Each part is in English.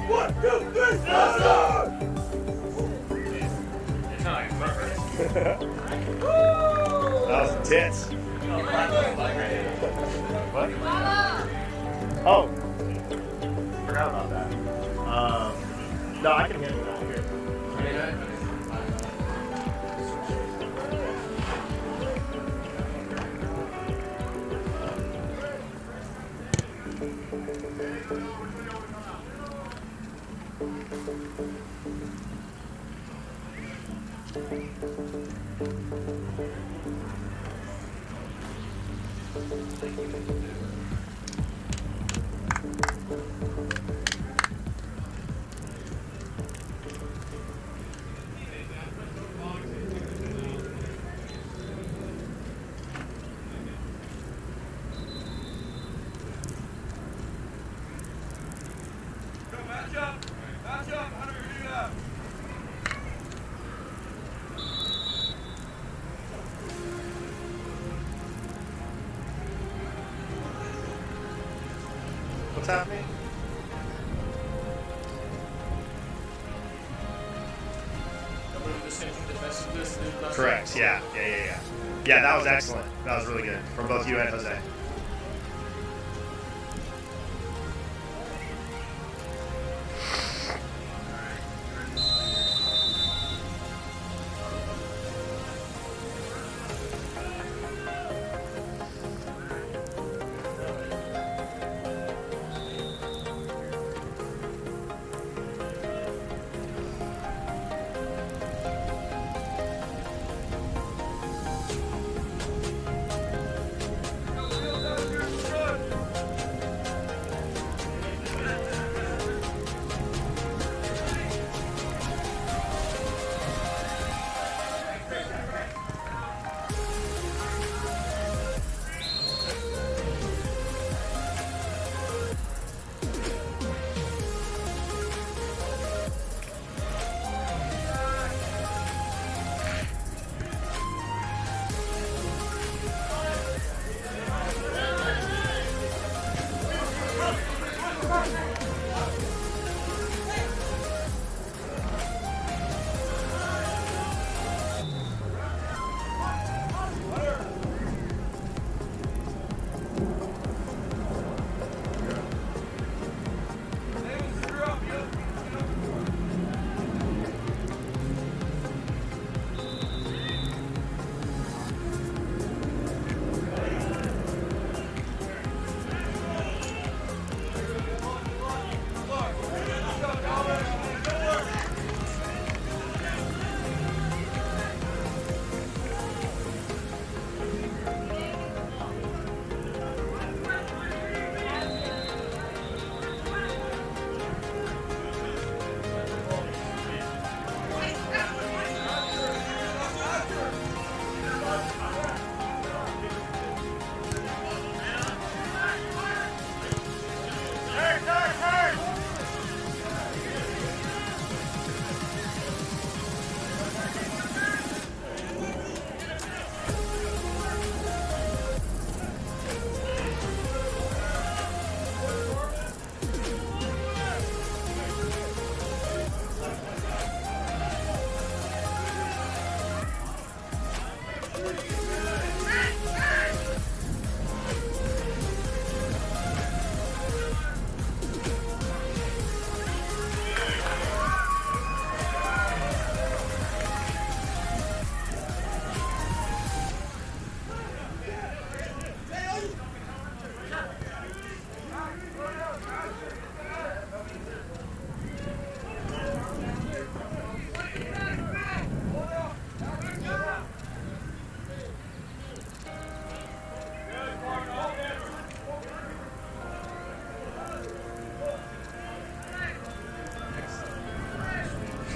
1, 2, 3, LSR! That was intense. What? Oh. Forgot about that. No, I can handle that here. Match up, how do we do that? What's happening? Correct. Yeah. Yeah, that was excellent. That was really good from both you and Jose.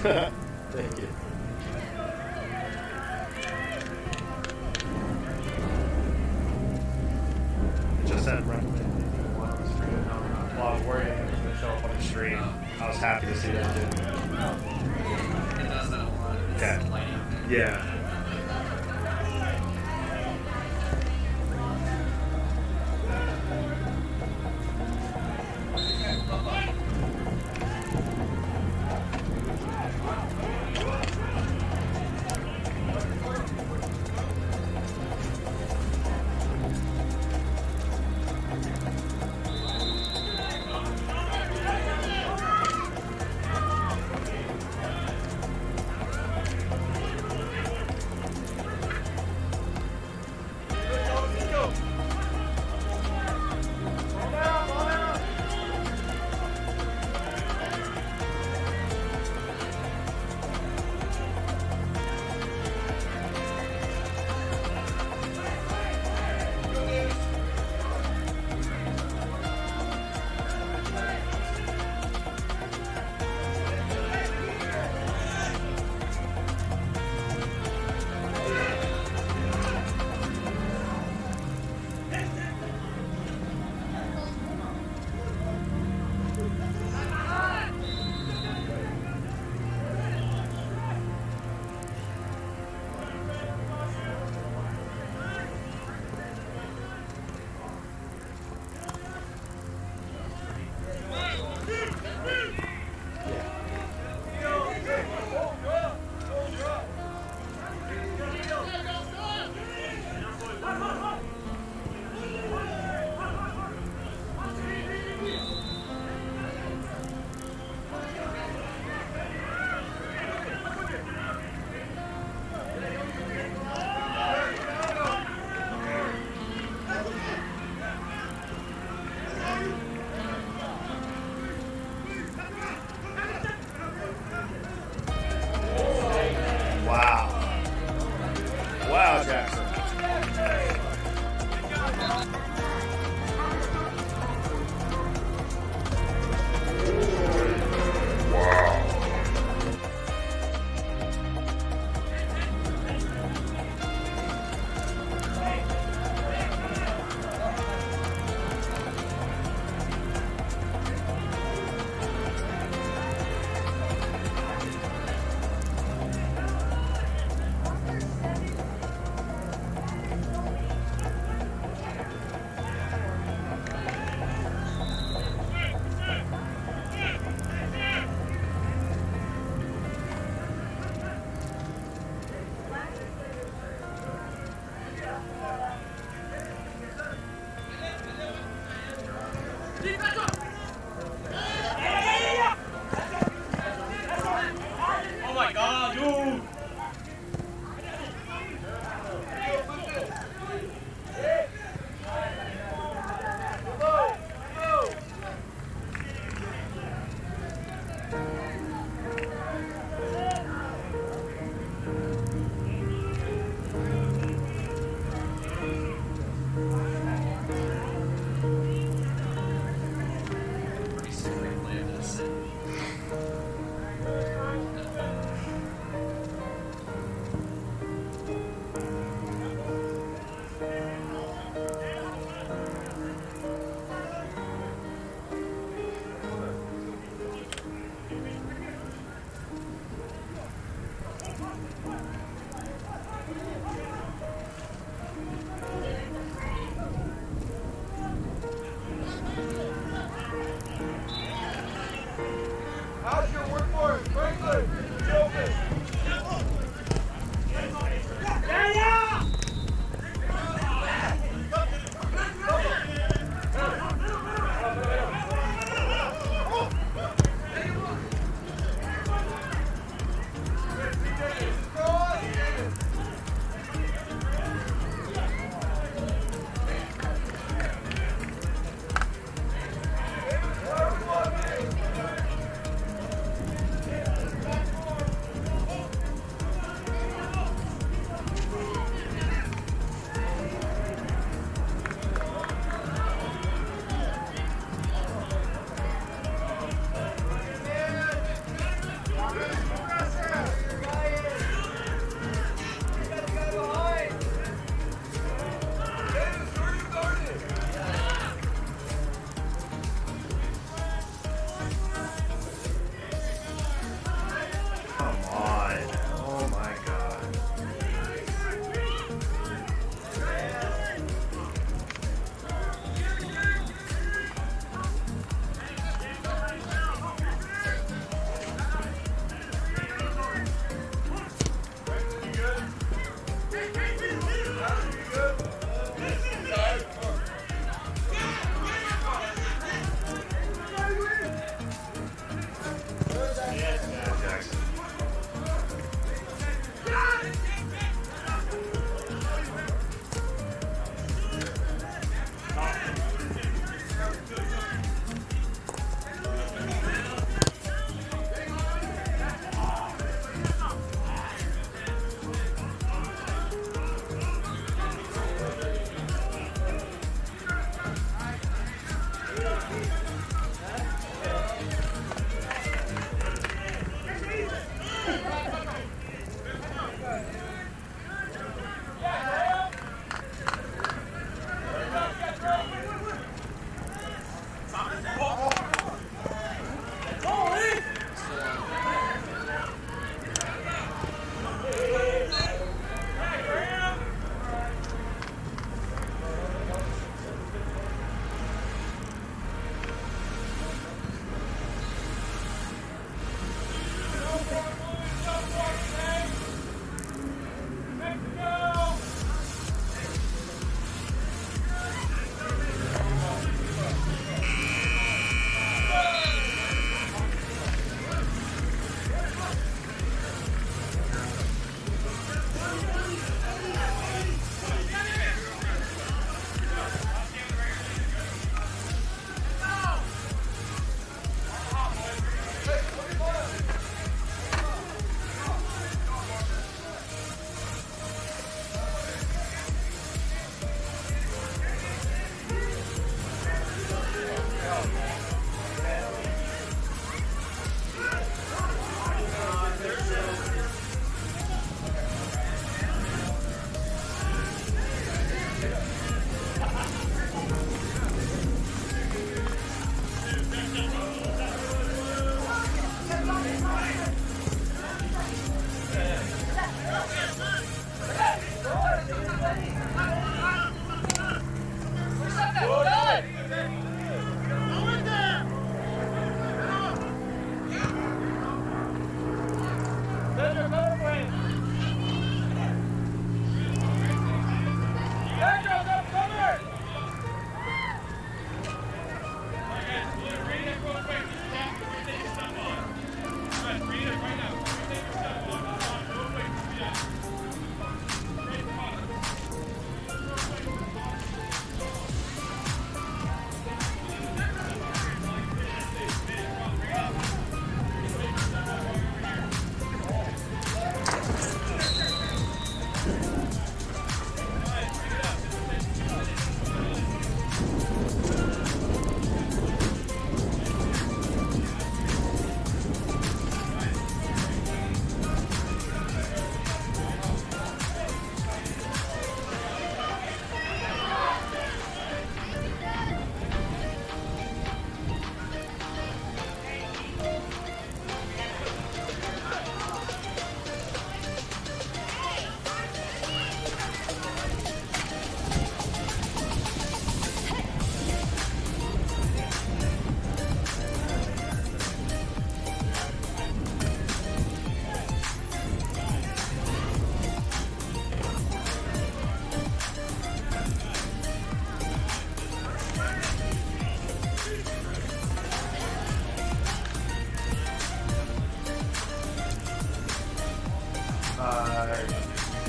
Thank you. It just said recommended one on the screen. While I was worried it was going to show up on the stream, I was happy to see that too. It does that a lot. It's Okay. the lighting. Yeah.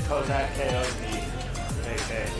Kozak KO'd the AK.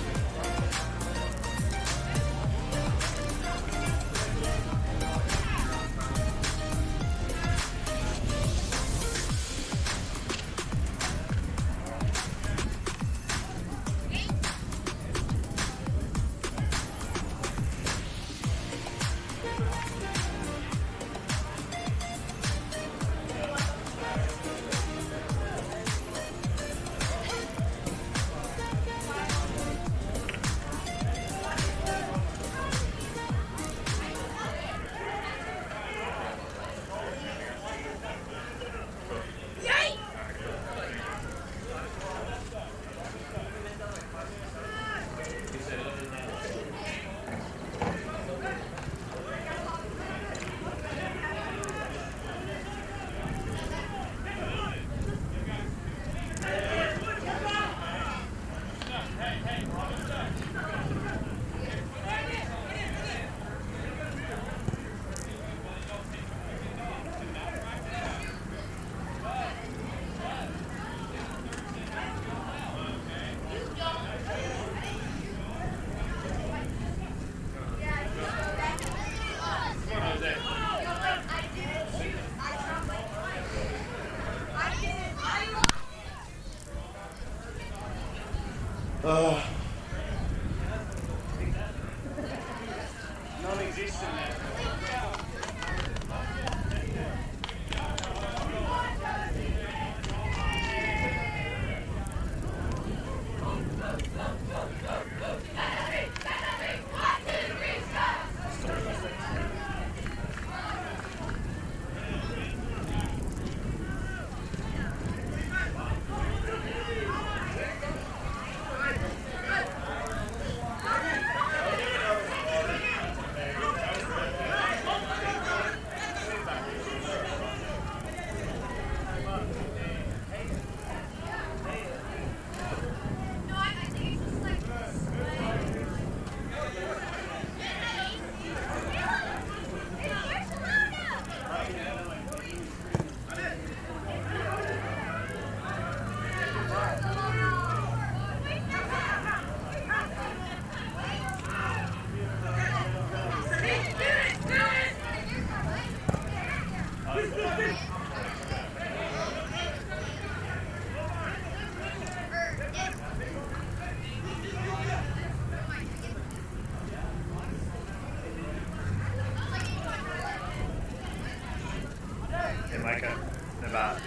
In about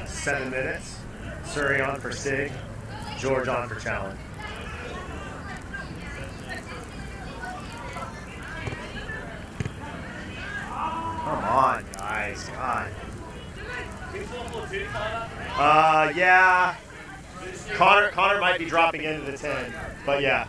7 minutes. Surrey on for Sig, George on for challenge. Come on, guys. God. Yeah. Connor might be dropping into the 10, but yeah.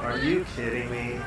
Are you kidding me?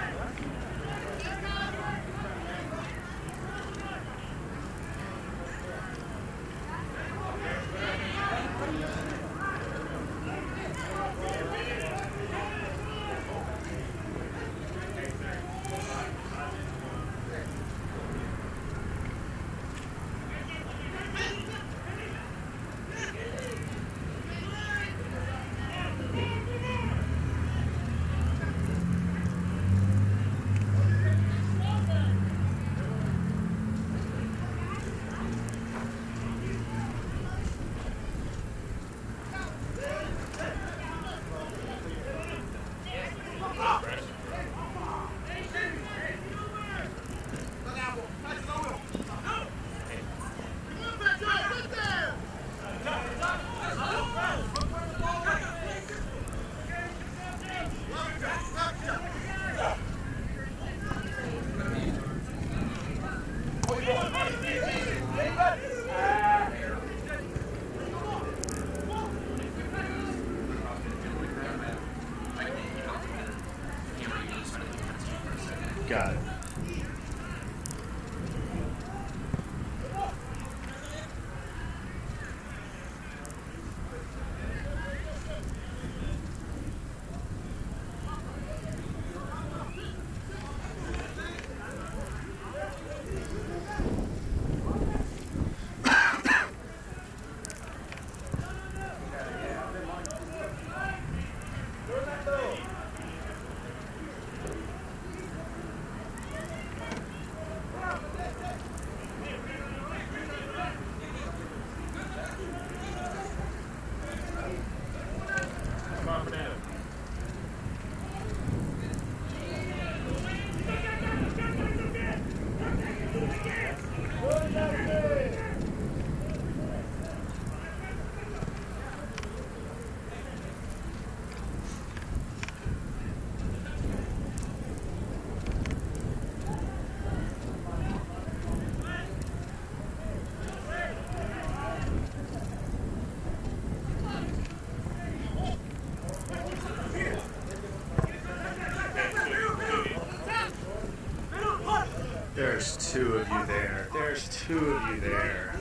there's two of you there. There's two of you there.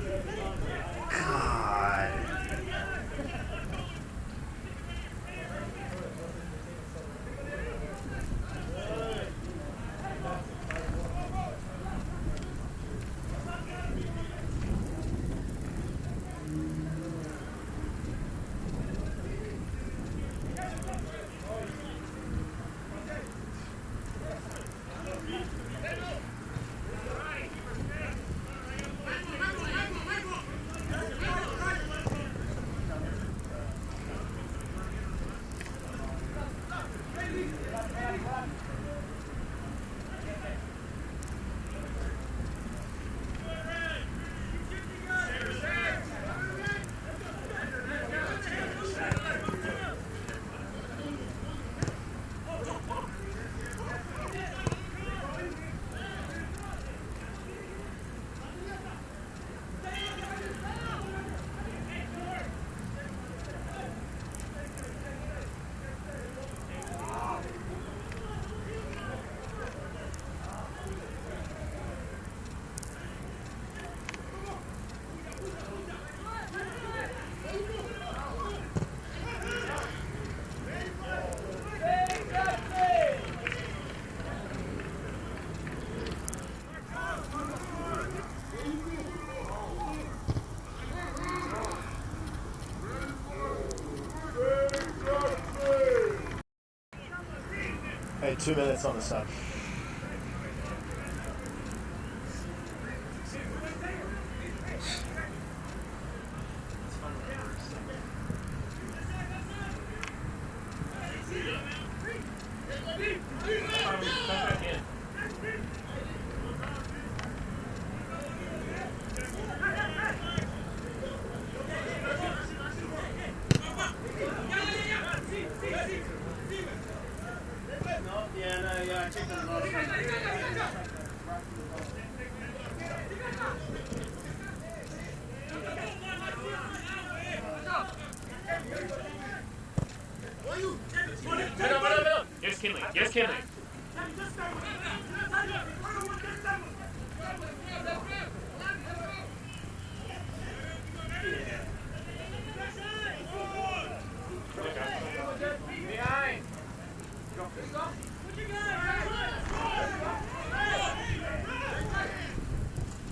God. Hey, 2 minutes on the sub. Yes, Kinley.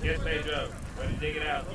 Yes, Pedro. Ready to dig it out.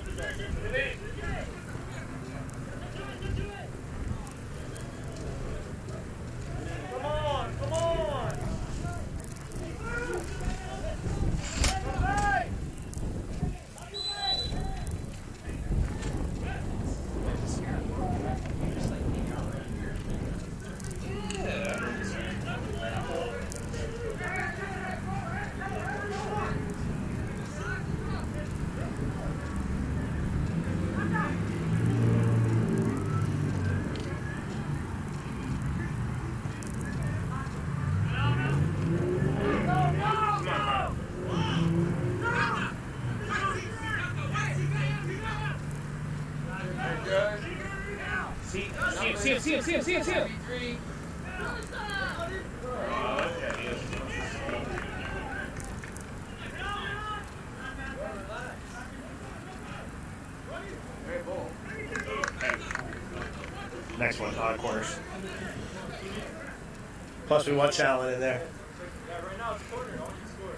See him. Next one, odd corners. Plus, we want Challen in there. Yeah, right now it's a corner. I want you to score.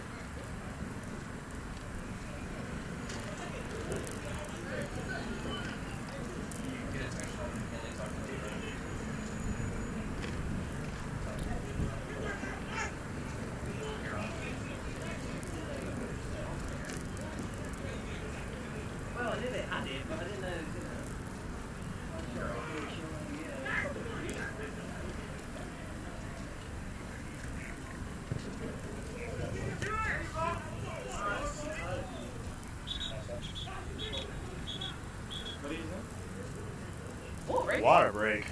Well, I did, but I didn't know. Water break.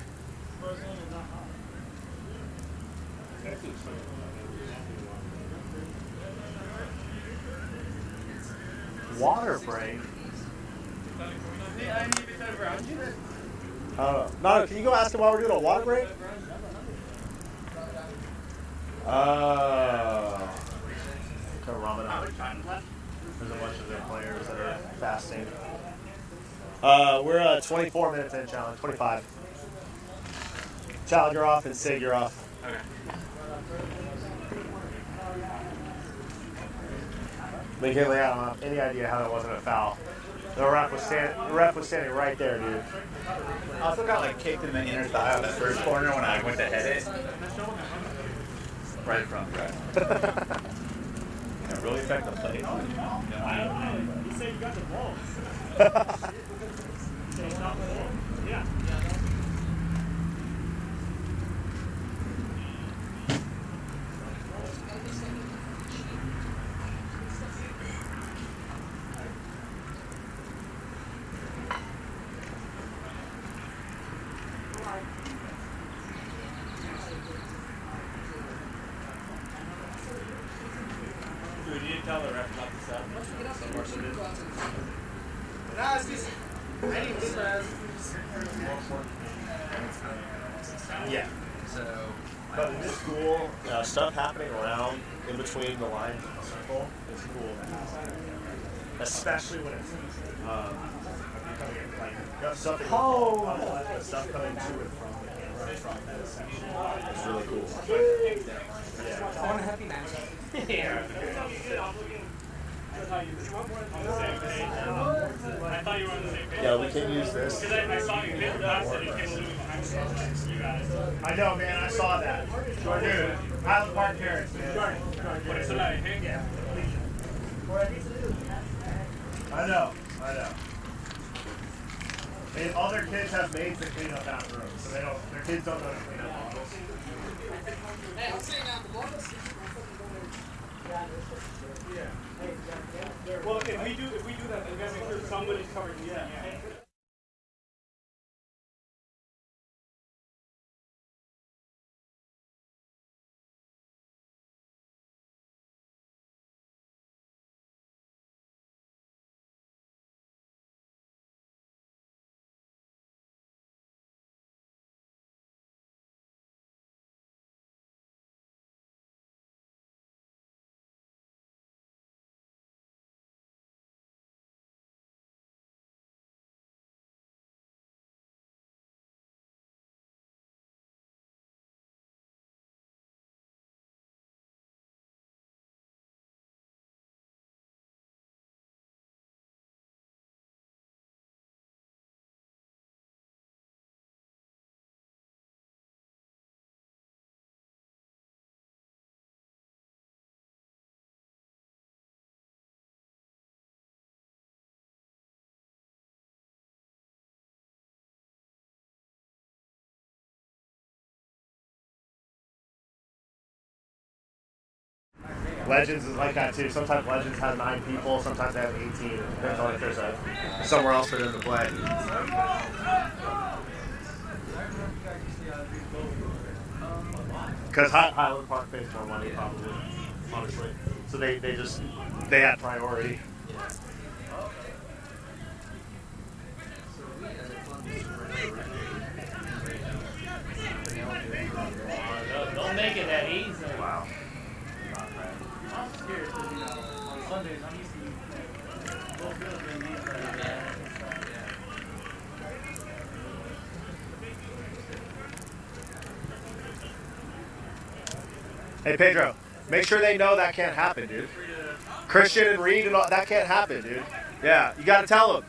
Water break? I need to around you. I don't know. No, can you go ask him why we're doing a water break? Oh. How much time left? a bunch of their players that are fasting. We're 24 minutes in challenge, 25. Child, you're off, and Sig, you're off. Okay. McKinley, I don't have any idea how that wasn't a foul. The ref was standing right there, dude. I also got like kicked in the inner thigh on the first corner when I went to hit it. Right in front of the ref. It really affected the play. He said you got the ball. Yeah. Dude, you didn't tell the ref about the sub. Yeah. But in this school, stuff happening around in between the lines of the circle is cool. Especially when it's coming in, like stuff stuff coming to and from the camera from that section. It's really cool. Yeah. I want a happy match. I thought you were on the same page. Yeah, we can use this. Because I saw you hit the box and you came moving behind me. You got it. I know, man. I saw that. Dude, Highland Park Terrace, man. What is it like? Yeah. I know. And all their kids have maids that clean up after them, so their kids don't know to clean up bottles. Hey, I'm saying out the bottles. Well, if we do that, then we gotta make sure somebody's covered. Yeah. Legends is like that too. Sometimes Legends has 9 people, sometimes they have 18. It depends on if there's somewhere else for them to play. Because Highland Park pays more money, probably, honestly. So they had priority. Don't make it that easy. Wow. I'm scared because, on Sundays, I'm used to both fields being used right now. Hey, Pedro, make sure they know that can't happen, dude. Christian and Reed, and all, that can't happen, dude. Yeah, you got to tell them.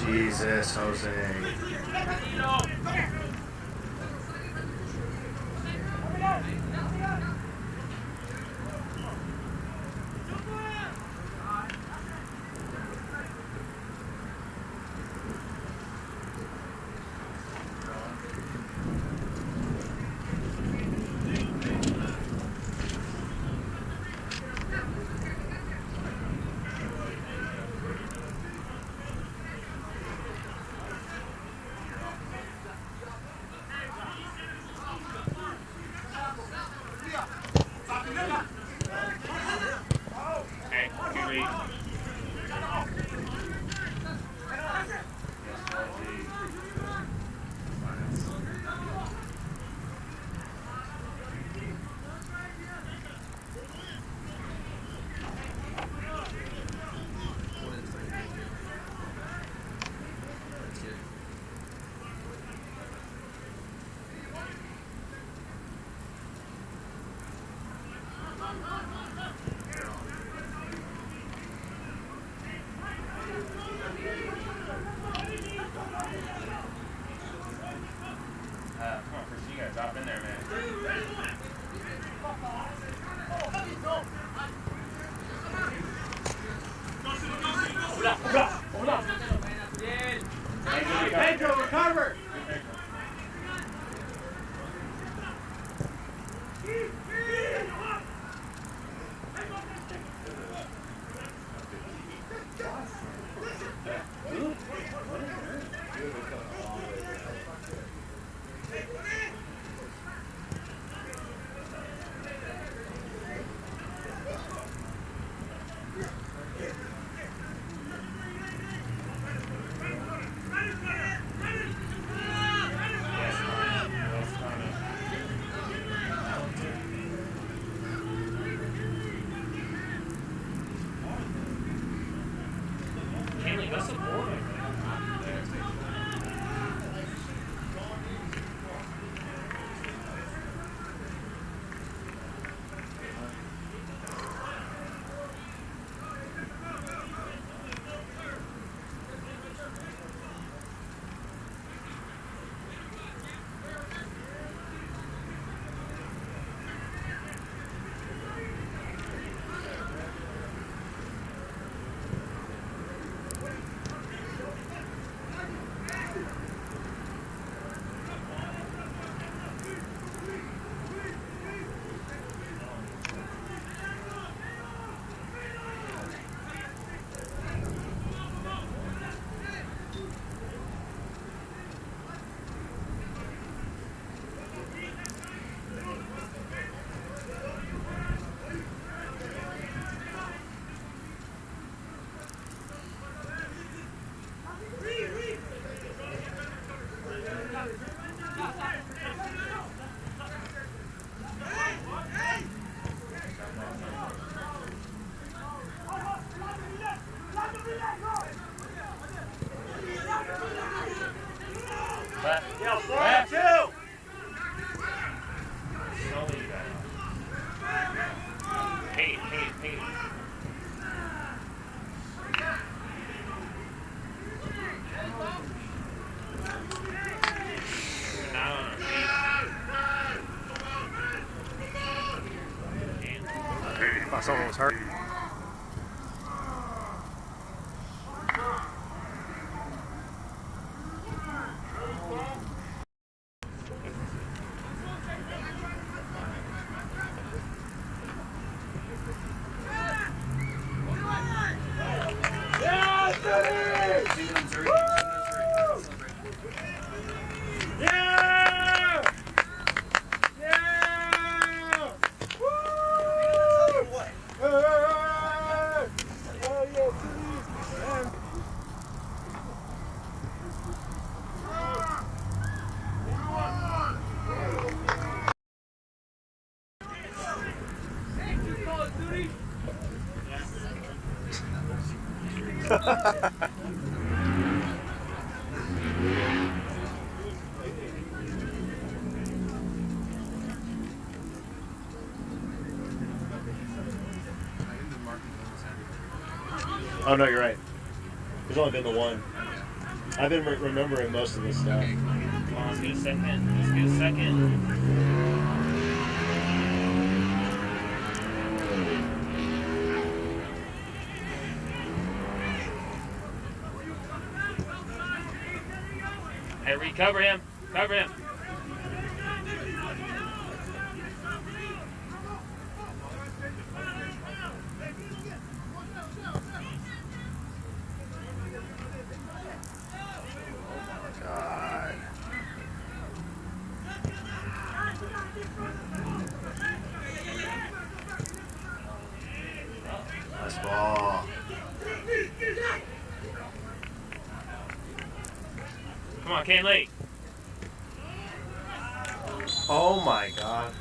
Jesus, Jose. Okay, good read. Come on, Christian, you gotta drop in there, man. Pedro, recover! Kaylee, go support him. Left. Two. Slowly, you guys. Hey. Not on our feet. I thought someone was hurt. Oh no, you're right. There's only been the one. I've been remembering most of this stuff. Come on, let's get a second. Let's get a second. Hey, Reed, cover him. Cover him. God. Nice ball. Come on, Kane Lee. Oh my god.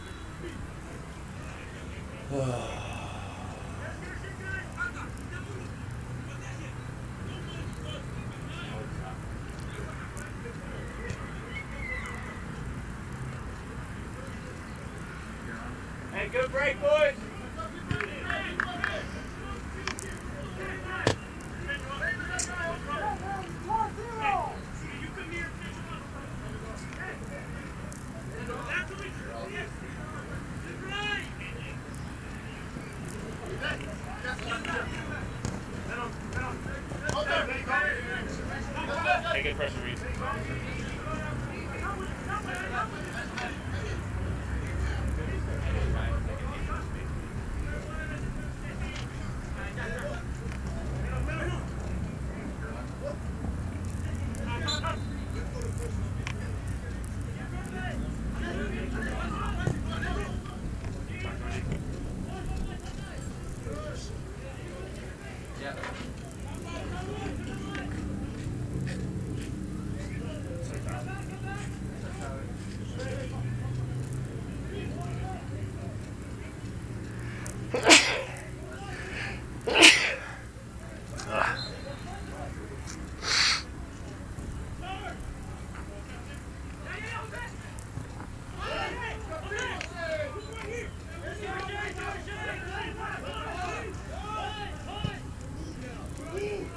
Hey, good break, boys. Hey, good pressure, Reed.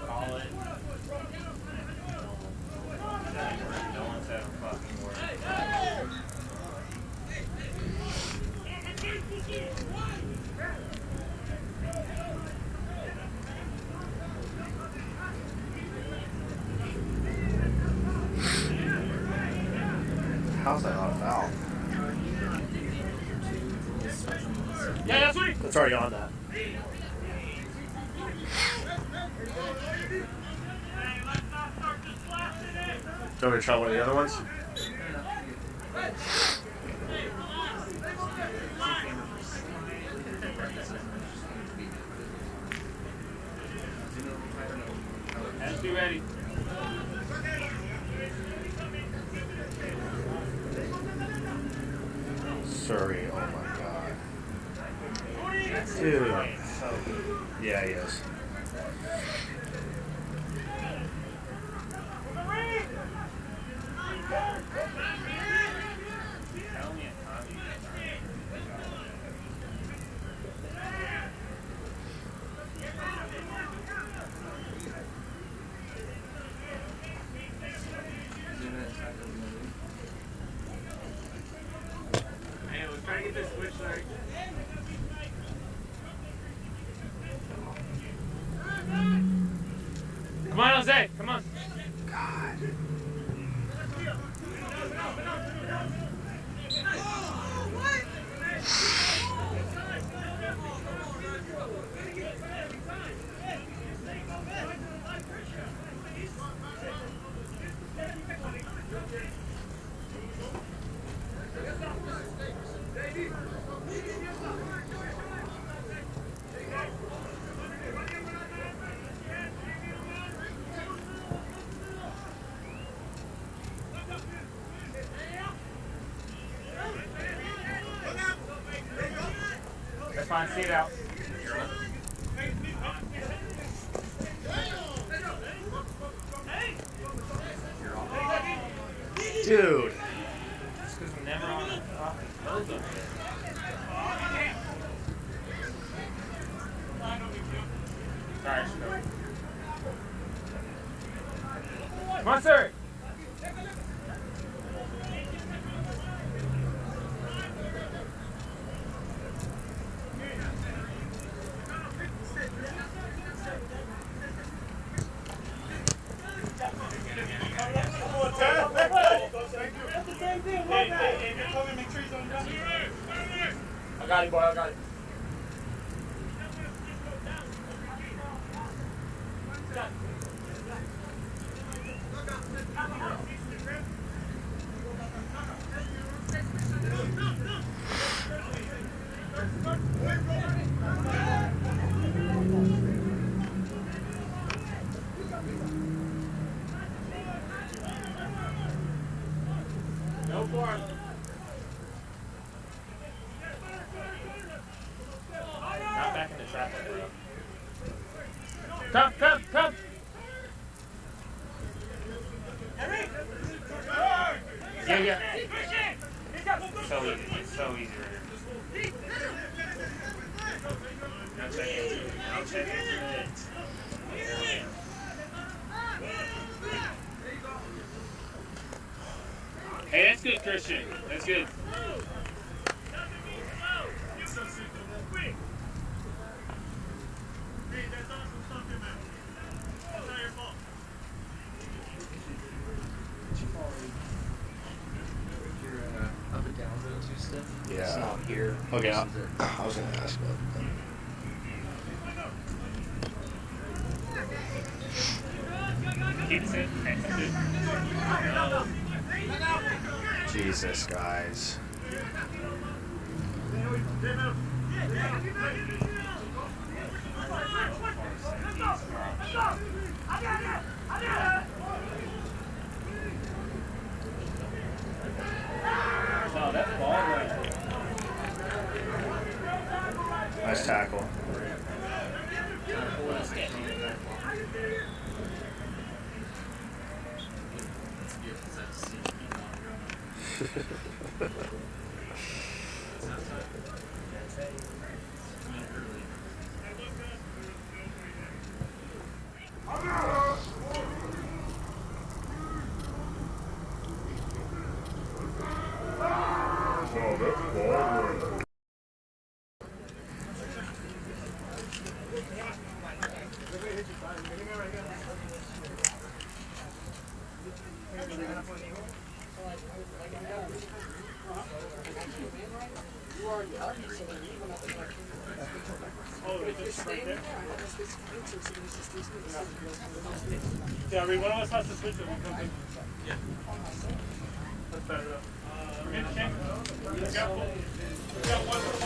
Call it. No one said a fucking word. How's that not a foul? Yeah, that's what he. It's already on that. Do you want me to try one of the other ones? Let's be ready. Surrey, oh my god. Dude. Yeah, he is. Tell me a time you Hey, let's try to get this switch started. Come on, Jose. Come on. God. That's fine. See it out. Dude. It's because we're never on a fucking build-up. Sorry, Scope. Come on, sir. I got it, boy. I got it. Go for it. Not back in the traffic, bro. Come. Yeah. So easy. It's so easy right here. No check-in. Hey, that's good, Christian. That's good. Up and down zone two stuff. Yeah. It's not here. Okay, This is it. I was gonna ask about Keep it safe. Okay, that's good. Jesus, guys. Oh, that's ball right. Nice tackle. Yeah, Reed, one of us has to switch it. Yeah. That's better. We're getting the change. We got one for the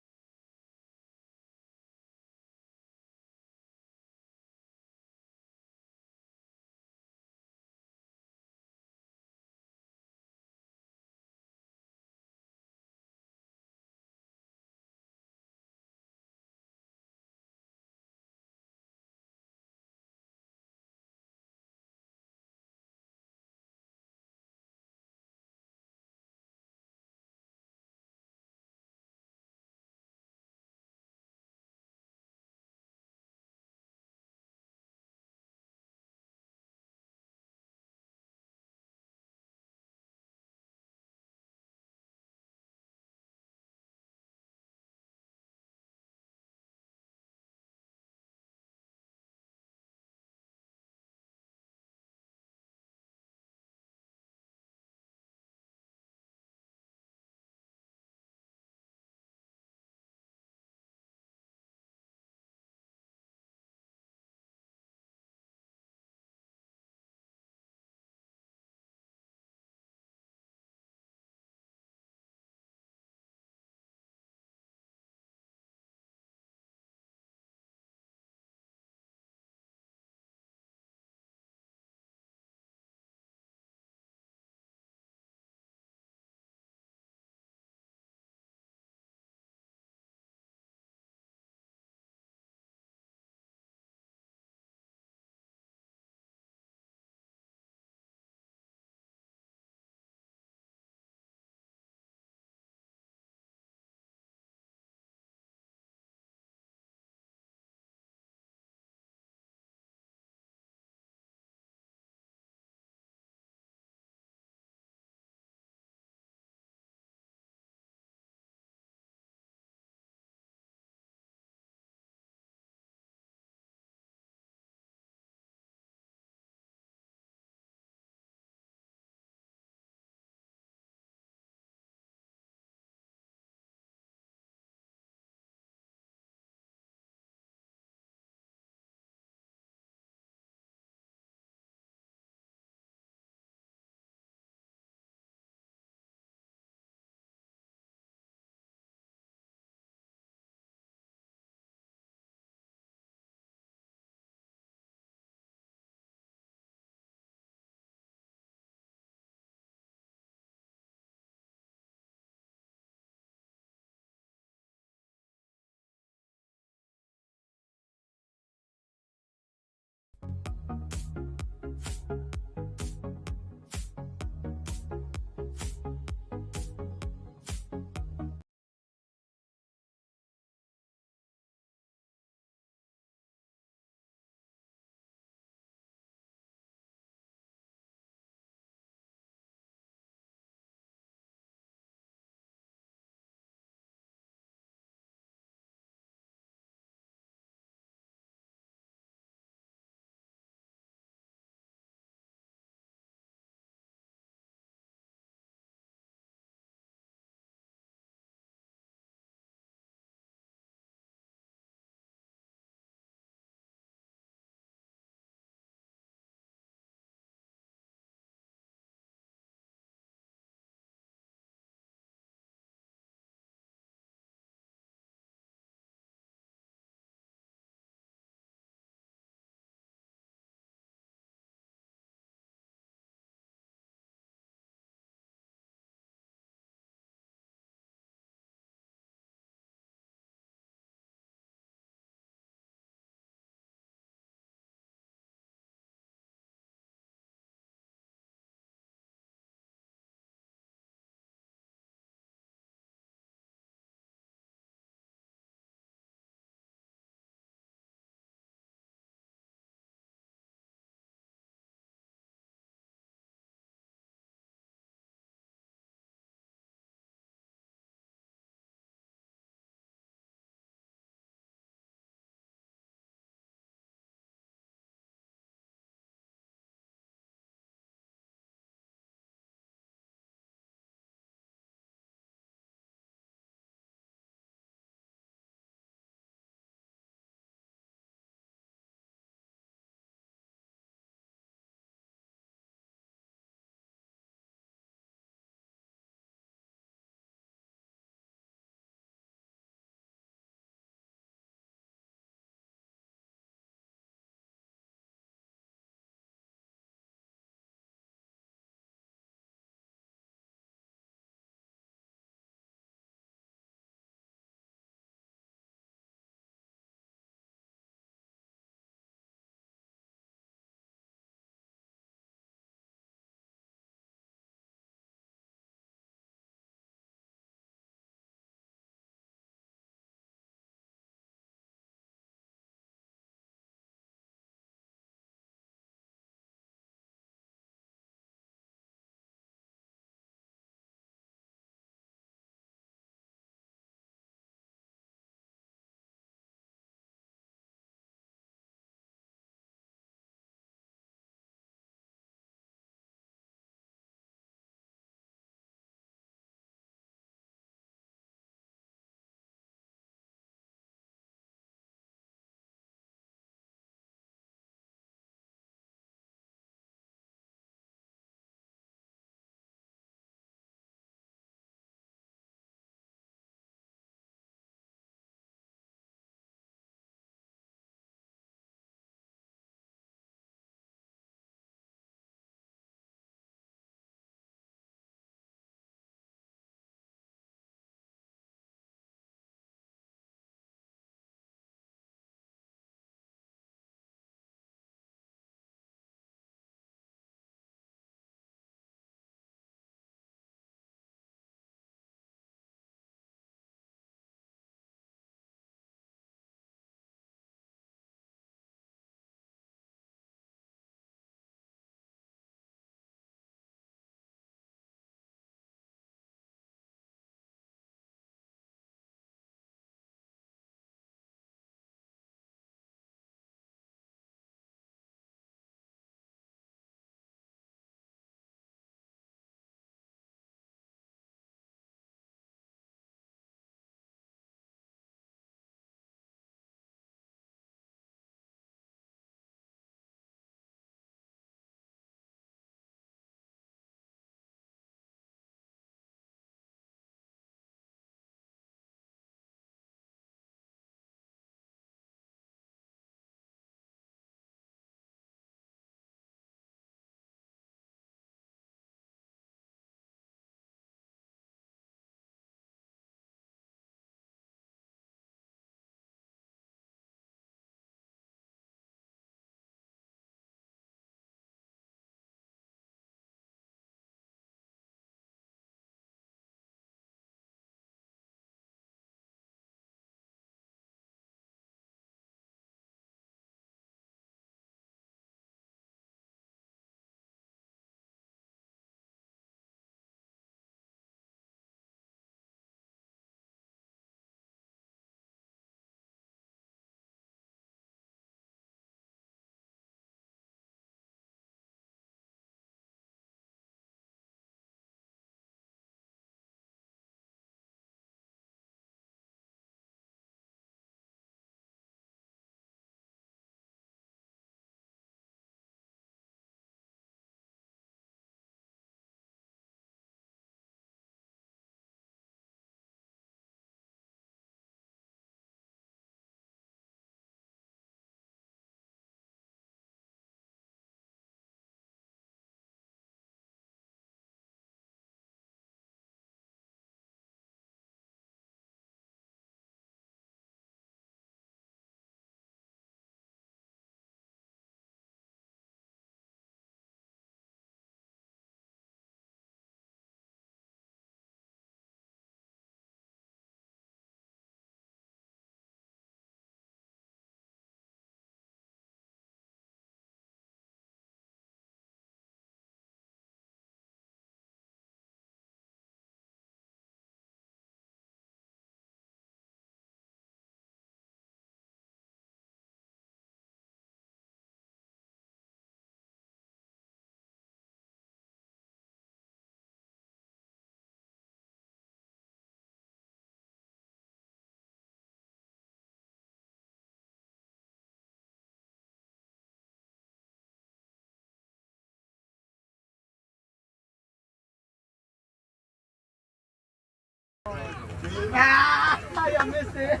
Ah, I missed it.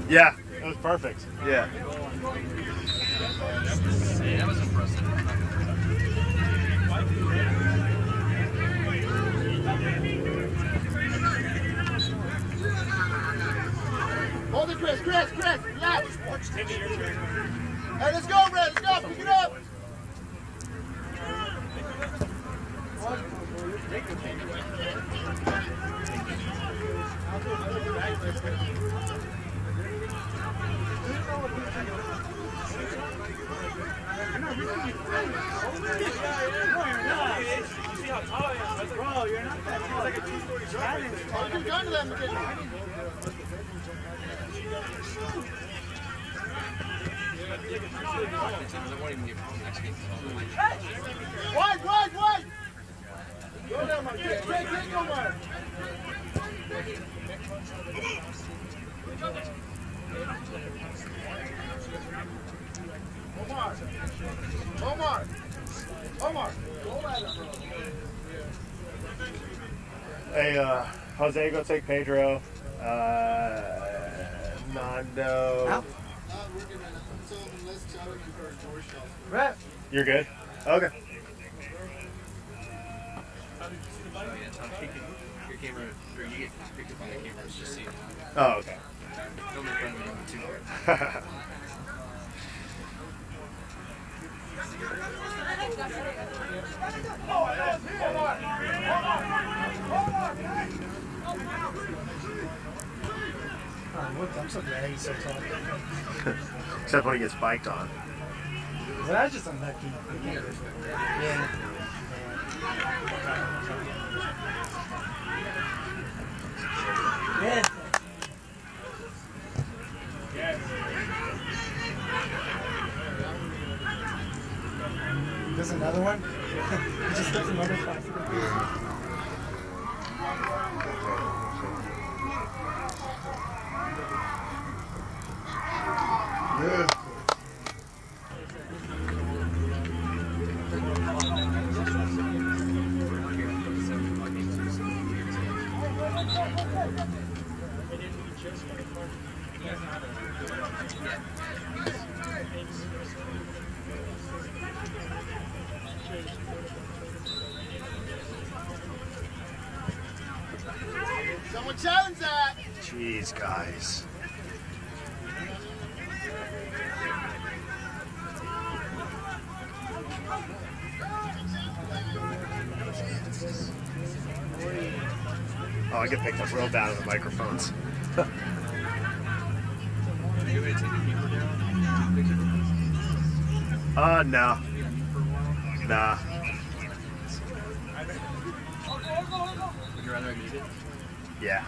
Yeah, it was perfect. Yeah. Yeah, that was impressive. Hold it, Chris. Relax. Hey, let's go, Red. Let's go. Pick it up. Bro, you're not that tall. Like a 2-story building. You're done to them. Wide. Go down, my kid. Take over. Omar. Hey, Jose, go take Pedro. Nando. Red. You're good? Okay. Your camera, or you get picked up on the camera, it's just see it. Oh, okay. Don't make fun of me, I'm too hard. I'm so glad he's so tall. Except when he gets spiked on. But I was just unlucky. Yeah. Yeah. There's another one? He just gets another spot. Someone challenge that! Jeez, guys. Oh, I get picked up real bad on the microphones. No. Nah. Would you rather need it? Yeah.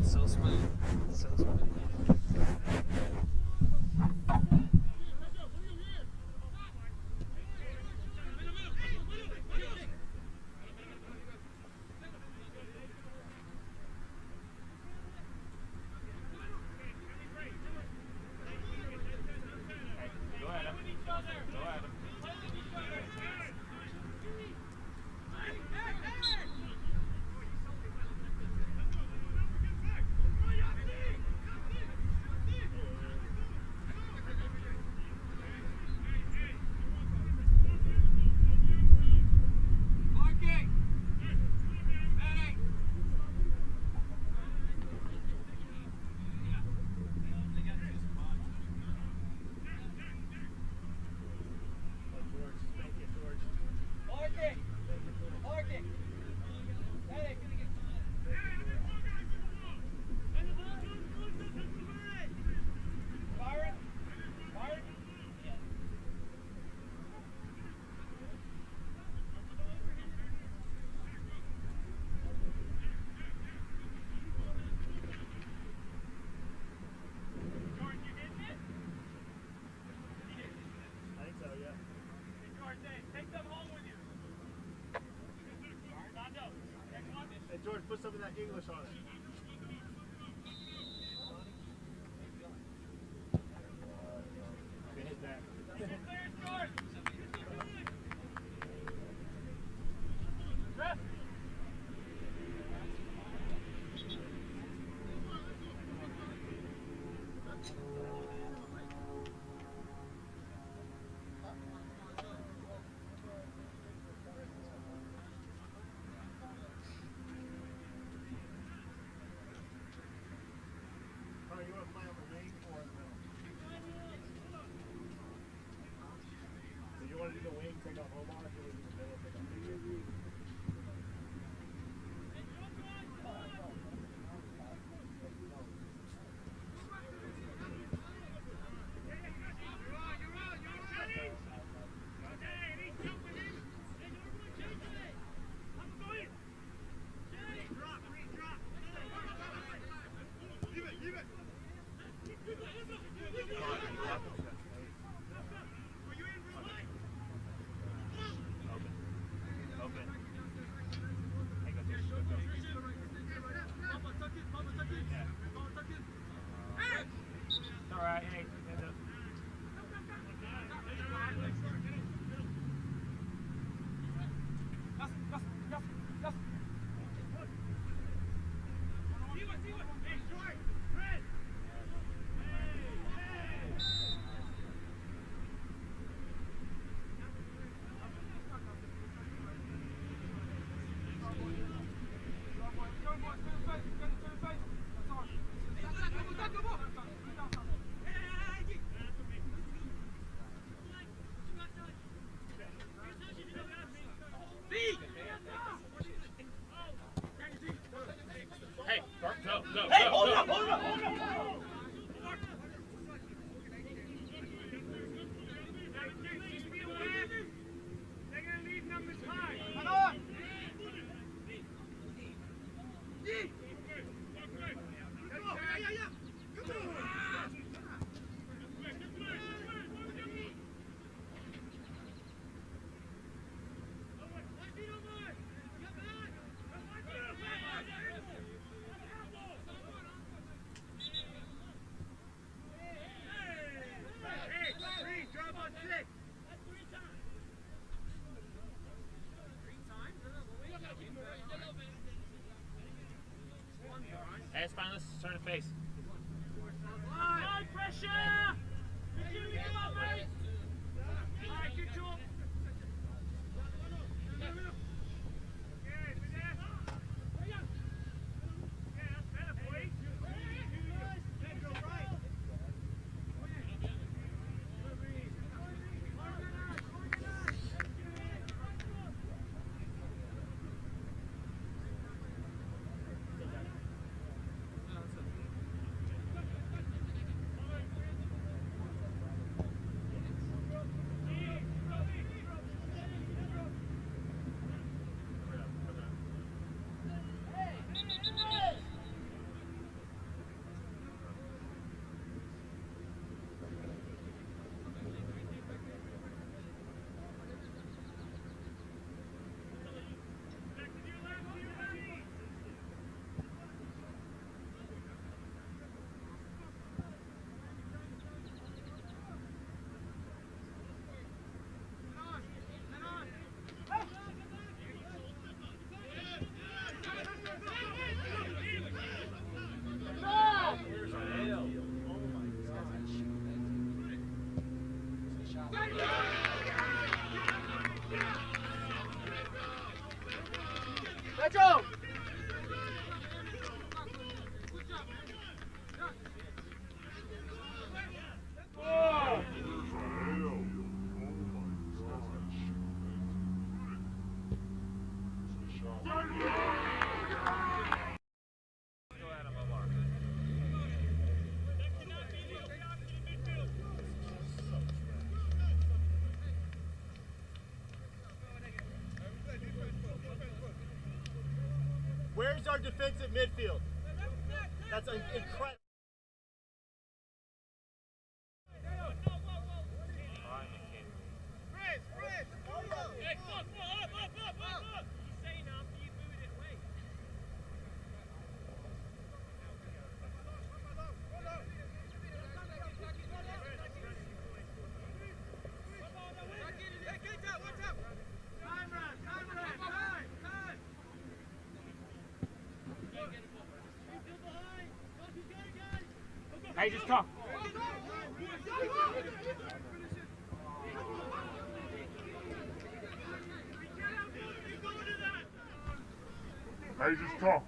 So smooth. So smooth. Go at him. Go at him. I think so, yeah. Hey, George, put some of that English on it. Hit that. Alright, you want to play on the wing or in the middle? So you want to do the wing, take off Omar, or do the middle, take off DJ? Alright, hey, heads up. Where's our defensive midfield? That's incredible. Hey, just talk. Hey, just talk.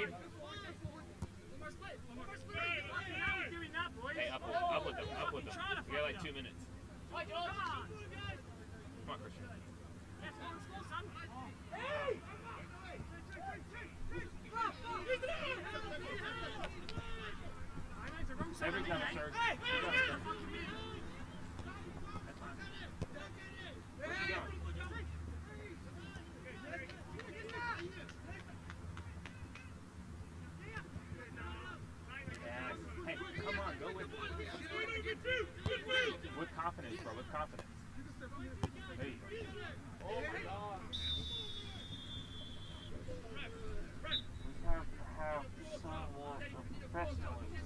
Keep. Hey, up with them. We got like 2 minutes. Come on, Christian. Every time it starts. Hey, come on, go with confidence, bro, with confidence. There you go. Oh my God. We have to have somewhat of professionalism.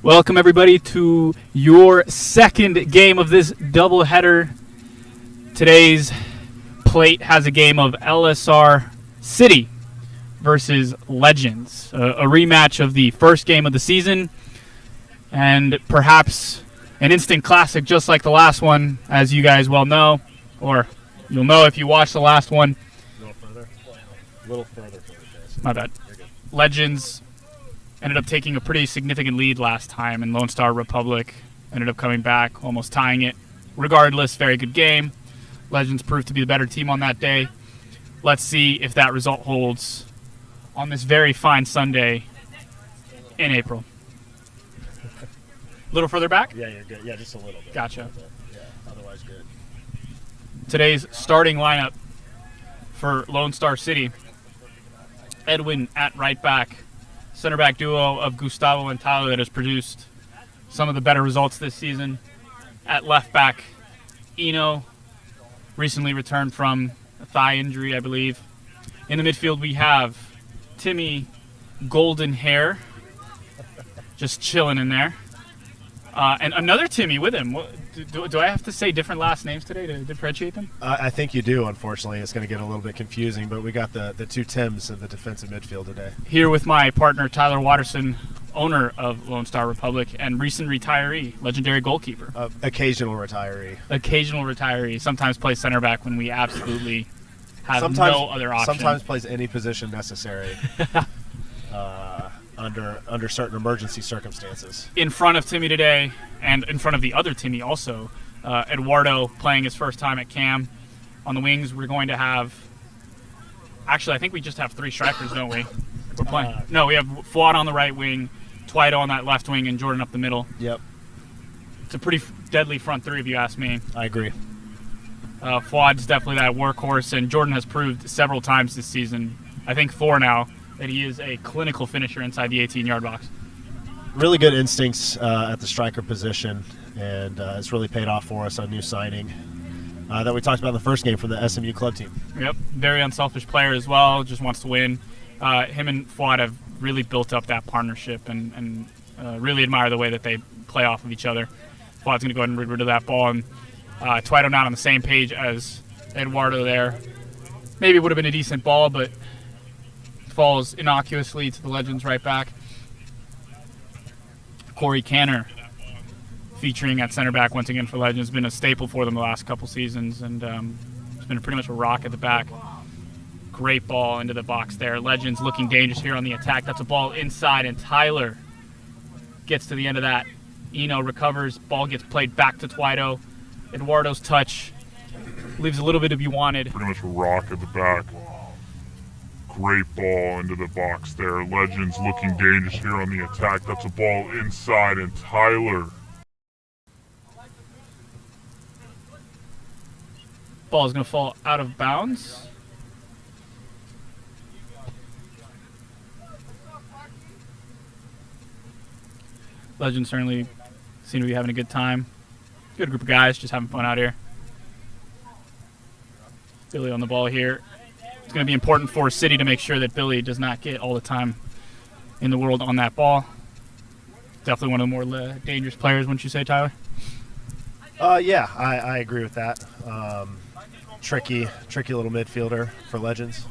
Welcome, everybody, to your second game of this doubleheader. Today's plate has a game of LSR City versus Legends, a rematch of the first game of the season, and perhaps an instant classic just like the last one, as you guys well know, or you'll know if you watched the last one. A little further. My bad. Legends ended up taking a pretty significant lead last time, and Lone Star Republic ended up coming back, almost tying it. Regardless, very good game. Legends proved to be the better team on that day. Let's see if that result holds on this very fine Sunday in April. A little further back? Yeah, you're good. Yeah, just a little bit. Gotcha. Yeah, otherwise good. Today's starting lineup for Lone Star City. Edwin at right back. Center back duo of Gustavo and Tyler that has produced some of the better results this season. At left back, Eno, recently returned from a thigh injury, I believe. In the midfield, we have Timmy Golden Hair, just chilling in there. And another Timmy with him. Do I have to say different last names today to differentiate them? I think you do, unfortunately. It's going to get a little bit confusing, but we got the two Tims in the defensive midfield today. Here with my partner, Tyler Watterson, owner of Lone Star Republic and recent retiree, legendary goalkeeper. Occasional retiree. Occasional retiree. Sometimes plays center back when we absolutely have no other option. Sometimes plays any position necessary under certain emergency circumstances. In front of Timmy today, and in front of the other Timmy also, Eduardo playing his first time at Cam. On the wings, we're going to have... Actually, I think we just have three strikers, don't we? We're playing. No, we have Fuad on the right wing, Twido on that left wing, and Jordan up the middle. Yep. It's a pretty deadly front three, if you ask me. I agree. Fuad's definitely that workhorse, and Jordan has proved several times this season, I think 4 now, that he is a clinical finisher inside the 18-yard box. Really good instincts at the striker position, and it's really paid off for us, a new signing that we talked about in the first game from the SMU club team. Yep, very unselfish player as well, just wants to win. Him and Fuad have really built up that partnership and really admire the way that they play off of each other. Fuad's going to go ahead and rid of that ball, and Twido not on the same page as Eduardo there. Maybe it would have been a decent ball, but falls innocuously to the Legends right back. Corey Canner featuring at center back once again for Legends. Been a staple for them the last couple seasons, and it's been pretty much a rock at the back. Great ball into the box there. Legends looking dangerous here on the attack. That's a ball inside, and Tyler gets to the end of that. Eno recovers. Ball gets played back to Twido. Eduardo's touch leaves a little bit to be wanted. Pretty much a rock at the back. Great ball into the box there. Legends looking dangerous here on the attack. That's a ball inside, and Tyler. Ball is going to fall out of bounds. Legends certainly seem to be having a good time. Good group of guys, just having fun out here. Billy on the ball here. It's going to be important for City to make sure that Billy does not get all the time in the world on that ball. Definitely one of the more dangerous players, wouldn't you say, Tyler? Yeah, I agree with that. Tricky little midfielder for Legends.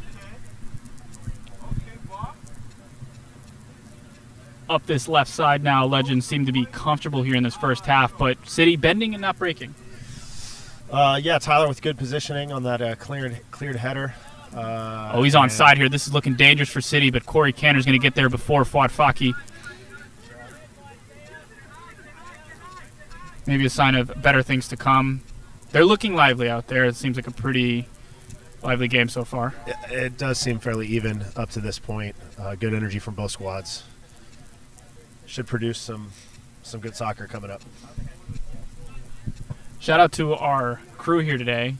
Up this left side now, Legends seem to be comfortable here in this first half, but City bending and not breaking. Yeah, Tyler with good positioning on that cleared header. He's on side here. This is looking dangerous for City, but Corey Canner's going to get there before Fuad Faki. Maybe a sign of better things to come. They're looking lively out there. It seems like a pretty lively game so far. It does seem fairly even up to this point. Good energy from both squads. Should produce some good soccer coming up. Shout out to our crew here today.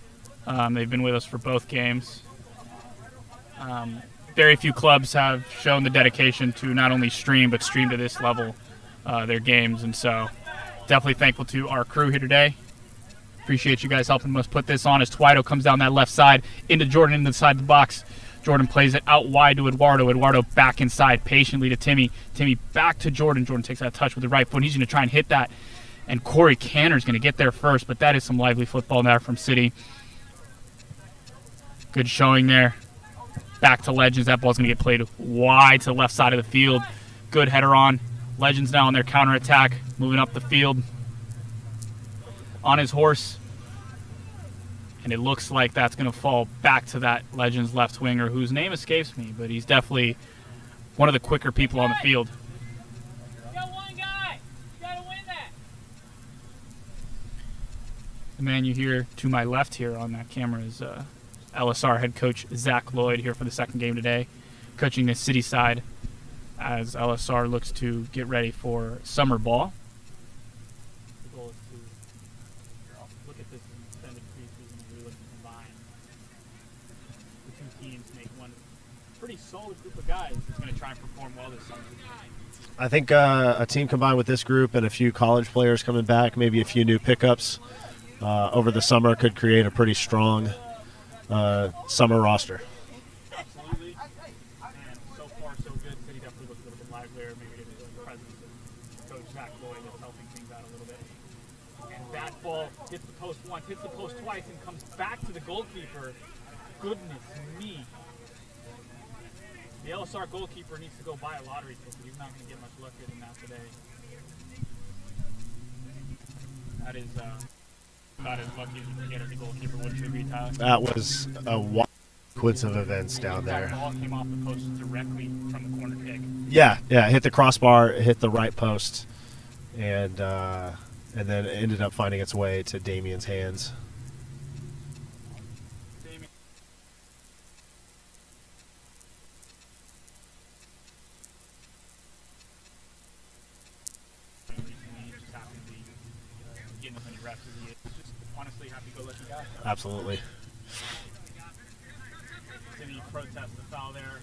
They've been with us for both games. Very few clubs have shown the dedication to not only stream, but stream to this level their games. And so definitely thankful to our crew here today. Appreciate you guys helping us put this on as Twido comes down that left side into Jordan inside the box. Jordan plays it out wide to Eduardo. Eduardo back inside patiently to Timmy. Timmy back to Jordan. Jordan takes that touch with the right foot. He's going to try and hit that. And Corey Canner's going to get there first, but that is some lively football there from City. Good showing there. Back to Legends. That ball's going to get played wide to the left side of the field. Good header on. Legends now on their counterattack, moving up the field on his horse. And it looks like that's going to fall back to that Legends left winger, whose name escapes me, but he's definitely one of the quicker people on the field. You got one guy. You got to win that. The man you hear to my left here on that camera is LSR head coach Zach Lloyd here for the second game today, coaching the City side as LSR looks to get ready for summer ball. The goal is to look at this extended preseason and really look to combine the two teams, make one pretty solid group of guys that's going to try and perform well this summer. I think a team combined with this group and a few college players coming back, maybe a few new pickups over the summer could create a pretty strong summer roster. Absolutely. And so far, so good. City definitely looks a little bit livelier. Maybe the presence of Coach Zach Lloyd is helping things out a little bit. And that ball hits the post once, hits the post twice, and comes back to the goalkeeper. Goodness me. The LSR goalkeeper needs to go buy a lottery ticket. He's not going to get much luckier than that today. That is about as lucky as you can get as a goalkeeper, wouldn't you agree, Tyler? That was a wild sequence of events down there. That ball came off the post directly from the corner kick. Yeah, hit the crossbar, hit the right post, and then ended up finding its way to Damien's hands. Absolutely. Did you protest the foul there?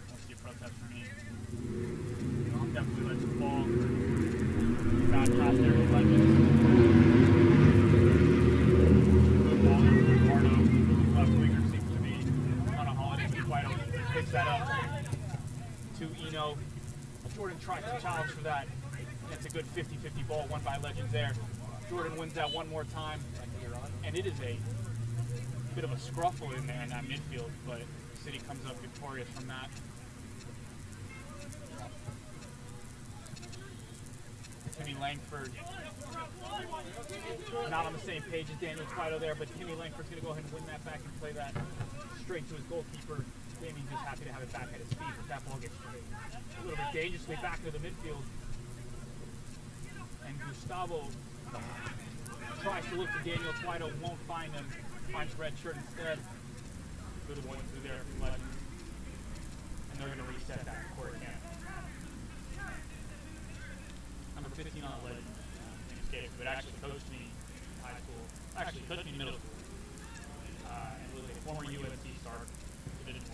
Don't see a protest from me. Definitely lets the ball. Bad pass there with Legends. Good ball there from Eduardo. Left winger seems to be on a holiday, but White picks that up to Eno. Jordan tries to challenge for that. It's a good 50-50 ball won by Legends there. Jordan wins that one more time, and it is a bit of a scruffle in there in that midfield, but City comes up victorious from that. Timmy Langford, not on the same page as Daniel Twido there, but Timmy Langford's going to go ahead and win that back and play that straight to his goalkeeper. Damien's just happy to have it back at his feet, but that ball gets straight a little bit dangerously back into the midfield. And Gustavo tries to look for Daniel Twido, won't find him, finds red shirt instead. Good one through there from Legends. And they're going to reset that before it can. Number 15 on the Legends. But actually coached me in high school. Actually coached me in middle school. And was a former USC star, Division I.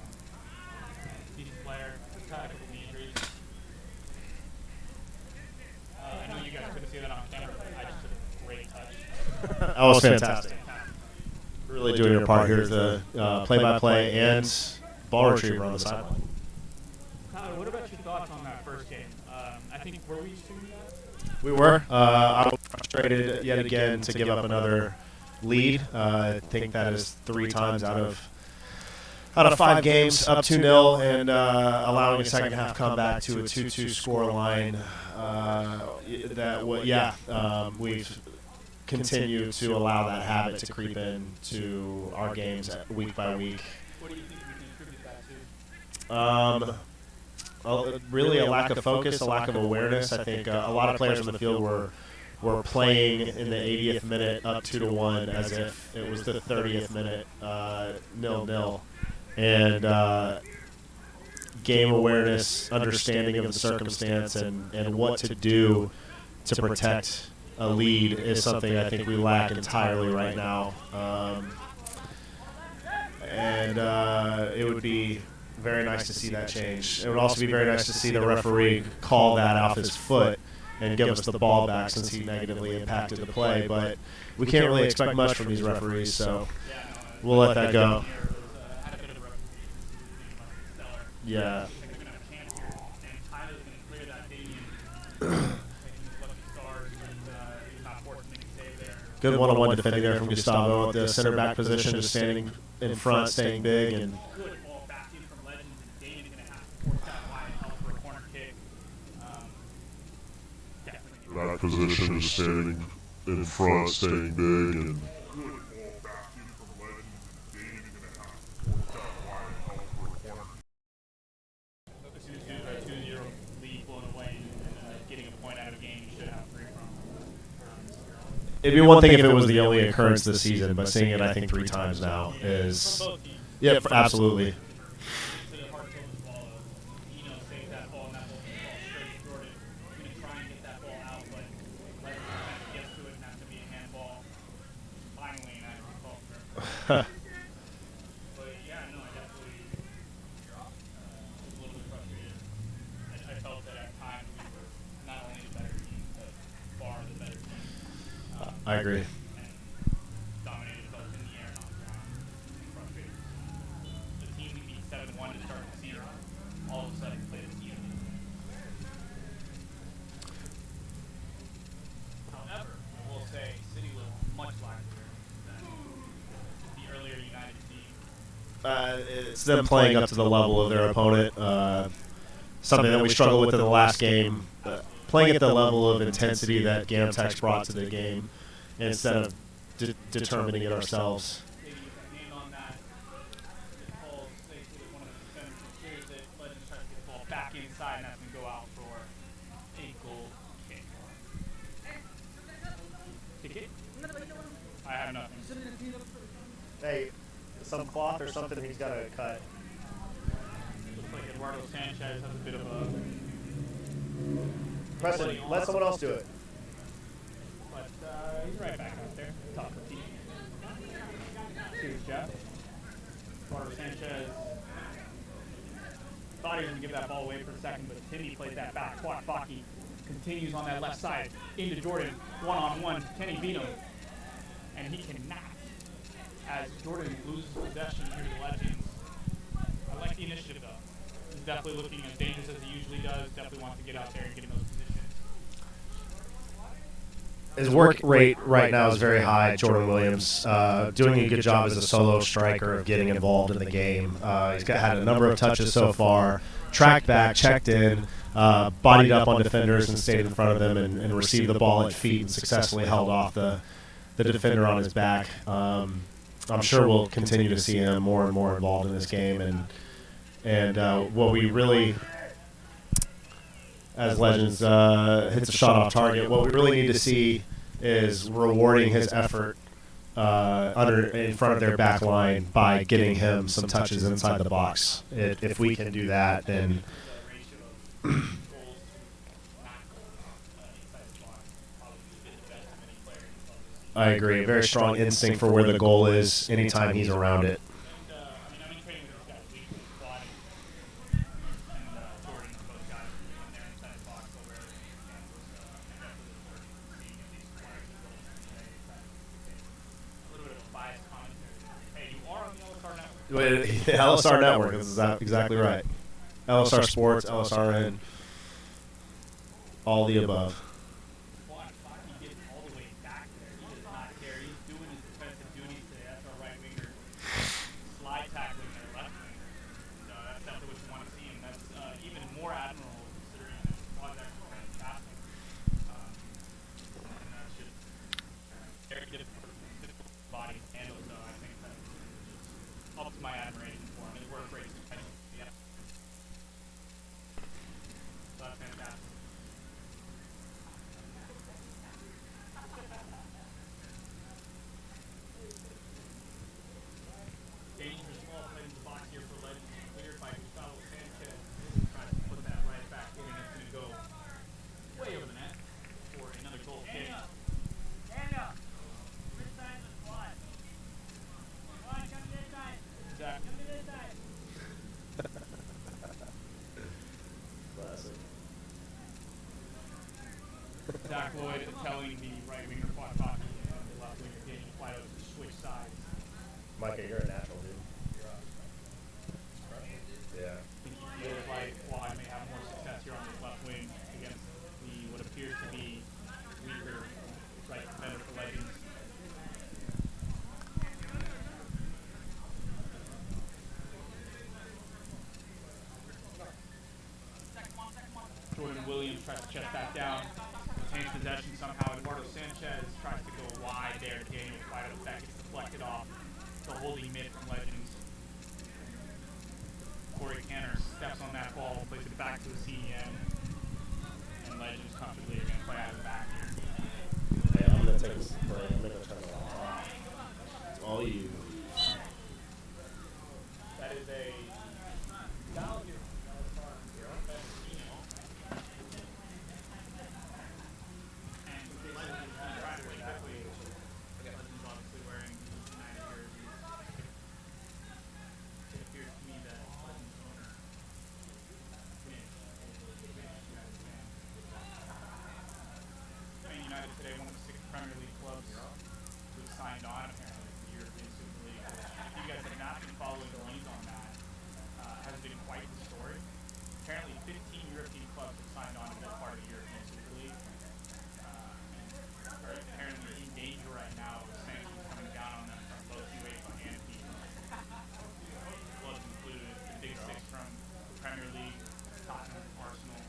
Decent player, had a couple knee injuries. I know you guys couldn't see that on camera, but I just took a great touch. That was fantastic. Really doing your part here as the play-by-play and ball retriever on the sideline. Tyler, what about your thoughts on that first game? I think, were we shooting that? We were. I was frustrated yet again to give up another lead. I think that is 3 times out of 5 games, up 2-0, and allowing a second half comeback to a 2-2 score line. We've continued to allow that habit to creep into our games week by week. What do you think we can attribute that to? Really a lack of focus, a lack of awareness. I think a lot of players on the field were playing in the 80th minute up 2-1 as if it was the 30th minute 0-0. And game awareness, understanding of the circumstance, and what to do to protect a lead is something I think we lack entirely right now. It would be very nice to see that change. It would also be very nice to see the referee call that off his foot and give us the ball back since he negatively impacted the play. But we can't really expect much from these referees, so we'll let that go. Yeah. I think they're going to have a chance here. And Tyler's going to clear that Damien. Taking his lucky stars, but he's not fortunate to save there. Good one-on-one defending there from Gustavo at the center back position, just standing in front, staying big, and Good ball back in from Legends, and Damien's going to have to force that wide help for a corner kick. Definitely. That position is standing in front, staying big, and As soon as you have a 2-0 lead blown away and getting a point out of a game, you should have 3 from. it'd be one thing if it was the only occurrence this season, but seeing it, I think, 3 times now is, yeah, absolutely. It's a hard pill to swallow. Eno saves that ball, and that ball falls straight to Jordan. He's going to try and get that ball out, but Legends kind of gets to it, and that's going to be a handball. Finally, an accurate call for him. But yeah, no, I definitely was a little bit frustrated. I felt that at times we were not only the better team, but far the better team. I agree. And dominated both in the air and on the ground. Frustrated. The team we beat 7-1 to start the season, all of a sudden played us evenly. However, I will say City was much livelier than the earlier United team. It's them playing up to the level of their opponent. Something that we struggled with in the last game. Playing at the level of intensity that Gamtex brought to the game instead of determining it ourselves. Maybe with a hand on that, it falls safely with one of the defenders who clears it. Legends tries to get the ball back inside, and that's going to go out for a goal kick. Kick it? I have nothing. Hey, some cloth or something he's got to cut. Looks like Eduardo Sanchez has a bit of a... Preston, let someone else do it. But he's right back out there. Tough for Pete. Here's Jeff. Eduardo Sanchez thought he was going to give that ball away for a second, but Timmy played that back. Quat Faki continues on that left side into Jordan. One-on-one. Can he beat him? And he cannot. As Jordan loses possession here to Legends. I like the initiative, though. He's definitely looking as dangerous as he usually does. Definitely wants to get out there and get in those positions. His work rate right now is very high. Jordan Williams doing a good job as a solo striker of getting involved in the game. He's had a number of touches so far. Tracked back, checked in, bodied up on defenders and stayed in front of them and received the ball at feet and successfully held off the defender on his back. I'm sure we'll continue to see him more and more involved in this game. And what we really, as Legends hits a shot off target, what we really need to see is rewarding his effort in front of their back line by getting him some touches inside the box. If we can do that, then I agree. Very strong instinct for where the goal is anytime he's around it. LSR Network is exactly right. LSR Sports, LSRN, all the above. Zach Lloyd telling the right winger Quat Faki and the left winger Daniel Plato to switch sides. Micah, you're a natural, dude. Yeah. He Legends tries to check that down, retains possession somehow. Eduardo Sanchez tries to go wide there to Daniel Cueto. That gets deflected off the holding mid from Legends. Corey Canner steps on that ball, plays it back to the CEM, and Legends comfortably are going to play out of the back here. Yeah, I'm going to take this play. I'm going to turn it off. It's all you. That is a foul here. And trying to wait quickly. Legends obviously wearing United jerseys. It appears to me that Legends owner United today, one of the 6 Premier League clubs who signed on apparently to the European Super League. If you guys have not been following the link on that, has been quite the story. Apparently 15 European clubs have signed on to that part of the European Super League. And are apparently in danger right now with sanctions coming down on them from both UEFA and FIFA. Clubs included the big 6 from the Premier League, Tottenham, Arsenal,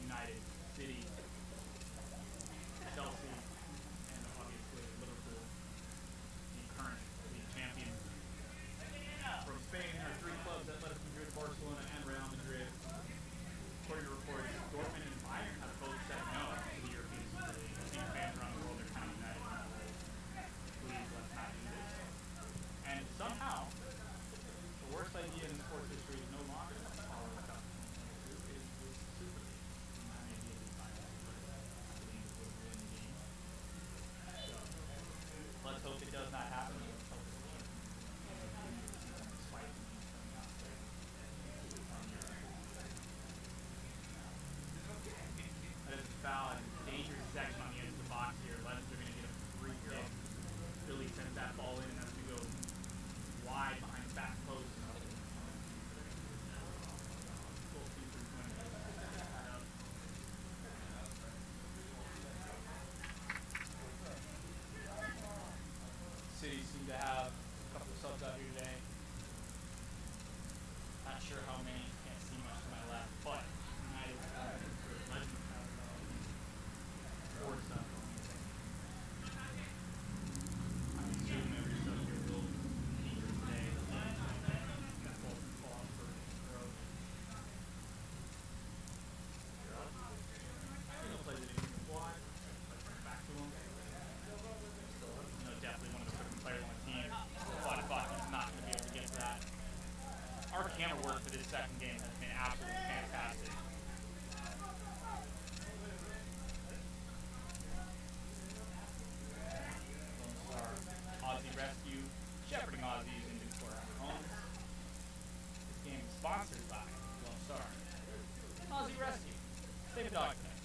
United, City, Chelsea, and obviously Liverpool, the current league champion. From Spain, there are 3 clubs: Atletico Madrid, Barcelona, and Real Madrid. According to reports, Dortmund and Bayern have both said no to the European Super League. I think fans around the world are kind of united on the whole, please let's not do this. And somehow, the worst idea in sports history is no longer the World Cup 2022. It is the Super League. That may be a new title, but I believe it would win the game. So, let's hope it does not happen. Let's hope it doesn't. Despite the news coming out there from Europe. That is a foul and dangerous section on the edge of the box here. Legends are going to get a free kick. Billy sends that ball in as we go wide behind the back post. Goalkeeper's going to pick that up. City seem to have a couple of subs out here today. Not sure how many. Can't see much to my left, but United have Legends have 4 subs. I'm assuming every sub here will feature today. That's both fall off for throw. He'll play it in the quad. Back to him. Definitely one of the quicker players on the team. But I thought he's not going to be able to get to that. Our camera work for this second game has been absolutely fantastic. Lone Star Aussie Rescue, shepherding Aussies into our homes. This game is sponsored by Lone Star Aussie Rescue. Save a dog today.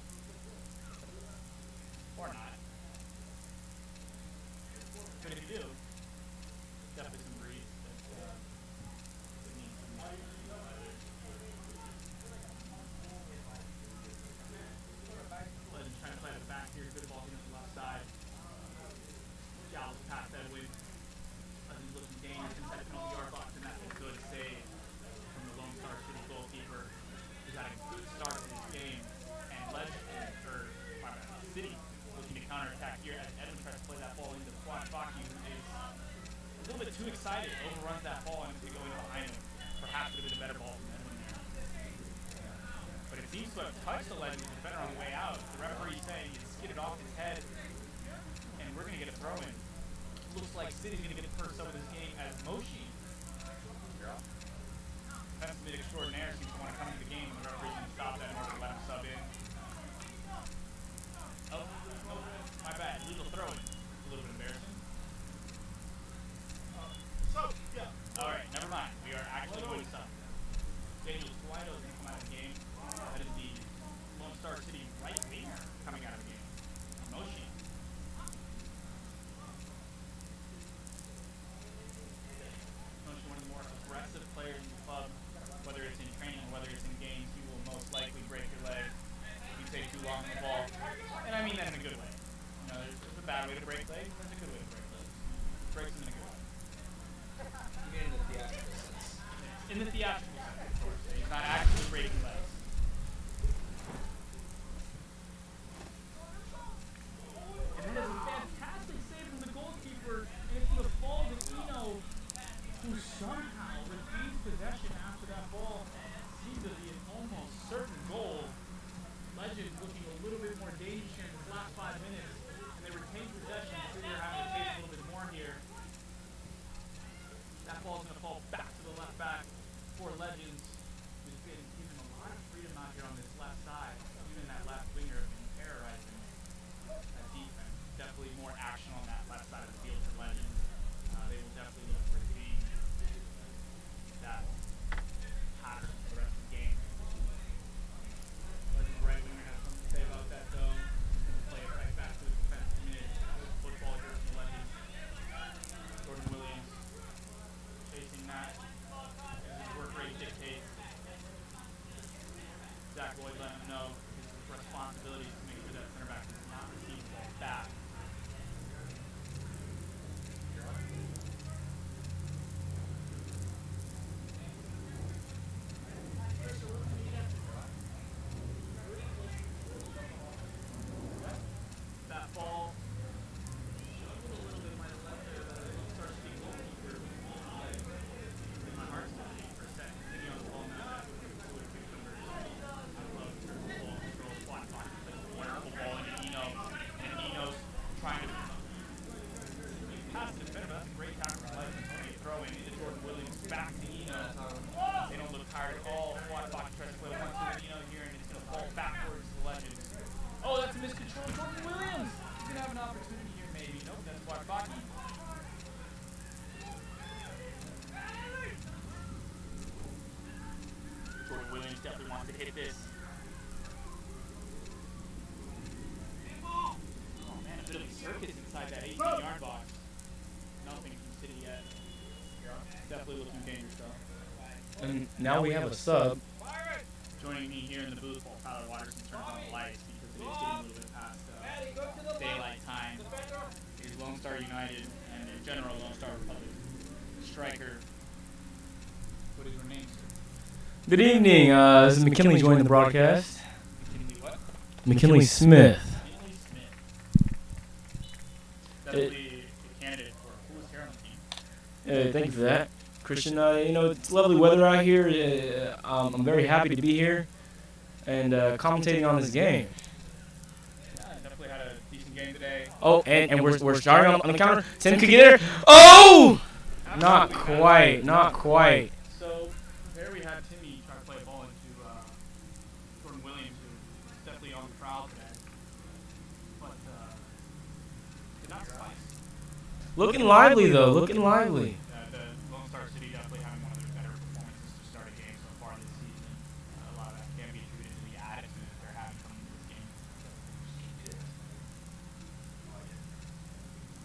Or not. But if you do, definitely some breeds that need some Legends trying to play at the back here. Good ball here on the left side. Gallows past Edwin. Legends looking dangerous inside the penalty yard box, and that's a good save from the Lone Star City goalkeeper. He's had a good start to this game, and City looking to counterattack here as Edwin tries to play that ball into the quad. Baki, who is a little bit too excited, overruns that ball and is going to go in behind him. Perhaps would have been a better ball from Edwin there. But it seems to have touched the Legends defender on the way out. The referee saying it skidded off his head, and we're going to get a throw in. Looks like City's going to get the first sub of this game as Moshi. Defensive extraordinaire seems to want to come into the game, and the referee's going to stop that in order to let him sub in. Oh, my bad. Illegal throw-in. A little bit embarrassing. Alright, never mind. We are actually going to sub. Daniel Cueto is going to come out of the game. That is the Lone Star City right winger coming out of the game. Moshi. Moshi, one of the more aggressive players in the club. Whether it's in training or whether it's in games, he will most likely break your leg if you take too long on the ball. And I mean that in a good way. You know, there's a bad way to break legs, and there's a good way to break legs. Breaks them in a good way. You mean in the theatrical sense? In the theatrical sense, of course. He's not actually breaking legs. that ball's going to fall back to the left back for Legends, who's been given a lot of freedom out here on this left side. Even that left winger has been terrorizing that defense. Definitely more action on that left side of the field for Legends. They will definitely look for being that pattern for the rest of the game. Legends right winger has something to say about that though. Play it right back to the defensive unit. Football here from Legends. Jordan Williams chasing that. His work rate dictates. Zach Lloyd letting him know his responsibility is to make sure that center back does not receive the ball back. That ball struggled a little bit, might have left the Star City goalkeeper. In my heart's beating for a second. Thinking on the ball now, that would have been numbers. I love the ball control, flat box. It's a wonderful ball into Eno. And Eno's trying to pass the defender, but that's a great tackle from Legends. Only a throw in into Jordan Williams. Back to Eno. They don't look tired at all. Flat box tries to play one to Eno here, and it's going to fall backwards to Legends. Oh, that's a miscontrol. Jordan Williams! He's going to have an opportunity here, maybe. Nope, that's Wakbaki. Jordan Williams definitely wants to hit this. Oh, man, a bit of a circus inside that 18-yard box. Nothing from City yet. Definitely looking dangerous, though. And now we have a sub. Joining me here in the booth while Tyler Watterson turns on the lights because it is getting a little bit past daylight time is Lone Star United and in general Lone Star Republic striker. What is her name, sir? Good evening. This is McKinley joining the broadcast. McKinley what? McKinley Smith. McKinley Smith. Definitely a candidate for coolest hair on the team. Thank you for that, Christian. It's lovely weather out here. I'm very happy to be here and commentating on this game. Yeah, definitely had a decent game today. Oh, and we're starting on the counter. Tim could get there. Oh! Not quite. Not quite. So there we had Timmy try to play a ball into Jordan Williams, who is definitely on the prowl today, but did not suffice. Looking lively though. Looking lively. The Lone Star City definitely having one of their better performances to start a game so far this season. A lot of that can be attributed to the attitude that they're having coming into this game.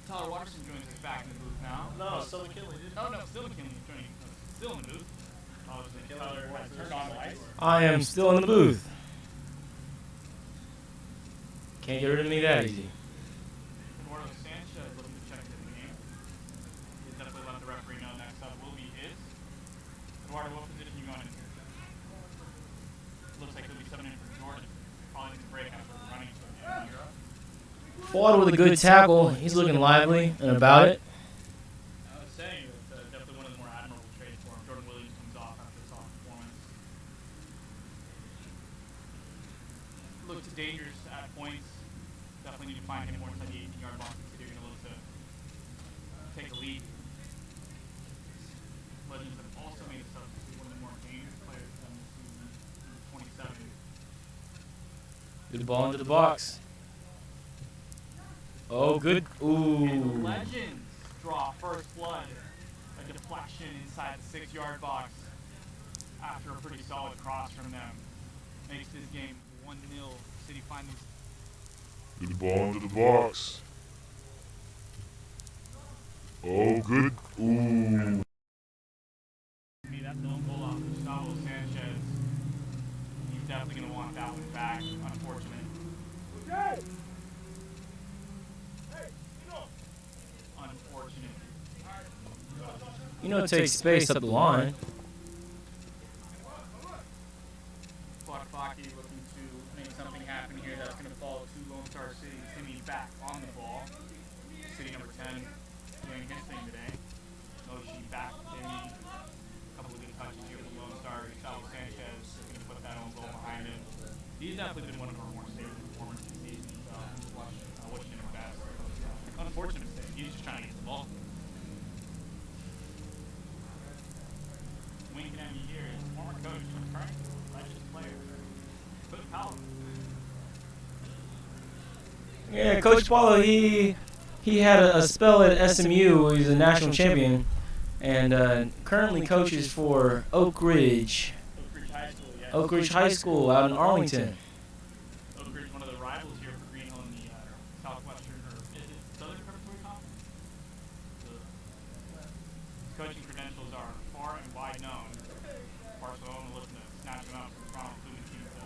Tyler Watterson joins us back in the booth now. No, still McKinley. Oh no, still McKinley joining us. Still in the booth. Tyler has turned on the lights. I am still in the booth. Can't get rid of me that easy. Eduardo Sanchez looking to check into the game. He's definitely let the referee know next up will be his. Eduardo, what position you going into? Looks like he'll be subbing in for Jordan. Probably needs a break after running to him. Fought with a good tackle. He's looking lively and about it. I was saying it's definitely one of the more admirable trades for him. Jordan Williams comes off after a soft performance. Looked dangerous at points. Definitely need to find him more inside the 18-yard box if you're going to look to take the lead. Legends have also made a substitute one of the more dangerous players for them this season, number 27. Good ball into the box. Oh, good. Ooh. And Legends draw first blood. A deflection inside the 6-yard box after a pretty solid cross from them. Makes this game 1-0. City finding. Good ball into the box. Oh, good. Ooh. That lone goal off Gustavo Sanchez. He's definitely going to want that one back. Unfortunate. Unfortunate. It takes space up the line. Wakbaki looking to make something happen here. That's going to fall to Lone Star City. Timmy back on the ball. City number 10 doing his thing today. Moshi back to Timmy. A couple of good touches here from Lone Star. Gustavo Sanchez is going to put that own goal behind him. He's definitely been one of our more stable performers this season. So wishing him the best. Unfortunate mistake. He's just trying to get the ball. coach, current Legends player, Coach Powell. Yeah, Coach Paulo, he had a spell at SMU. He's a national champion, and currently coaches for Oak Ridge High School, yeah. Oak Ridge High School out in Arlington. Oak Ridge, one of the rivals here for Greenhill in the Southwestern, or is it Southern Preparatory Conference? His coaching credentials are far and wide known. Barcelona looking to snatch him up from Toronto Fluid team to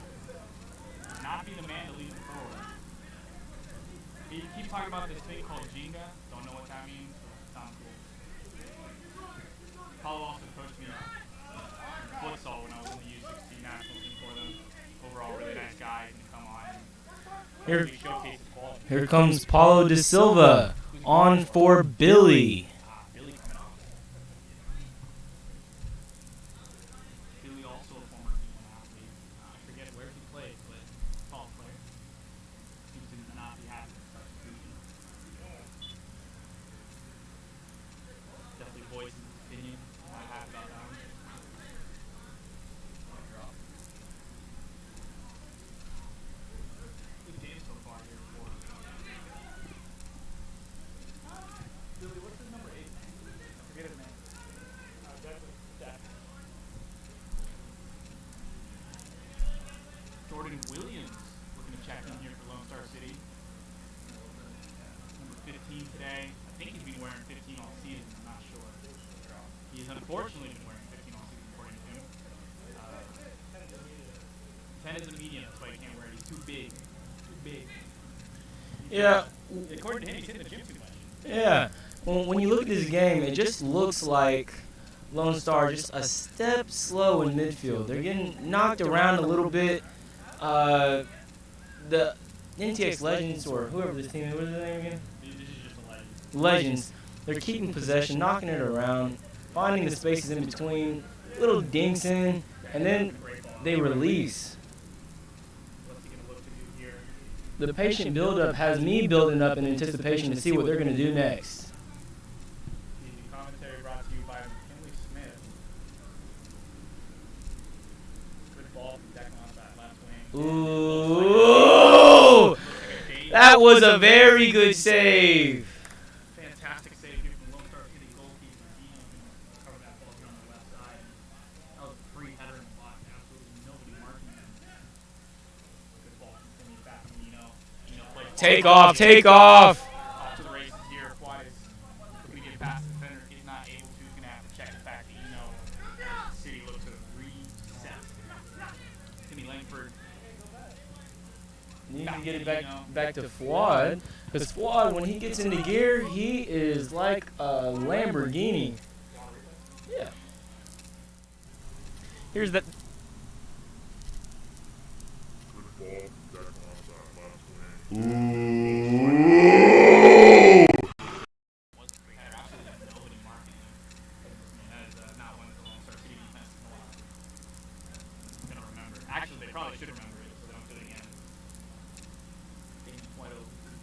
not be the man to lead them forward. He keeps talking about this thing called Jenga. Don't know what that means, but sounds cool. Paulo also coached me futsal when I was in the U16 national team for them. Overall, really nice guy. He can come on and really showcase his quality. Here comes Paulo da Silva on for Billy. Billy coming on. Billy also a former D1 athlete. I forget where he played, but tall player. Seems to not be happy with substitution. Definitely voiced his opinion. Not happy about that one. Good game so far here for Billy. What's his number 8? I forget his name. Jack. Jordan Williams looking to check in here for Lone Star City. Number 15 today. I think he's been wearing 15 all season. I'm not sure. He's unfortunately been wearing 15 all season according to him. 10 is a medium, that's why he can't wear it. He's too big. Too big. Yeah. According to him, he's hitting the gym too much. Yeah. When you look at this game, it just looks like Lone Star just a step slow in midfield. They're getting knocked around a little bit. The NTX Legends, or whoever this team is, what is their name again? This is just a legend. Legends. They're keeping possession, knocking it around, finding the spaces in between, little dinks in, and then they release. What's he going to look to do here? The patient buildup has me building up in anticipation to see what they're going to do next. The commentary brought to you by McKinley Smith. Good ball from Declan off that left wing. Ooh! That was a very good save. Fantastic save here from Lone Star City goalkeeper. He covered that ball here on the left side. That was a free header in the box. Absolutely nobody marking him. Good ball from Timmy back from Nino. Nino plays Take off, take off. off to the races here. Quad is looking to get past the defender. He's not able to. He's going to have to check it back to Nino. City looks to reset. Timmy Langford. Need to get it back to Fuad, because Fuad, when he gets into gear, he is like a Lamborghini. Yeah. Here's that. Good ball, Declan off that left wing. We had absolutely nobody marking him. That is not one of the Lone Star City defense in a while. I'm going to remember. Actually, they probably should remember it, so they don't do it again.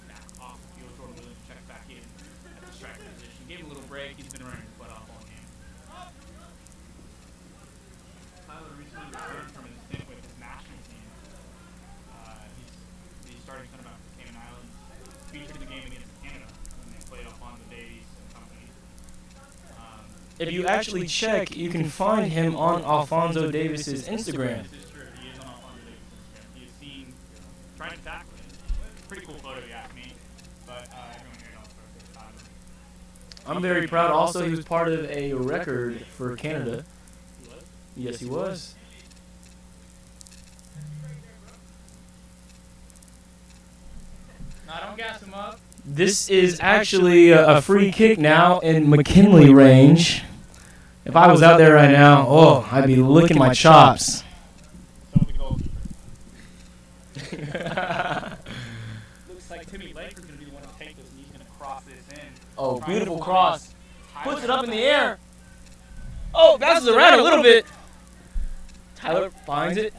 Back off the field. Jordan Williams checks back in at the striker position. Gave him a little break. He's been running his butt off all game. Tyler recently returned from his stint with his national team. He's starting center back for Cayman Islands. Featured in the game against Canada when they played Alfonso Davies and company. If you actually check, you can find him on Alfonso Davis's Instagram. This is true. He is on Alfonso Davies' Instagram. He is seen trying to tackle it. Pretty cool photo, if you ask me. But everyone here knows for a good time. I'm very proud. Also, he was part of a record for Canada. He was? Yes, he was. No, don't gas him up. This is actually a free kick now in McKinley range. If I was out there right now, oh, I'd be licking my chops. So the goalkeeper. Looks like Timmy Laker's going to be the one to take this, and he's going to cross this in. Oh, beautiful cross. Puts it up in the air. Oh, bounces around a little bit. Tyler finds it,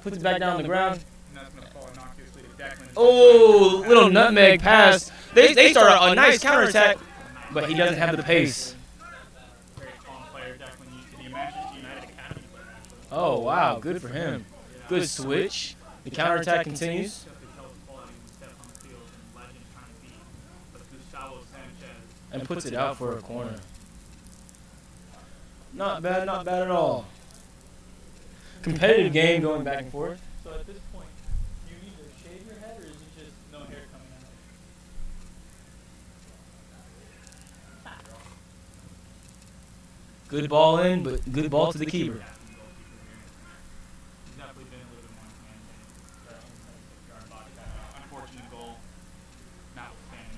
puts it back down on the ground. And that's going to fall innocuously to Declan. Oh, little nutmeg pass. They start a nice counterattack, but he doesn't have the pace. Very calm player, Declan used to be a Manchester United Academy player, actually. Oh, wow. Good for him. Good switch. The counterattack continues. And puts it out for a corner. Not bad at all. Competitive game going back and forth. So at this point, do you need to shave your head, or is it just no hair coming out? Good ball in, but good ball to the keeper. He's definitely been a little bit more commanding. Unfortunate goal, notwithstanding.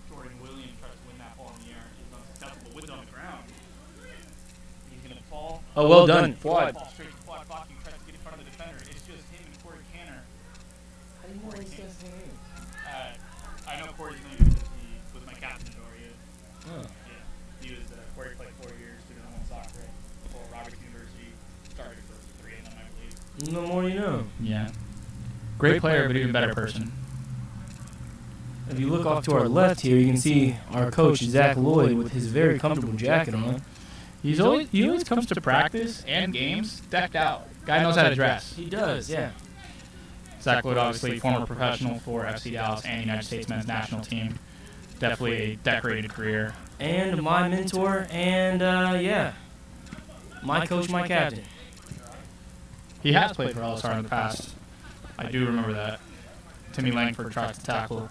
Jordan Williams tries to win that ball in the air. He's unsuccessful, but with it on the ground. He's going to fall. Oh, well done. Fuad. Ball straight to Fuad Focky, tries to get in front of the defender. It's just him and Corey Canner. How do you know his name? I know Corey's name because he was my captain at ORU. Oh. Yeah. He was, Corey played 4 years, Division I soccer before Roberts University. Started for 3 of them, I believe. No more you know. Yeah. Great player, but even better person. If you look off to our left here, you can see our coach, Zach Lloyd, with his very comfortable jacket on. He always comes to practice and games decked out. Guy knows how to dress. He does, yeah. Zach Lloyd, obviously former professional for FC Dallas and United States men's national team. Definitely a decorated career. And my mentor, and yeah, my coach, my captain. He has played for LSR in the past. I do remember that. Timmy Langford tries to tackle,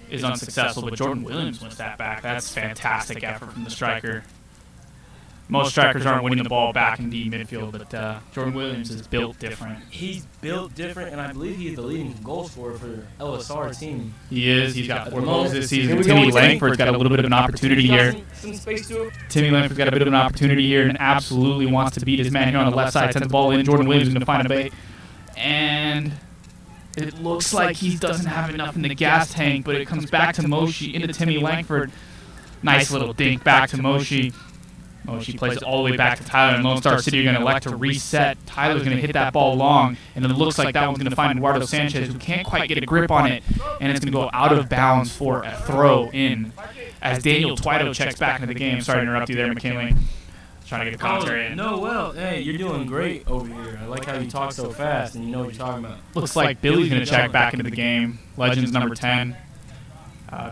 is unsuccessful, but Jordan Williams wins that back. That's fantastic effort from the striker. Most strikers aren't winning the ball back in the midfield, but Jordan Williams is built different. He's built different, and I believe he's the leading goal scorer for LSR team. He is. He's got 4 goals this season. Timmy Langford's got a little bit of an opportunity here. Some space to him. Timmy Langford's got a bit of an opportunity here and absolutely wants to beat his man here on the left side. Sends the ball in. Jordan Williams is going to find a bait. And it looks like he doesn't have enough in the gas tank, but it comes back to Moshi into Timmy Langford. Nice little dink back to Moshi. Moshi plays it all the way back to Tyler, and Lone Star City are going to elect to reset. Tyler's going to hit that ball long, and it looks like that one's going to find Eduardo Sanchez, who can't quite get a grip on it, and it's going to go out of bounds for a throw in. As Daniel Twito checks back into the game. Sorry to interrupt you there, McKinley. Trying to get a commentary in. No, well, hey, you're doing great over here. I like how you talk so fast, and you know what you're talking about. Looks like Billy's going to check back into the game. Legends number 10.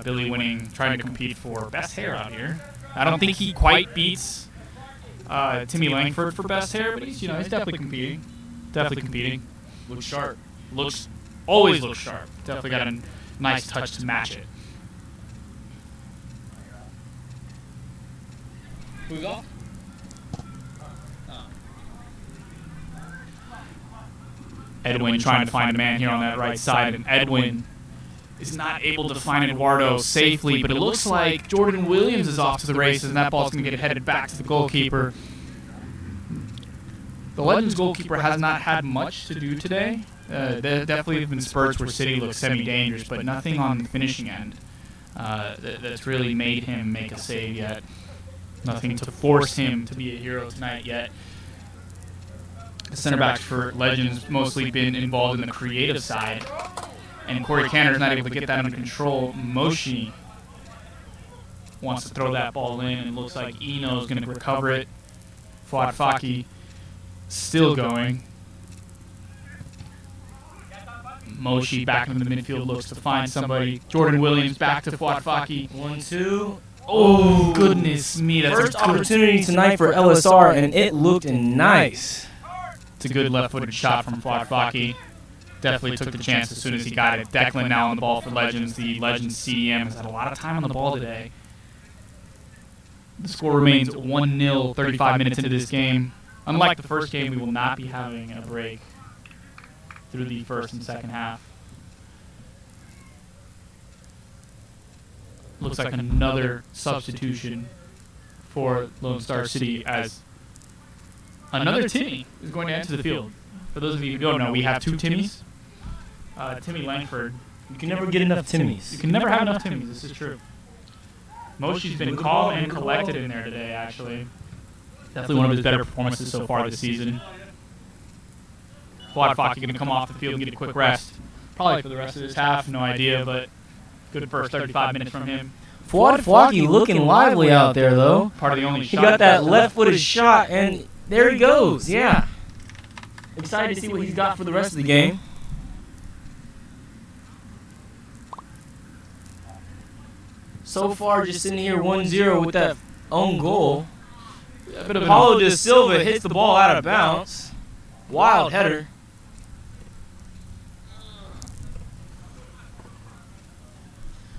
Billy winning, trying to compete for best hair out here. I don't think he quite beats Timmy Langford for best hair, but he's definitely competing. Definitely competing. Looks sharp. Always looks sharp. Definitely got a nice touch to match it. Who's off? Edwin trying to find a man here on that right side, and Edwin is not able to find Eduardo safely, but it looks like Jordan Williams is off to the races, and that ball's going to get headed back to the goalkeeper. The Legends goalkeeper has not had much to do today. There definitely have been spurts where City looks semi-dangerous, but nothing on the finishing end that's really made him make a save yet. Nothing to force him to be a hero tonight yet. The center backs for Legends mostly been involved in the creative side, and Corey Canner's not able to get that under control. Moshi wants to throw that ball in, and it looks like Eno's going to recover it. Fuad Faki still going. Moshi back into the midfield, looks to find somebody. Jordan Williams back to Fuad Faki. 1-2. Oh, goodness me. That's first opportunity tonight for LSR, and it looked nice. It's a good left-footed shot from Fuad Faki. Definitely took the chance as soon as he got it. Declan now on the ball for Legends. The Legends CDM has had a lot of time on the ball today. The score remains 1-0, 35 minutes into this game. Unlike the first game, we will not be having a break through the first and second half. Looks like another substitution for Lone Star City as another Timmy is going to enter the field. For those of you who don't know, we have 2 Timmys. Timmy Langford. You can never get enough Timmys. You can never have enough Timmys. This is true. Moshi's been calm and collected in there today, actually. Definitely one of his better performances so far this season. Fuad Faki going to come off the field and get a quick rest. Probably for the rest of this half, no idea, but good first 35 minutes from him. Fuad Flocki looking lively out there, though. Part of the only He shot. got that left-footed shot, and there he goes. Yeah. Excited to see what he's got for the rest of the game. So far, just sitting here 1-0 with that own goal. Paulo de Silva hits the ball out of bounds. Wild header.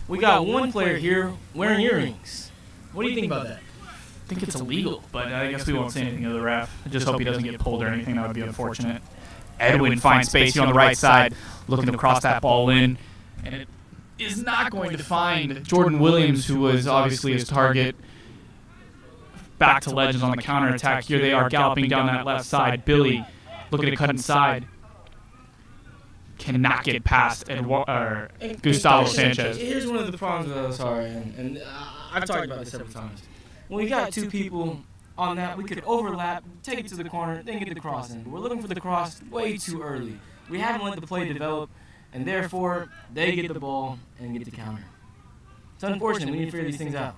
We got one player here wearing earrings. What do you think about that? I think it's illegal, but I guess we won't say anything to the ref. I just hope he doesn't get pulled or anything. That would be unfortunate. Edwin finds space here on the right side, looking to cross that ball in, and it is not going to find Jordan Williams, who was obviously his target. Back to Legends on the counterattack. Here they are galloping down that left side. Billy looking to cut inside. Cannot get past Gustavo Sanchez. Here's one of the problems with LSR, and I've talked about this several times. When we got two people on that, we could overlap, take it to the corner, then get the cross in. But we're looking for the cross way too early. We haven't let the play develop, and therefore, they get the ball and get the counter. It's unfortunate. We need to figure these things out.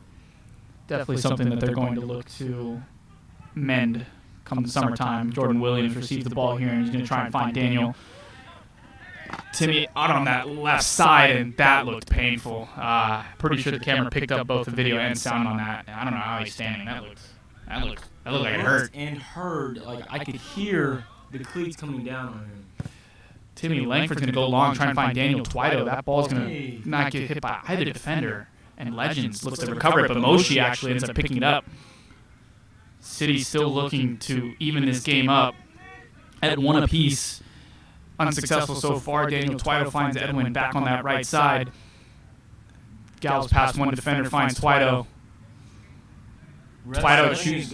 Definitely something that they're going to look to mend come the summertime. Jordan Williams receives the ball here, and he's going to try and find Daniel. Timmy out on that left side, and that looked painful. Pretty sure the camera picked up both the video and sound on that. I don't know how he's standing. That looked like it hurt. And heard, like I could hear the cleats coming down on him. Timmy Langford's going to go long, try and find Daniel Twido. That ball's going to not get hit by either defender. And Legends looks to recover it, but Moshi actually ends up picking it up. City's still looking to even this game up at 1 apiece. Unsuccessful so far. Daniel Twido finds Edwin back on that right side. Gallops past one defender, finds Twido. Twido shoots.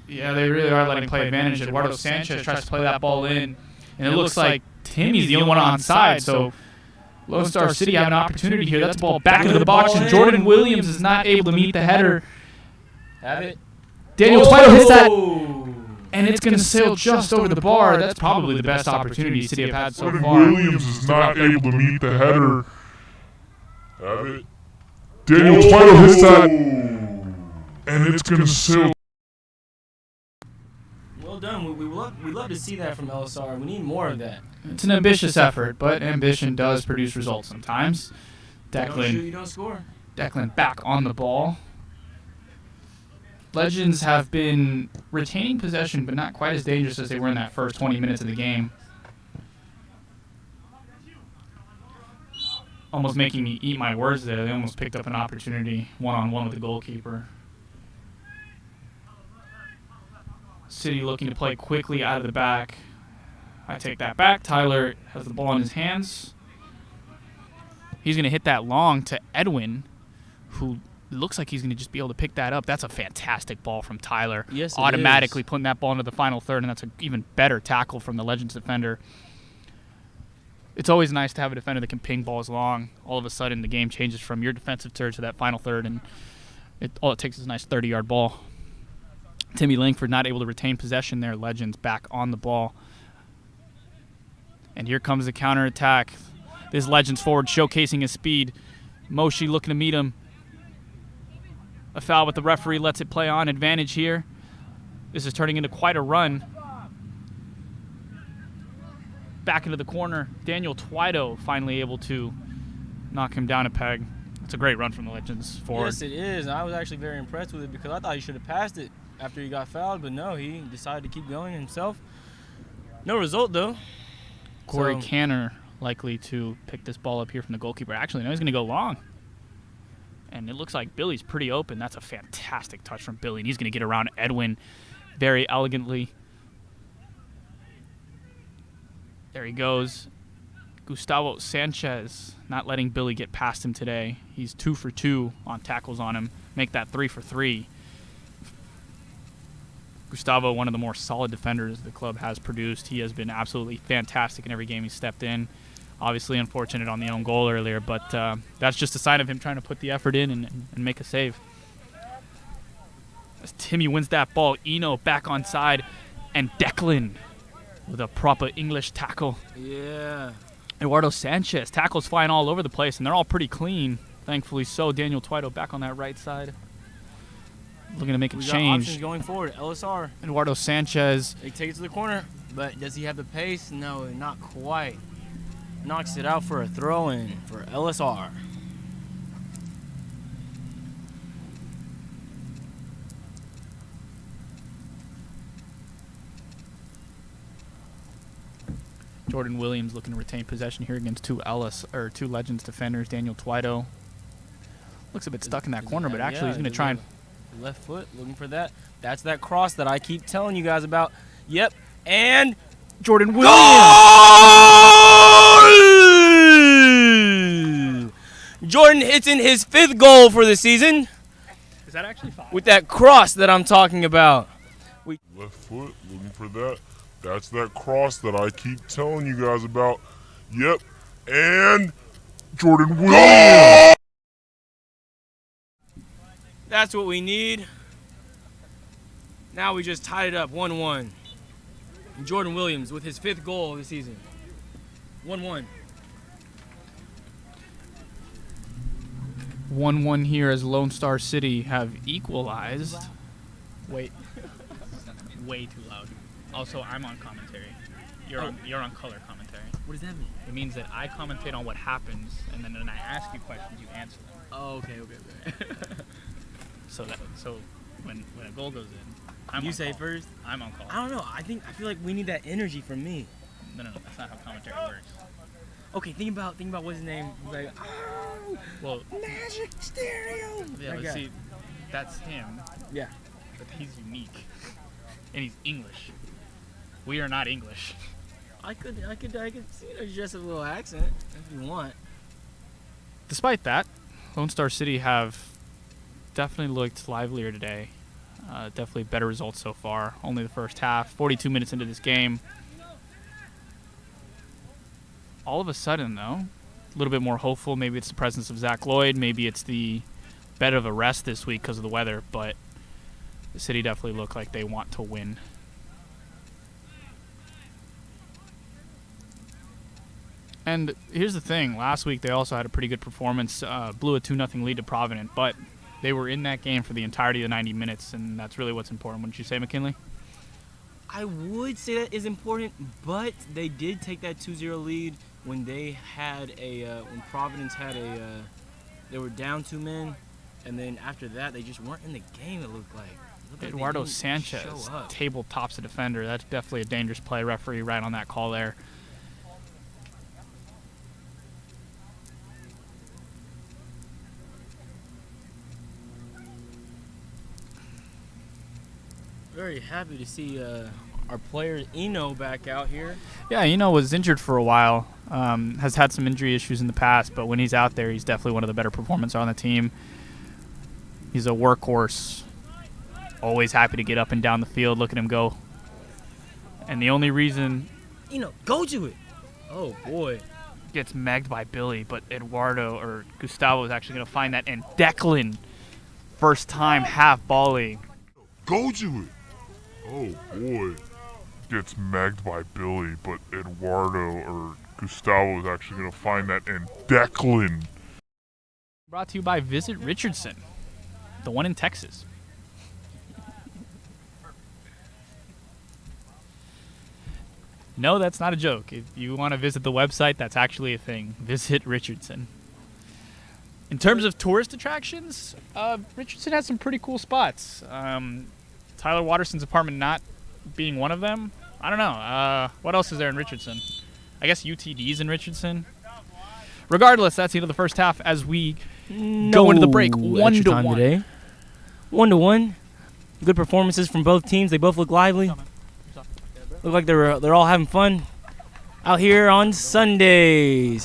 Yeah, they really are letting play advantage. Eduardo Sanchez tries to play that ball in, and it looks like Timmy's the only one on side. So Lone Star City have an opportunity here. That's a ball back into the box, and Jordan Williams is not able to meet the header. Have it. Daniel Twido hits that, and it's going to sail just over the bar. That's probably the best opportunity City have had so Jordan far. Williams is not able to meet the header. Have it. Daniel Twido hits that, and it's going to sail. Well done. We love to see that from LSR. We need more of that. It's an ambitious effort, but ambition does produce results sometimes. Don't shoot, you don't score. Declan back on the ball. Legends have been retaining possession, but not quite as dangerous as they were in that first 20 minutes of the game. Almost making me eat my words there. They almost picked up an opportunity one-on-one with the goalkeeper. City looking to play quickly out of the back. I take that back. Tyler has the ball in his hands. He's going to hit that long to Edwin, who looks like he's going to just be able to pick that up. That's a fantastic ball from Tyler. Yes, it automatically is. Putting that ball into the final third, and that's an even better tackle from the Legends defender. It's always nice to have a defender that can ping balls long. All of a sudden, the game changes from your defensive third to that final third, and all it takes is a nice 30-yard ball. Timmy Langford not able to retain possession there. Legends back on the ball. And here comes the counterattack. This Legends forward showcasing his speed. Moshi looking to meet him. A foul, but the referee lets it play on. Advantage here. This is turning into quite a run. Back into the corner. Daniel Twido finally able to knock him down a peg. It's a great run from the Legends forward. Yes, it is. I was actually very impressed with it because I thought he should have passed it after he got fouled, but no, he decided to keep going himself. No result, though. Corey Canner likely to pick this ball up here from the goalkeeper. Actually, no, he's going to go long. And it looks like Billy's pretty open. That's a fantastic touch from Billy. And he's going to get around Edwin very elegantly. There he goes. Gustavo Sanchez not letting Billy get past him today. He's 2 for 2 on tackles on him. Make that 3 for 3. Gustavo, one of the more solid defenders the club has produced. He has been absolutely fantastic in every game he's stepped in. Obviously unfortunate on the own goal earlier, but that's just a sign of him trying to put the effort in and make a save. As Timmy wins that ball, Eno back on side, and Declan with a proper English tackle. Yeah. Eduardo Sanchez, tackles flying all over the place, and they're all pretty clean. Thankfully so. Daniel Twito back on that right side. Looking to make a We got change. options going forward. LSR. Eduardo Sanchez. They take it to the corner, but does he have the pace? No, not quite. Knocks it out for a throw-in for LSR. Jordan Williams looking to retain possession here against two Legends defenders. Daniel Twito looks a bit stuck in that corner, but actually he's going to try and left foot looking for that. That's that cross that I keep telling you guys about. Yep, and Jordan Williams. Goal! Jordan hits in his 5th goal for the season. Is that actually 5? With that cross that I'm talking about. Left foot, looking for that. That's that cross that I keep telling you guys about. Yep, and Jordan Williams. That's what we need. Now we just tied it up 1-1. Jordan Williams with his 5th goal of the season. 1-1. 1-1 here as Lone Star City have equalized. Wait. Way too loud. Also, I'm on commentary. You're on color commentary. What does that mean? It means that I commentate on what happens, and then when I ask you questions, you answer them. Oh, okay. So when a goal goes in, You say first? I'm on call. I don't know. I feel like we need that energy from me. No, that's not how commentary works. Okay, think about what's his name. He's like, oh, Well, Magic Stereo. yeah, but see, that's him. Yeah. But he's unique, and he's English. We are not English. I could just a little accent if you want. Despite that, Lone Star City have definitely looked livelier today. Definitely better results so far. Only the first half. 42 minutes into this game. All of a sudden, though, a little bit more hopeful. Maybe it's the presence of Zach Lloyd. Maybe it's the bed of a rest this week because of the weather. But the city definitely look like they want to win. And here's the thing. Last week, they also had a pretty good performance. Blew a 2-0 lead to Provident. But they were in that game for the entirety of the 90 minutes, and that's really what's important. Wouldn't you say, McKinley? I would say that is important, but they did take that 2-0 lead when they had when Providence had they were down 2 men, and then after that they just weren't in the game. It looked like Eduardo Sanchez table tops a defender. That's definitely a dangerous play. Referee right on that call there. Very happy to see our player Eno back out here. Yeah, Eno was injured for a while. Has had some injury issues in the past, but when he's out there, he's definitely one of the better performers on the team. He's a workhorse. Always happy to get up and down the field. Look at him go. And the only reason... Eno, go to it. Oh, boy. Gets megged by Billy, but Gustavo is actually going to find that. And Declan, first time half volley. Go to it. Oh boy. Gets megged by Billy, but Gustavo is actually going to find that, and Declan. Brought to you by Visit Richardson, the one in Texas. No, that's not a joke. If you want to visit the website, that's actually a thing. Visit Richardson. In terms of tourist attractions, Richardson has some pretty cool spots. Tyler Watterson's apartment not being one of them. I don't know. What else is there in Richardson? I guess UTD's in Richardson. Regardless, that's the end of the first half as we go into the break. 1-1 today. 1-1. Good performances from both teams. They both look lively. Look like they're all having fun out here on Sunday.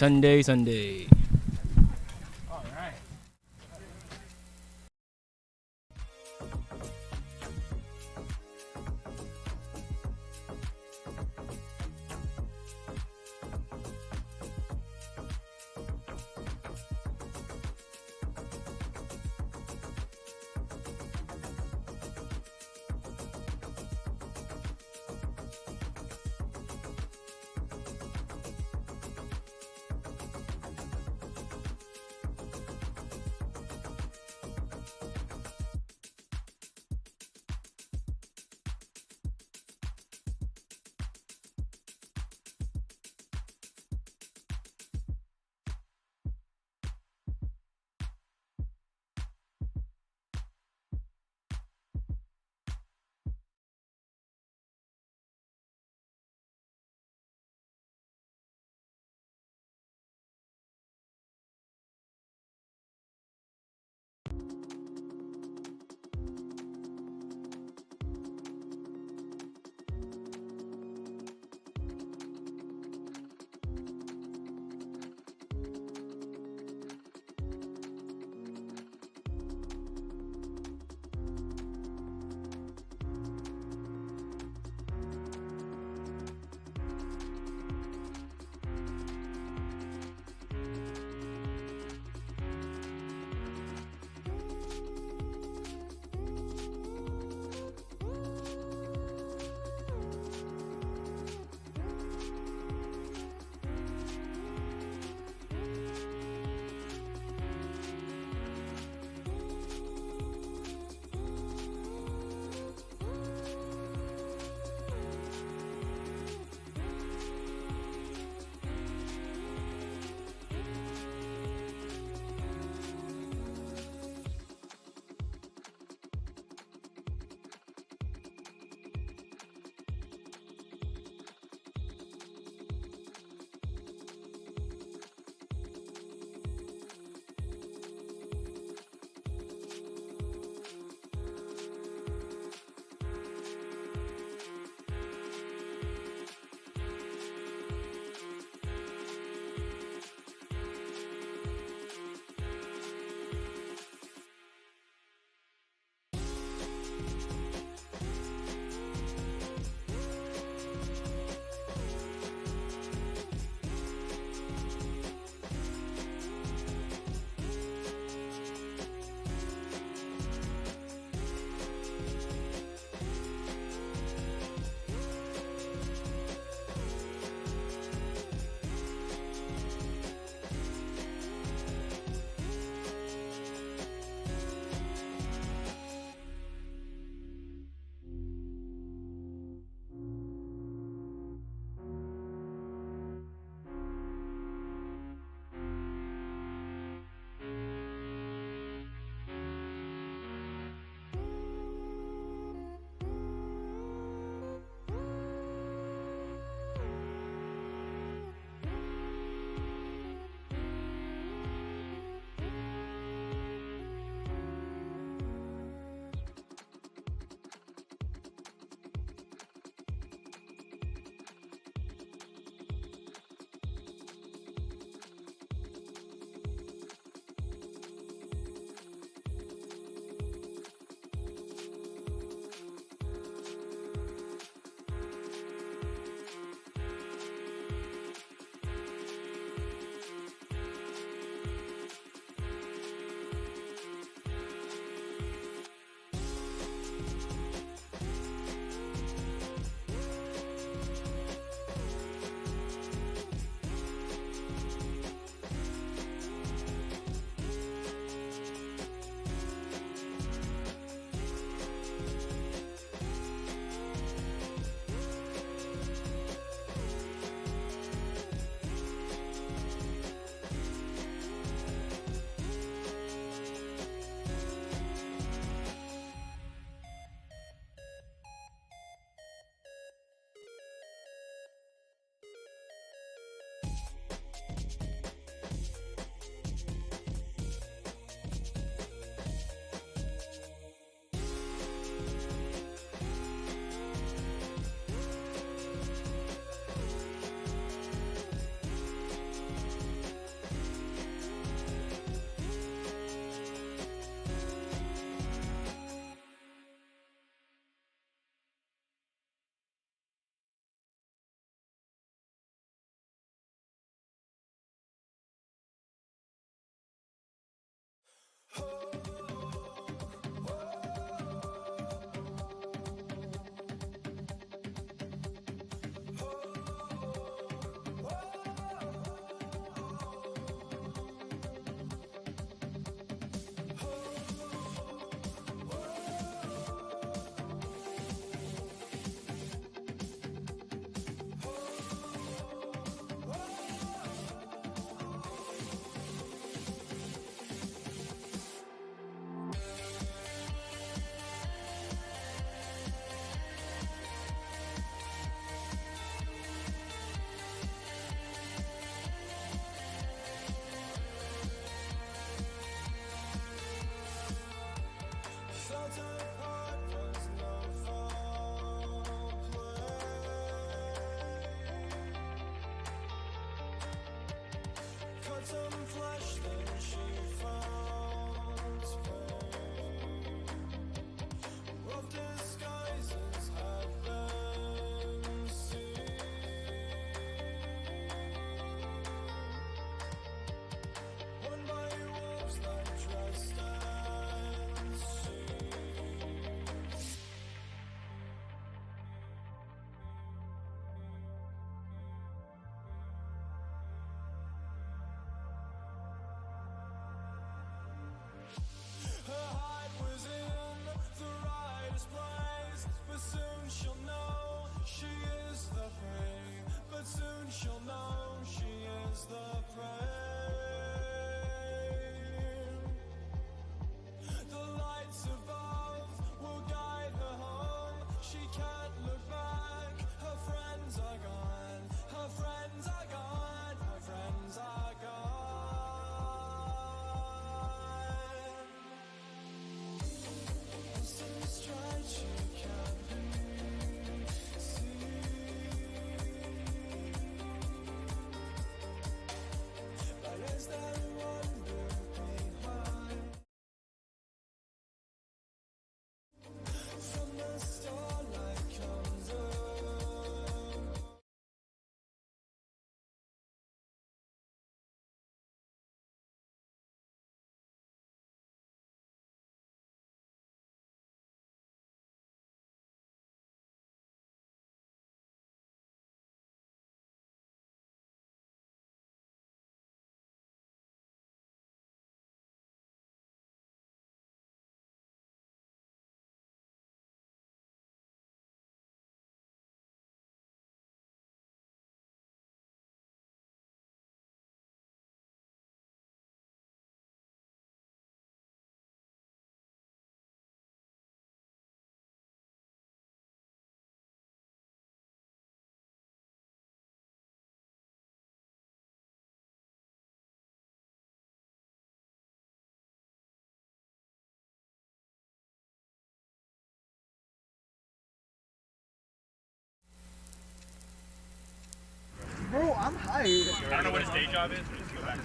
Bro, I'm hyped. I don't know what his day job is, but just go back.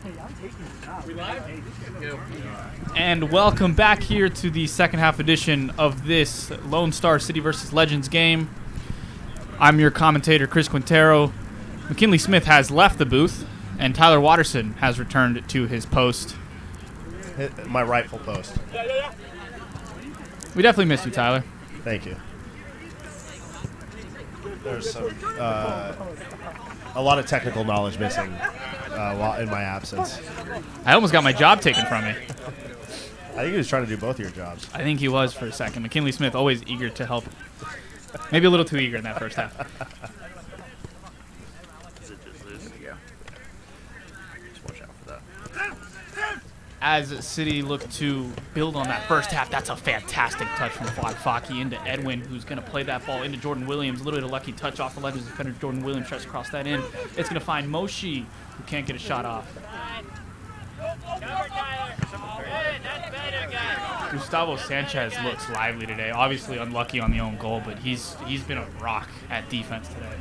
Hey, I'm taking the job. We live? And welcome back here to the second half edition of this Lone Star City versus Legends game. I'm your commentator, Chris Quintero. McKinley Smith has left the booth, and Tyler Watterson has returned to his post. My rightful post. We definitely missed you, Tyler. Thank you. There's some a lot of technical knowledge missing while in my absence. I almost got my job taken from me. I think he was trying to do both of your jobs. I think he was for a second. McKinley Smith, always eager to help. Maybe a little too eager in that first half. Is it just loose? Yeah. Just watch out for that. As City look to build on that first half, that's a fantastic touch from Faki into Edwin, who's going to play that ball into Jordan Williams. A little bit of lucky touch off the Legends defender. Jordan Williams tries to cross that in. It's going to find Moshi, who can't get a shot off. Gustavo Sanchez looks lively today. Obviously unlucky on the own goal, but he's been a rock at defense today.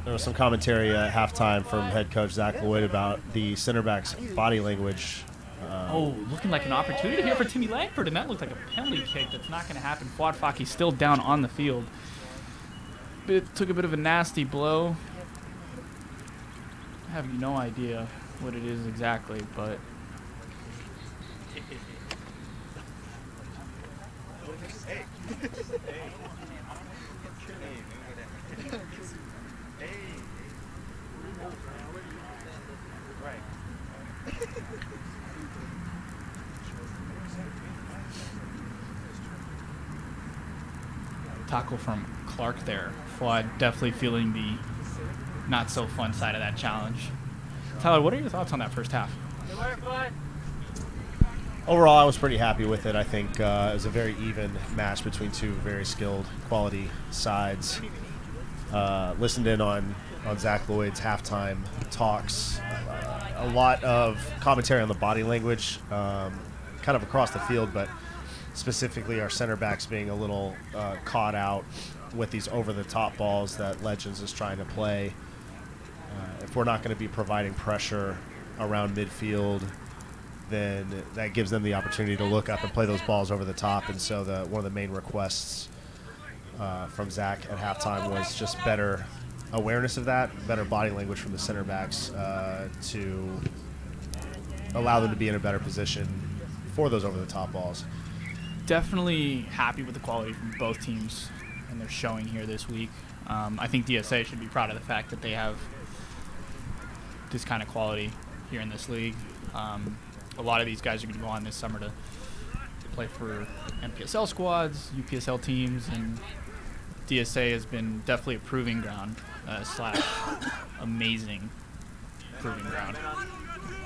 There was some commentary at halftime from head coach Zach Lloyd about the center back's body language. Looking like an opportunity here for Timmy Langford, and that looked like a penalty kick. That's not going to happen. Fuad Faki's still down on the field. Took a bit of a nasty blow. I have no idea what it is exactly, but tackle from Clark there. Floyd definitely feeling the not so fun side of that challenge. Tyler, what are your thoughts on that first half? Overall, I was pretty happy with it. I think it was a very even match between two very skilled, quality sides. Listened in on Zach Lloyd's halftime talks. A lot of commentary on the body language, kind of across the field, but specifically our center backs being a little caught out with these over-the-top balls that Legends is trying to play. If we're not going to be providing pressure around midfield, then that gives them the opportunity to look up and play those balls over the top. And so one of the main requests from Zach at halftime was just better awareness of that, better body language from the center backs to allow them to be in a better position for those over-the-top balls. Definitely happy with the quality from both teams and their showing here this week. I think DSA should be proud of the fact that they have this kind of quality here in this league. A lot of these guys are going to go on this summer to play for MPSL squads, UPSL teams, and DSA has been definitely a proving ground / amazing proving ground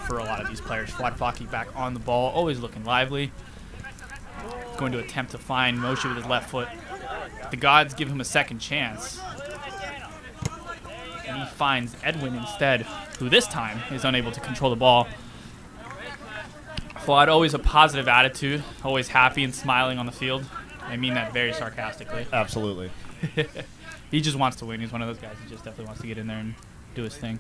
for a lot of these players. Fuad Faki back on the ball, always looking lively. Going to attempt to find Moshe with his left foot. The gods give him a second chance. And he finds Edwin instead, who this time is unable to control the ball. Fuad, always a positive attitude, always happy and smiling on the field. I mean that very sarcastically. Absolutely. He just wants to win. He's one of those guys who just definitely wants to get in there and do his thing.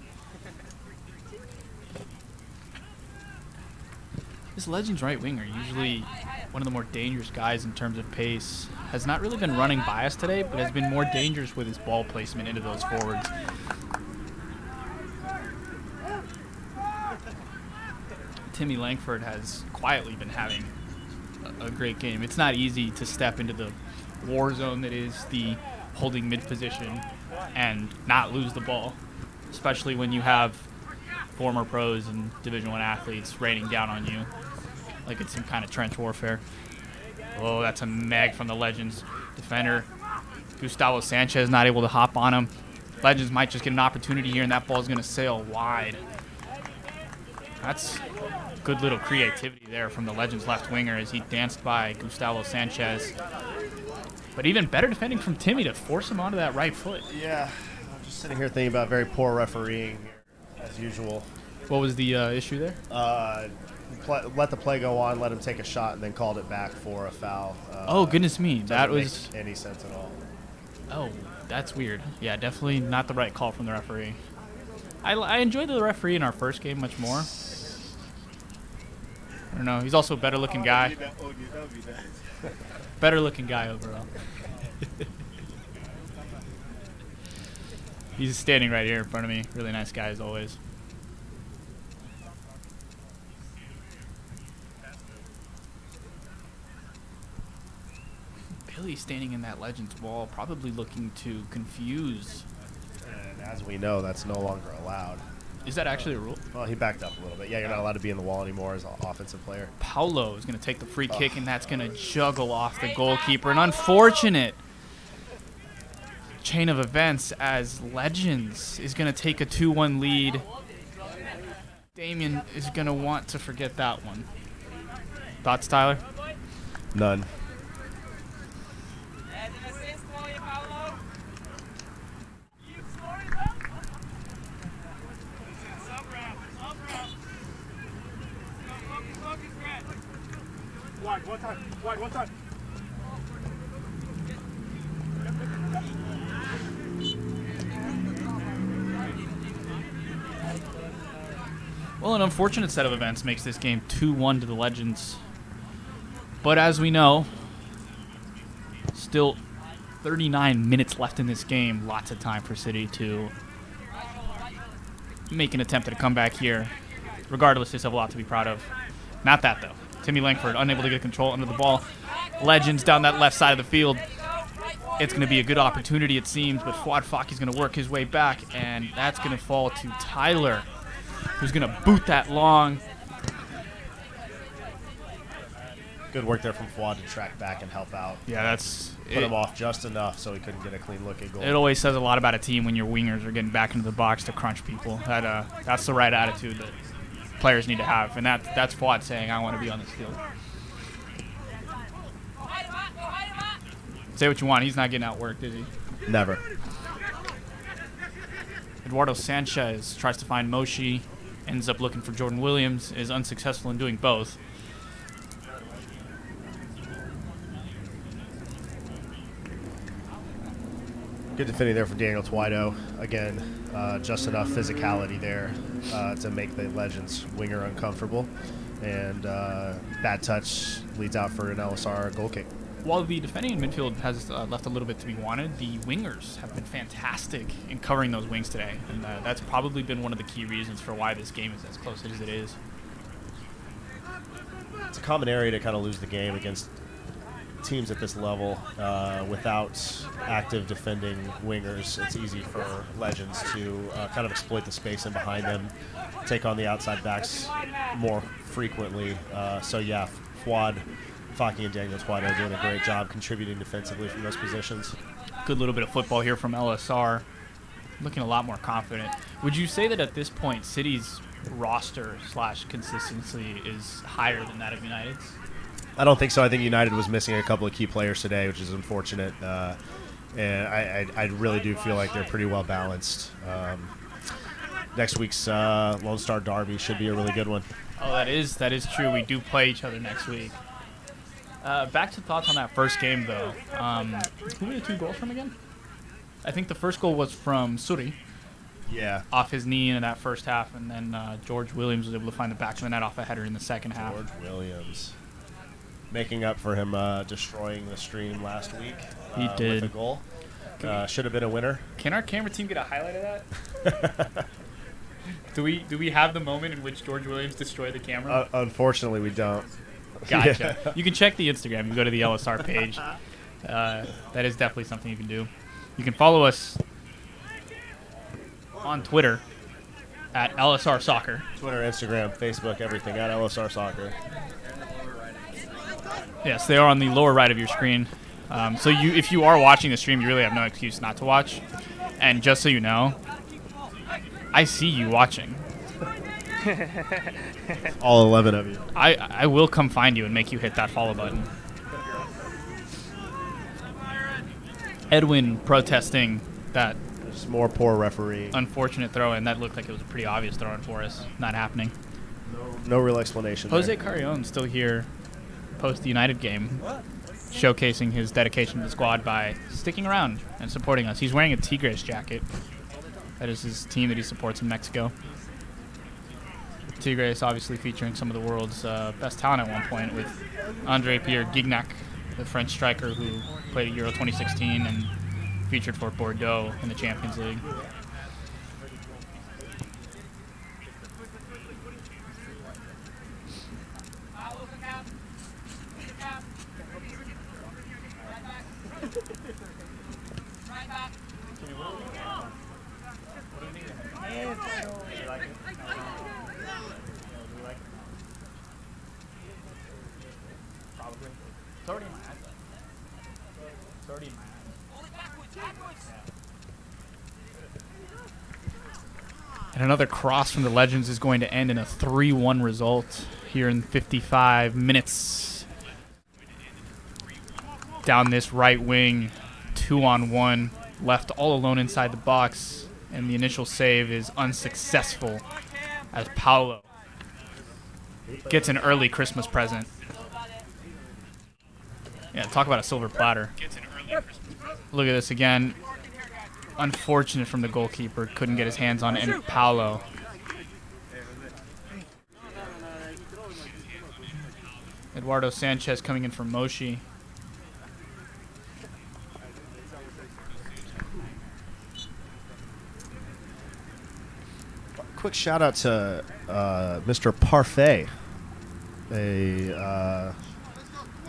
This Legends right winger, usually one of the more dangerous guys in terms of pace, has not really been running by us today, but has been more dangerous with his ball placement into those forwards. Timmy Langford has quietly been having a great game. It's not easy to step into the war zone that is the holding mid position and not lose the ball, especially when you have former pros and Division I athletes raining down on you like it's some kind of trench warfare. Oh, that's a mag from the Legends defender. Gustavo Sanchez not able to hop on him. Legends might just get an opportunity here, and that ball's going to sail wide. That's good little creativity there from the Legends left winger as he danced by Gustavo Sanchez. But even better defending from Timmy to force him onto that right foot. Yeah, I'm just sitting here thinking about very poor refereeing here, as usual. What was the issue there? Let the play go on, let him take a shot, and then called it back for a foul. Oh, goodness me. That was make any sense at all. Oh, that's weird. Yeah, definitely not the right call from the referee. I enjoyed the referee in our first game much more. I don't know. He's also a better-looking guy. Better-looking guy overall. He's standing right here in front of me. Really nice guy as always. Billy standing in that Legends wall, probably looking to confuse. And as we know, that's no longer allowed. Is that actually a rule? Well, he backed up a little bit. Yeah, you're not allowed to be in the wall anymore as an offensive player. Paulo is going to take the free kick, and that's going to juggle off the goalkeeper. An unfortunate chain of events as Legends is going to take a 2-1 lead. Damien is going to want to forget that one. Thoughts, Tyler? None. One time. Well, an unfortunate set of events makes this game 2-1 to the Legends. But as we know, still 39 minutes left in this game. Lots of time for City to make an attempt at a comeback here. regardless, they still have a lot to be proud of. Not that, though. Timmy Langford, unable to get control under the ball. Legends down that left side of the field. It's going to be a good opportunity, it seems, but Fuad Faki's going to work his way back, and that's going to fall to Tyler, who's going to boot that long. Good work there from Fuad to track back and help out. Yeah, that's... Put him off just enough so he couldn't get a clean look at goal. It always says a lot about a team when your wingers are getting back into the box to crunch people. That's the right attitude that players need to have, and that's Fuad saying, I want to be on this field. Say what you want, he's not getting outworked, is he? Never. Eduardo Sanchez tries to find Moshi, ends up looking for Jordan Williams, is unsuccessful in doing both. Good defending there for Daniel Twido. Again, just enough physicality there to make the Legends winger uncomfortable. And bad touch leads out for an LSR goal kick. While the defending in midfield has left a little bit to be wanted, the wingers have been fantastic in covering those wings today. And that's probably been one of the key reasons for why this game is as close as it is. It's a common area to kind of lose the game against teams at this level. Without active defending wingers, it's easy for Legends to kind of exploit the space in behind them, take on the outside backs more frequently. So yeah, Fuad, Faki, and Daniel Twido doing a great job contributing defensively from those positions. Good little bit of football here from LSR. Looking a lot more confident. Would you say that at this point, City's roster / consistency is higher than that of United's? I don't think so. I think United was missing a couple of key players today, which is unfortunate. And I really do feel like they're pretty well balanced. Next week's Lone Star Derby should be a really good one. Oh, that is true. We do play each other next week. Back to thoughts on that first game, though. Who were the 2 goals from again? I think the first goal was from Suri. Yeah. Off his knee in that first half, and then George Williams was able to find the back of the net off a header in the second half. George Williams. Making up for him destroying the stream last week. He did. With a goal. Should have been a winner. Can our camera team get a highlight of that? Do we have the moment in which George Williams destroyed the camera? Unfortunately, we don't. Gotcha. Yeah. You can check the Instagram. You go to the LSR page. That is definitely something you can do. You can follow us on Twitter at LSR Soccer. Twitter, Instagram, Facebook, everything at LSR Soccer. Yes, they are on the lower right of your screen. So if you are watching the stream, you really have no excuse not to watch. And just so you know, I see you watching. All 11 of you. I will come find you and make you hit that follow button. Edwin protesting that Just more poor referee. unfortunate throw-in. That looked like it was a pretty obvious throw-in for us. Not happening. No real explanation. Jose there. Carrion still here post the United game, showcasing his dedication to the squad by sticking around and supporting us. He's wearing a Tigres jacket. That is his team that he supports in Mexico. Tigres obviously featuring some of the world's best talent at one point, with Andre Pierre Gignac, the French striker who played at Euro 2016 and featured for Bordeaux in the Champions League. It's already in my eyes. It's already in my eyes. And another cross from the Legends is going to end in a 3-1 result here in 55 minutes. Down this right wing, 2-on-1, left all alone inside the box, and the initial save is unsuccessful as Paulo gets an early Christmas present. Yeah, talk about a silver platter. Look at this again. Unfortunate from the goalkeeper. Couldn't get his hands on it. And Paulo. Eduardo Sanchez coming in for Moshi. quick shout out to Mr. Parfait, a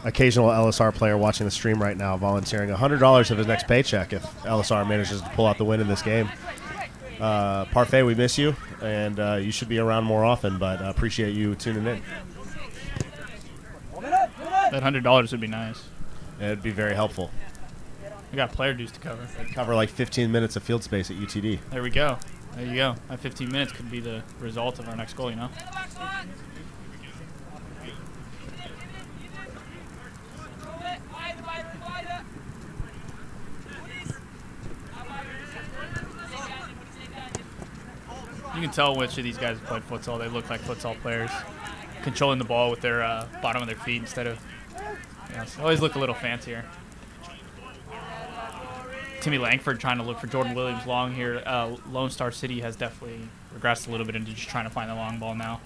occasional LSR player watching the stream right now, volunteering $100 of his next paycheck if LSR manages to pull out the win in this game. Parfait, we miss you, and you should be around more often, but appreciate you tuning in. That $100 would be nice. It'd be very helpful. We got player dues to cover. It'd cover like 15 minutes of field space at UTD. There we go. There you go. That 15 minutes could be the result of our next goal, you know? You can tell which of these guys have played futsal. They look like futsal players, controlling the ball with their bottom of their feet instead of, you know, so always look a little fancier. Timmy Langford trying to look for Jordan Williams long here. Lone Star City has definitely regressed a little bit into just trying to find the long ball now.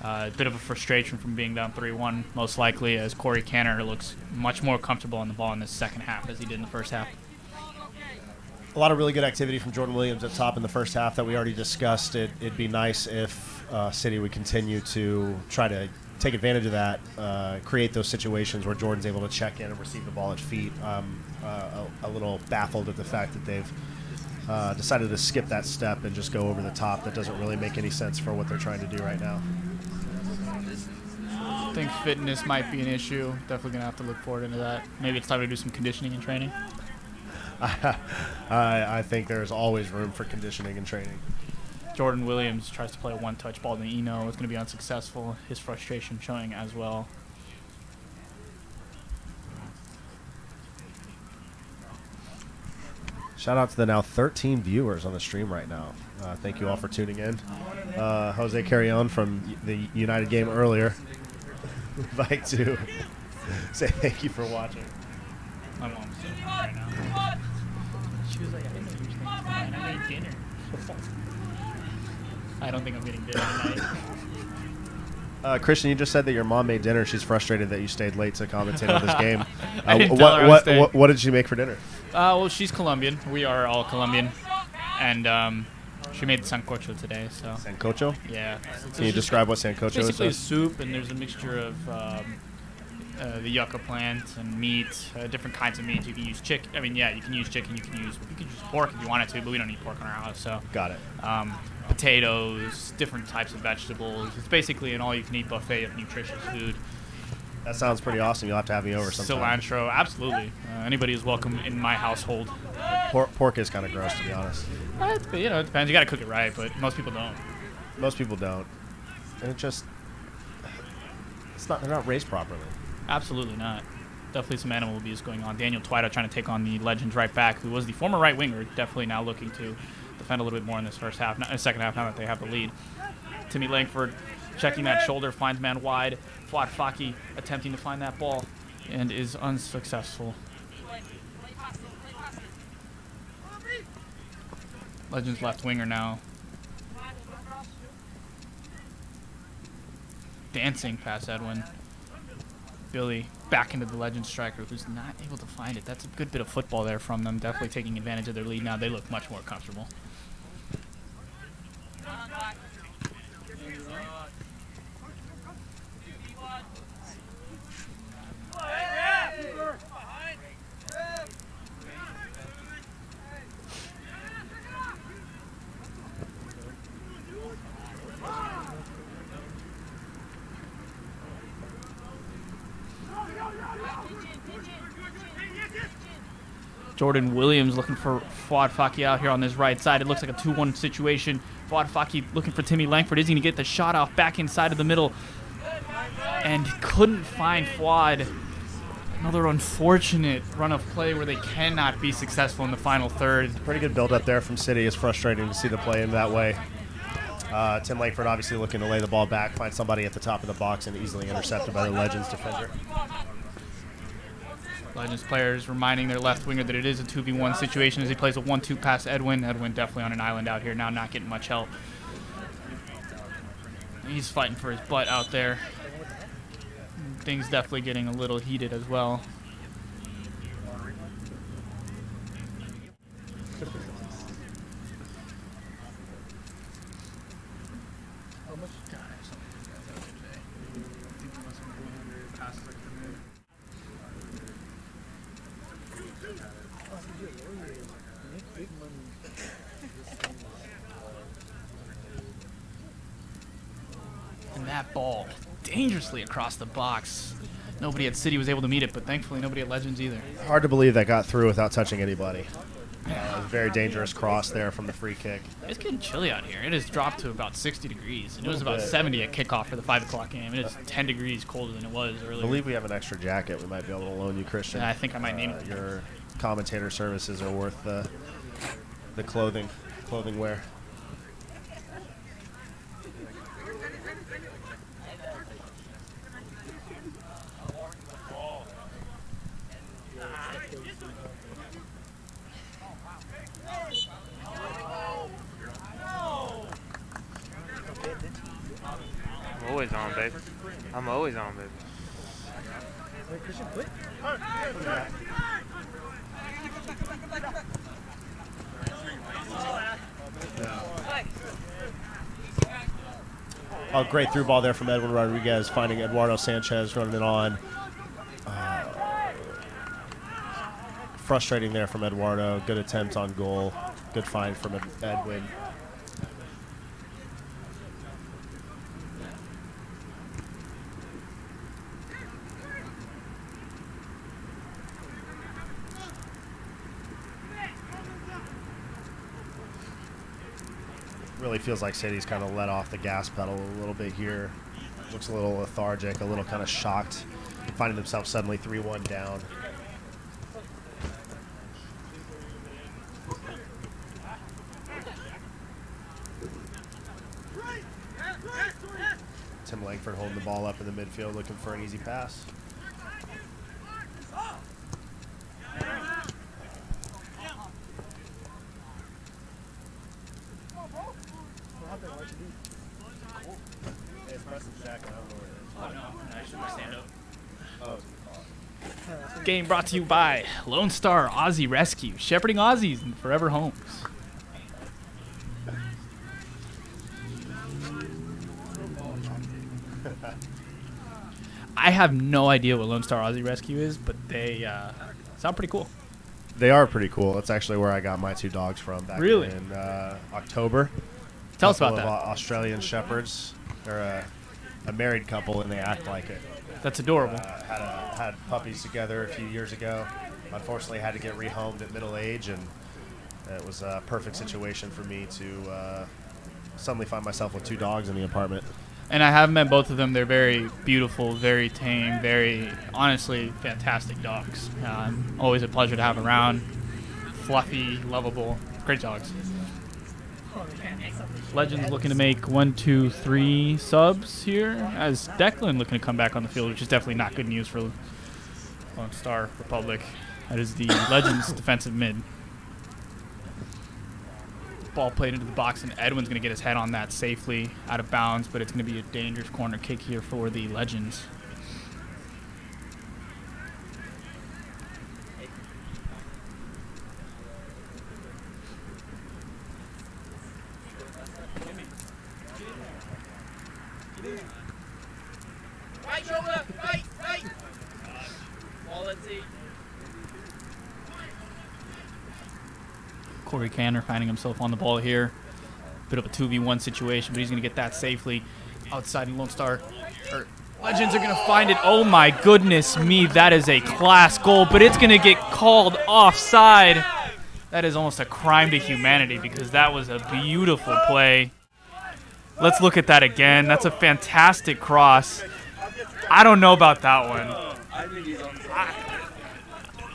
A bit of a frustration from being down 3-1, most likely, as Corey Canner looks much more comfortable on the ball in the second half as he did in the first half. A lot of really good activity from Jordan Williams at top in the first half that we already discussed. It'd be nice if City would continue to try to take advantage of that, create those situations where Jordan's able to check in and receive the ball at feet. A little baffled at the fact that they've decided to skip that step and just go over the top. That doesn't really make any sense for what they're trying to do right now. I think fitness might be an issue. Definitely going to have to look forward into that. Maybe it's time to do some conditioning and training. I think there's always room for conditioning and training. Jordan Williams tries to play a one-touch ball in the Eno. It's going to be unsuccessful. His frustration showing as well. Shout out to the now 13 viewers on the stream right now. Thank you all for tuning in. Jose Carrion from the United game earlier would like to say thank you for watching. My mom's sitting here right now. She was like, I didn't know you were staying tonight. I made dinner. I don't think I'm getting dinner tonight. Christian, you just said that your mom made dinner. She's frustrated that you stayed late to commentate on this game. I didn't tell her I was staying. What did she make for dinner? Well, she's Colombian. We are all Colombian. And she made sancocho today. So Sancocho? Yeah. Can you describe what sancocho is? Basically a soup, and there's a mixture of the yucca plant and meat, different kinds of meat. You can use chicken. I mean, yeah, you can use chicken. You can use pork if you wanted to, but we don't eat pork in our house. So got it. Potatoes, different types of vegetables. It's basically an all-you-can-eat buffet of nutritious food. That sounds pretty awesome. You'll have to have me over sometime. Cilantro, absolutely. Anybody is welcome in my household. Pork is kind of gross, to be honest. But, you know, it depends. You got to cook it right, but most people don't. Most people don't. And they're not raised properly. Absolutely not. Definitely some animal abuse going on. Daniel Twido trying to take on the Legends right back, who was the former right winger, definitely now looking to defend a little bit more in this second half now that they have the lead. Timmy Langford checking that shoulder, finds man wide. Fuad Faki attempting to find that ball and is unsuccessful. Legends left winger now. Dancing past Edwin. Billy back into the Legends striker, who's not able to find it. That's a good bit of football there from them. Definitely taking advantage of their lead now. They look much more comfortable. Jordan Williams looking for Fuad Faki out here on this right side. It looks like a 2-1 situation. Fuad Faki looking for Timmy Langford. Is he going to get the shot off back inside of the middle? And couldn't find Fuad. Another unfortunate run of play where they cannot be successful in the final third. Pretty good build up there from City. It's frustrating to see the play in that way. Tim Langford obviously looking to lay the ball back, find somebody at the top of the box, and easily intercepted by the Legends defender. Legends players reminding their left winger that it is a 2v1 situation as he plays a 1-2 past Edwin. Edwin definitely on an island out here now, not getting much help. He's fighting for his butt out there. Things definitely getting a little heated as well. ball dangerously across the box. Nobody at City was able to meet it, but thankfully nobody at Legends either. Hard to believe that got through without touching anybody. Very dangerous cross there from the free kick. It's getting chilly out here. It has dropped to about 60 degrees, and it was about 70 at kickoff for the 5 o'clock game. It is 10 degrees colder than it was earlier. I believe we have an extra jacket we might be able to loan you, Christian. Yeah, I think I might need it. Your commentator services are worth the clothing wear. I'm always on, baby. I'm always on, baby. Oh, great through ball there from Edwin Rodriguez, finding Eduardo Sanchez, running it on. Frustrating there from Eduardo. Good attempt on goal. Good find from Edwin. Really feels like City's kind of let off the gas pedal a little bit here. Looks a little lethargic, a little kind of shocked, finding themselves suddenly 3-1 down. Tim Langford holding the ball up in the midfield, looking for an easy pass. Game brought to you by Lone Star Aussie Rescue, shepherding Aussies in forever homes. I have no idea what Lone Star Aussie Rescue is, but they sound pretty cool. They are pretty cool. That's actually where I got my 2 dogs from back in October. Tell us about that. Australian Shepherds. They're a married couple, and they act like it. That's adorable. Had puppies together a few years ago. Unfortunately, had to get rehomed at middle age, and it was a perfect situation for me to suddenly find myself with 2 dogs in the apartment. And I have met both of them. They're very beautiful, very tame, very, honestly, fantastic dogs. Always a pleasure to have around. Fluffy, lovable, great dogs. Legends looking to make 1, 2, 3 subs here, as Declan looking to come back on the field, which is definitely not good news for Lone Star Republic. That is the Legends defensive mid. Ball played into the box, and Edwin's going to get his head on that safely out of bounds, but it's going to be a dangerous corner kick here for the Legends. Corey Canner finding himself on the ball here. Bit of a 2v1 situation, but he's going to get that safely outside. Lone Star Legends are going to find it. Oh my goodness me, that is a class goal, but it's going to get called offside. That is almost a crime to humanity because that was a beautiful play. Let's look at that again. That's a fantastic cross. I don't know about that one.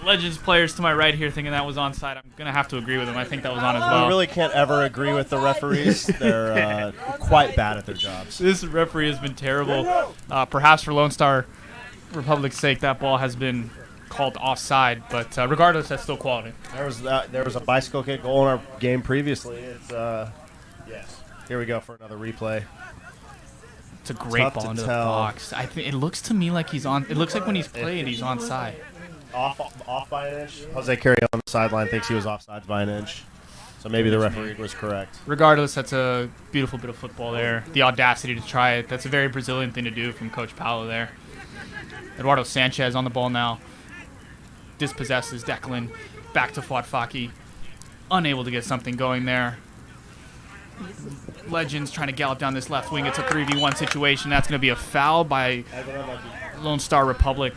Legends players to my right here thinking that was onside. I'm going to have to agree with them. I think that was on as well. We really can't ever agree with the referees. They're quite bad at their jobs. This referee has been terrible. Perhaps for Lone Star Republic's sake, that ball has been called offside. But regardless, that's still quality. There was a bicycle kick goal in our game previously. It's yes. Here we go for another replay. It's a great ball into the box. I think it looks to me like he's on. It looks like when he's played, he's onside. Off by an inch. Jose Carey on the sideline thinks he was offside by an inch. So maybe the referee was correct. Regardless, that's a beautiful bit of football there. The audacity to try it. That's a very Brazilian thing to do from Coach Paulo there. Eduardo Sanchez on the ball now. Dispossesses Declan. Back to Fuat Faki. Unable to get something going there. Legends trying to gallop down this left wing. It's a 3v1 situation. That's going to be a foul by Lone Star Republic.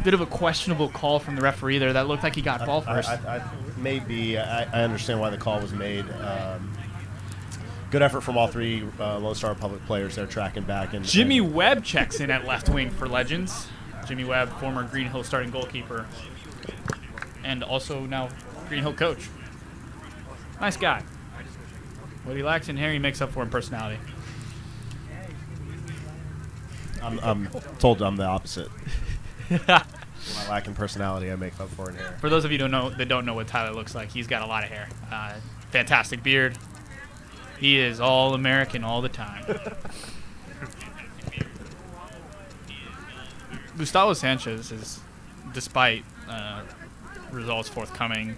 Bit of a questionable call from the referee there. That looked like he got ball first. Maybe. I understand why the call was made. Good effort from all three Lone Star Republic players there tracking back. And Jimmy Webb checks in at left wing for Legends. Jimmy Webb, former Green Hill starting goalkeeper, and also now Green Hill coach. Nice guy. What he lacks in hair, he makes up for in personality. I'm told I'm the opposite. When I lack in personality, I make up for in hair. For those of you that don't know what Tyler looks like, he's got a lot of hair. Fantastic beard. He is all American all the time. Gustavo Sanchez is, despite results forthcoming,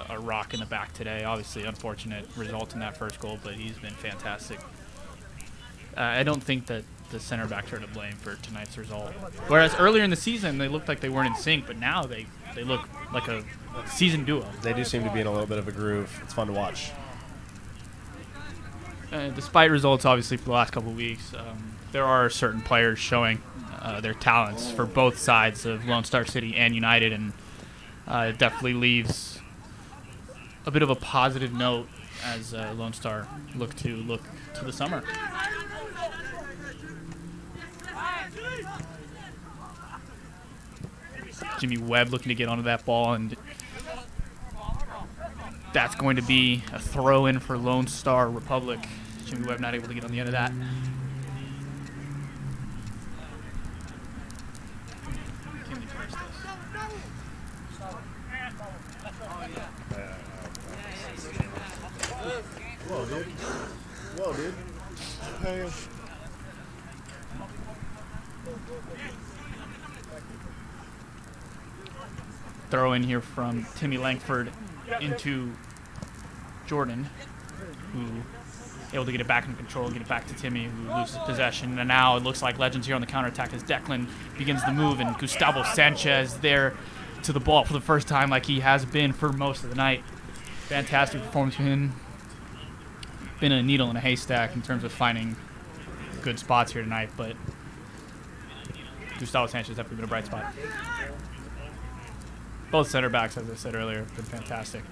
a rock in the back today. Obviously, unfortunate result in that first goal, but he's been fantastic. I don't think that the center backs are to blame for tonight's result. Whereas earlier in the season, they looked like they weren't in sync, but now they look like a seasoned duo. They do seem to be in a little bit of a groove. It's fun to watch. Despite results, obviously, for the last couple of weeks, there are certain players showing their talents for both sides of Lone Star City and United, and it definitely leaves a bit of a positive note as Lone Star look to the summer. Jimmy Webb looking to get onto that ball, and that's going to be a throw-in for Lone Star Republic. Jimmy Webb not able to get on the end of that. Whoa, dude. Whoa, dude. Hey. Throw in here from Timmy Langford into Jordan, who able to get it back in control, get it back to Timmy, who loses possession. And now it looks like Legends here on the counterattack as Declan begins the move, and Gustavo Sanchez there to the ball for the first time like he has been for most of the night. Fantastic performance from him. Been a needle in a haystack in terms of finding good spots here tonight, but Gustavo Sanchez definitely been a bright spot. Both center backs, as I said earlier, have been fantastic.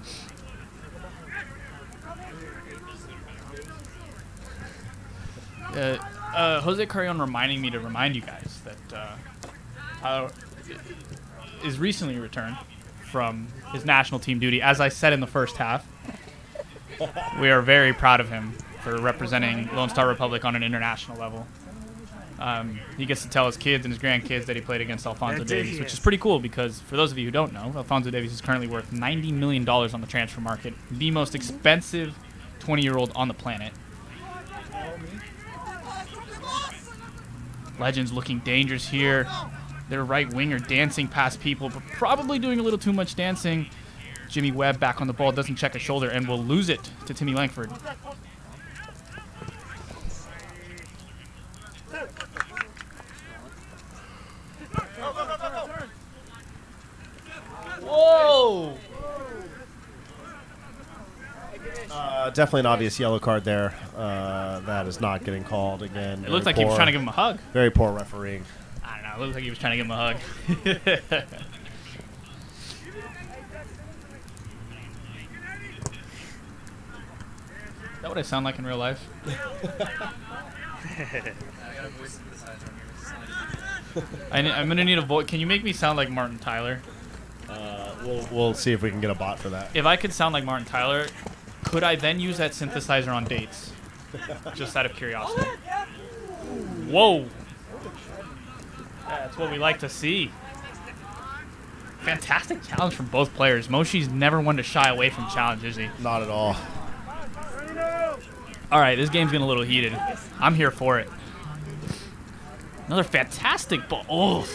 Jose Carrion reminding me to remind you guys that Tyler is recently returned from his national team duty. As I said in the first half, we are very proud of him for representing Lone Star Republic on an international level. He gets to tell his kids and his grandkids that he played against Alphonso Davies, which is pretty cool because, for those of you who don't know, Alphonso Davies is currently worth $90 million on the transfer market, the most expensive 20-year-old on the planet. Legends looking dangerous here. Their right winger dancing past people, but probably doing a little too much dancing. Jimmy Webb back on the ball, doesn't check a shoulder, and will lose it to Timmy Langford. Whoa! Definitely an obvious yellow card there. That is not getting called again. It looked like he was trying to give him a hug. Very poor refereeing. I don't know. It looked like he was trying to give him a hug. Is that what I sound like in real life? I'm going to need a voice. Can you make me sound like Martin Tyler? We'll see if we can get a bot for that. If I could sound like Martin Tyler, could I then use that synthesizer on dates? Just out of curiosity. Whoa. That's what we like to see. Fantastic challenge from both players. Moshi's never one to shy away from challenge, is he? Not at all. All right, this game's getting a little heated. I'm here for it. Another fantastic ball. Oh.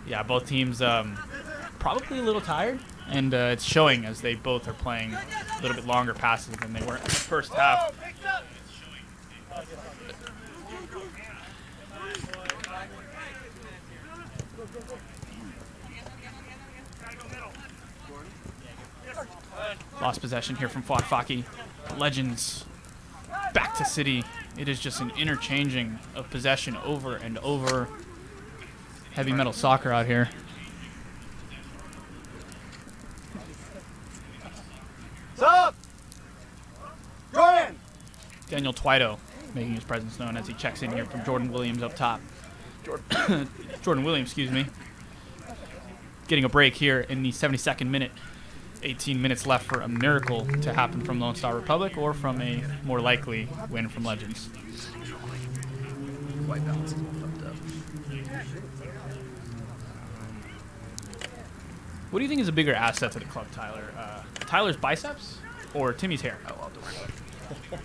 Yeah, both teams probably a little tired, and it's showing as they both are playing a little bit longer passes than they were in the first half. Lost possession here from Fuad Faki. Legends back to City. It is just an interchanging of possession over and over. Heavy metal soccer out here. What's up? Jordan! Daniel Twito making his presence known as he checks in here from Jordan Williams up top. Jordan Williams, excuse me. Getting a break here in the 72nd minute. 18 minutes left for a miracle to happen from Lone Star Republic or from a more likely win from Legends. White balance is all fucked up. What do you think is a bigger asset to the club, Tyler? Tyler's biceps or Timmy's hair? Oh, I'll do it.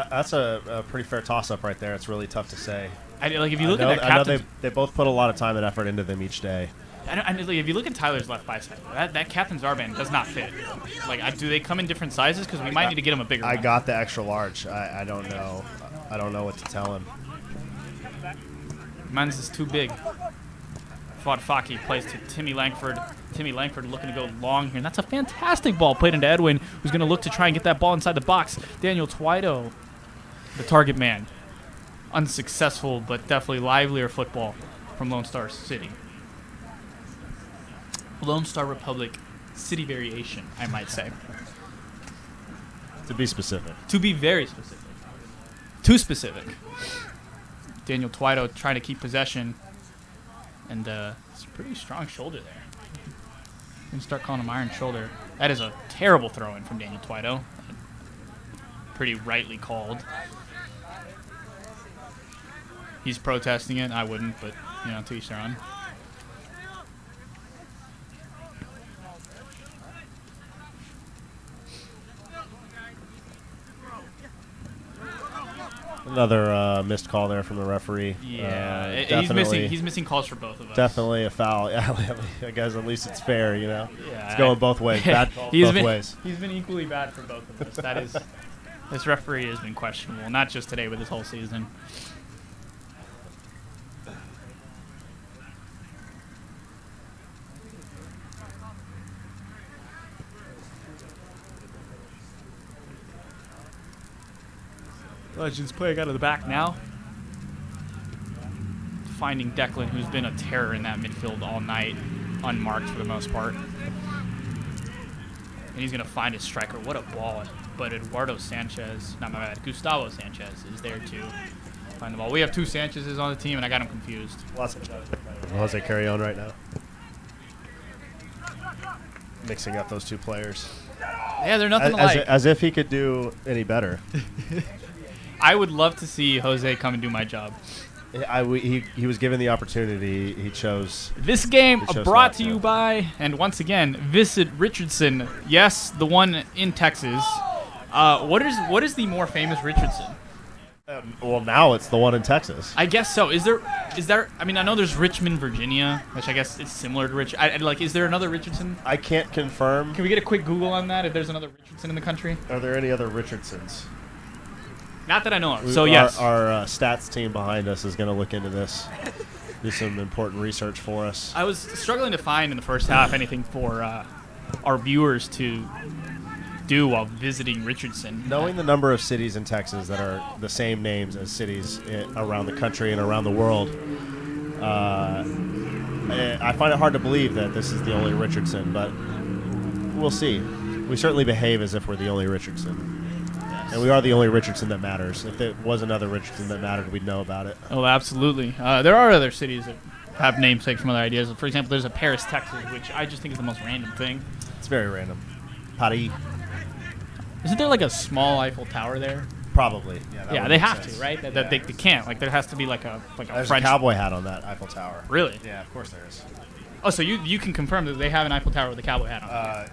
That's a pretty fair toss-up right there. It's really tough to say. Like if you look at that I know captain, they both put a lot of time and effort into them each day. I know, like, if you look at Tyler's left bicep, that captain's armband does not fit. Like, do they come in different sizes? Because we might need to get him a bigger one. I got the extra large. I don't know. I don't know what to tell him. Mine's is too big. Fuad Faki plays to Timmy Langford. Timmy Langford looking to go long here. And that's a fantastic ball played into Edwin, who's going to look to try and get that ball inside the box. Daniel Twito, the target man. Unsuccessful, but definitely livelier football from Lone Star City. Lone Star Republic City variation, I might say. To be specific. To be very specific. Too specific. Daniel Twito trying to keep possession. And it's a pretty strong shoulder there. We can start calling him iron shoulder. That is a terrible throw-in from Daniel Twito. Pretty rightly called. He's protesting it. I wouldn't, but, you know, to each their own. Another missed call there from the referee. Yeah, he's missing calls for both of us. Definitely a foul. Yeah, I guess at least it's fair, you know. Yeah, it's going both ways. Bad calls both ways. He's been equally bad for both of us. That is, this referee has been questionable, not just today, but this whole season. Legends playing out of the back now. Finding Declan, who's been a terror in that midfield all night, unmarked for the most part. And he's going to find his striker. What a ball. But Gustavo Sanchez is there to find the ball. We have two Sanchez's on the team, and I got him confused. Jose carry on right now. Mixing up those two players. Yeah, they're nothing alike. As if he could do any better. I would love to see Jose come and do my job. He was given the opportunity. He chose. This game brought to you by, and once again, Visit Richardson. Yes, the one in Texas. What is the more famous Richardson? Well, now it's the one in Texas. I guess so. Is there? I mean, I know there's Richmond, Virginia, which I guess is similar to Rich. Is there another Richardson? I can't confirm. Can we get a quick Google on that? If there's another Richardson in the country? Are there any other Richardsons? Not that I know of. So yes, our stats team behind us is going to look into this, do some important research for us. I was struggling to find in the first half anything for our viewers to do while visiting Richardson. Knowing the number of cities in Texas that are the same names as cities around the country and around the world, I find it hard to believe that this is the only Richardson, but we'll see. We certainly behave as if we're the only Richardson. And we are the only Richardson that matters. If there was another Richardson that mattered, we'd know about it. Oh, absolutely. There are other cities that have namesakes from other ideas. For example, there's a Paris, Texas, which I just think is the most random thing. It's very random. Paris. Isn't there like a small Eiffel Tower there? Probably. Yeah, they have to, right? That they can't. Like there has to be like a There's French a cowboy hat on that Eiffel Tower. Really? Yeah, of course there is. Oh, so you can confirm that they have an Eiffel Tower with a cowboy hat on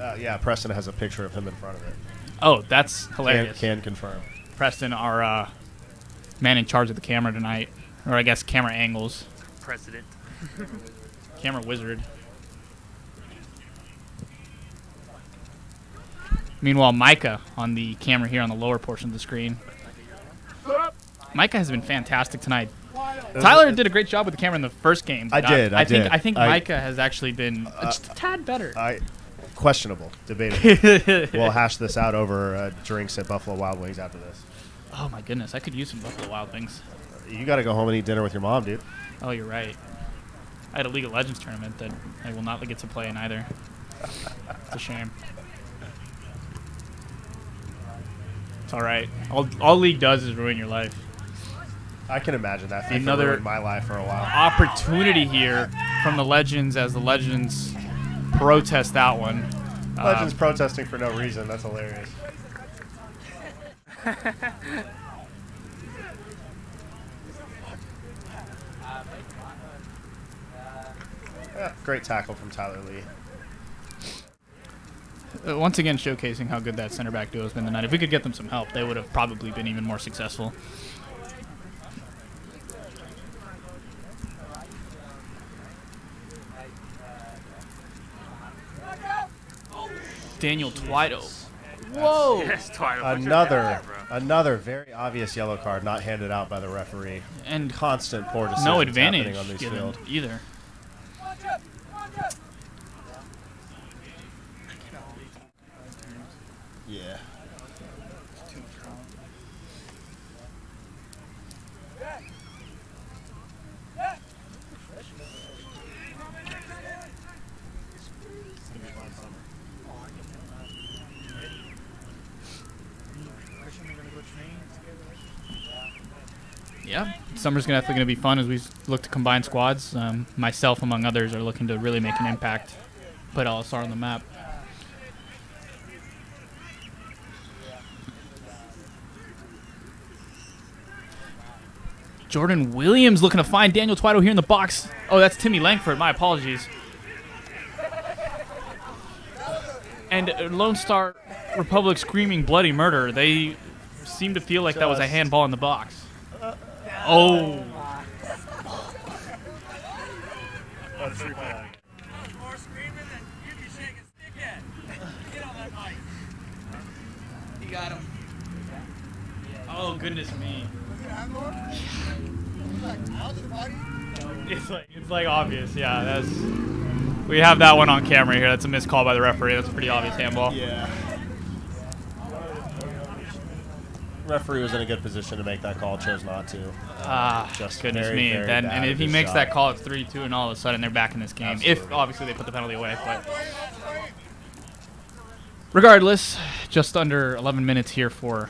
it? Yeah, Preston has a picture of him in front of it. Oh, that's hilarious. Can confirm. Preston, our man in charge of the camera tonight, or I guess camera angles. President. Camera wizard. Meanwhile, Micah on the camera here on the lower portion of the screen. Micah has been fantastic tonight. Tyler did a great job with the camera in the first game. I did. I think Micah has actually been just a tad better. Questionable. Debatable. We'll hash this out over drinks at Buffalo Wild Wings after this. Oh my goodness, I could use some Buffalo Wild Wings. You got to go home and eat dinner with your mom, dude. Oh, you're right. I had a League of Legends tournament that I will not get to play in either. It's a shame. It's all right. All League does is ruin your life. I can imagine that. FIFA Another ruined my life for a while. Opportunity here from the Legends as the Legends protest that one. Legends protesting for no reason. That's hilarious. Yeah, great tackle from Tyler Lee. Once again, showcasing how good that center back duo has been tonight. If we could get them some help, they would have probably been even more successful. Daniel Twido. Whoa! Yes, Another very obvious yellow card not handed out by the referee. And constant poor decisions no advantage happening on this given field either. Yeah. Yeah, summer's definitely going to be fun as we look to combine squads. Myself, among others, are looking to really make an impact, put LSR on the map. Jordan Williams looking to find Daniel Twido here in the box. Oh, that's Timmy Langford. My apologies. And Lone Star Republic screaming bloody murder. They seem to feel like that was a handball in the box. Oh. You got him. Oh, goodness me. It's like obvious, yeah. That's we have that one on camera here. That's a missed call by the referee. That's a pretty obvious handball. Yeah. Referee was in a good position to make that call, chose not to. Just goodness me. Then and if he makes that call, it's 3-2, and all of a sudden they're back in this game. Absolutely. If obviously they put the penalty away, but regardless, just under 11 minutes here for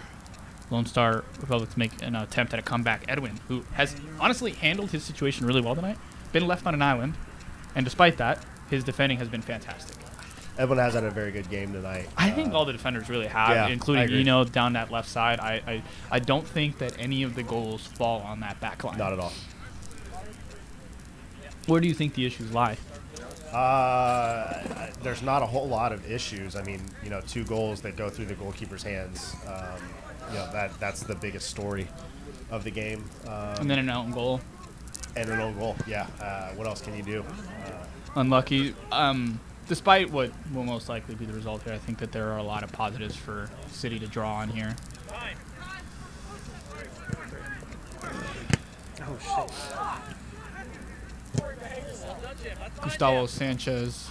Lone Star Republic to make an attempt at a comeback. Edwin, who has honestly handled his situation really well tonight, been left on an island, and despite that, his defending has been fantastic. Edwin has had a very good game tonight. I think all the defenders really have, including Eno down that left side. I don't think that any of the goals fall on that back line. Not at all. Where do you think the issues lie? There's not a whole lot of issues. I mean, 2 goals that go through the goalkeeper's hands. That's the biggest story of the game. And then an own goal. And an own goal, yeah. What else can you do? Unlucky. Despite what will most likely be the result here, I think that there are a lot of positives for City to draw on here. Oh, shit. Gustavo Sanchez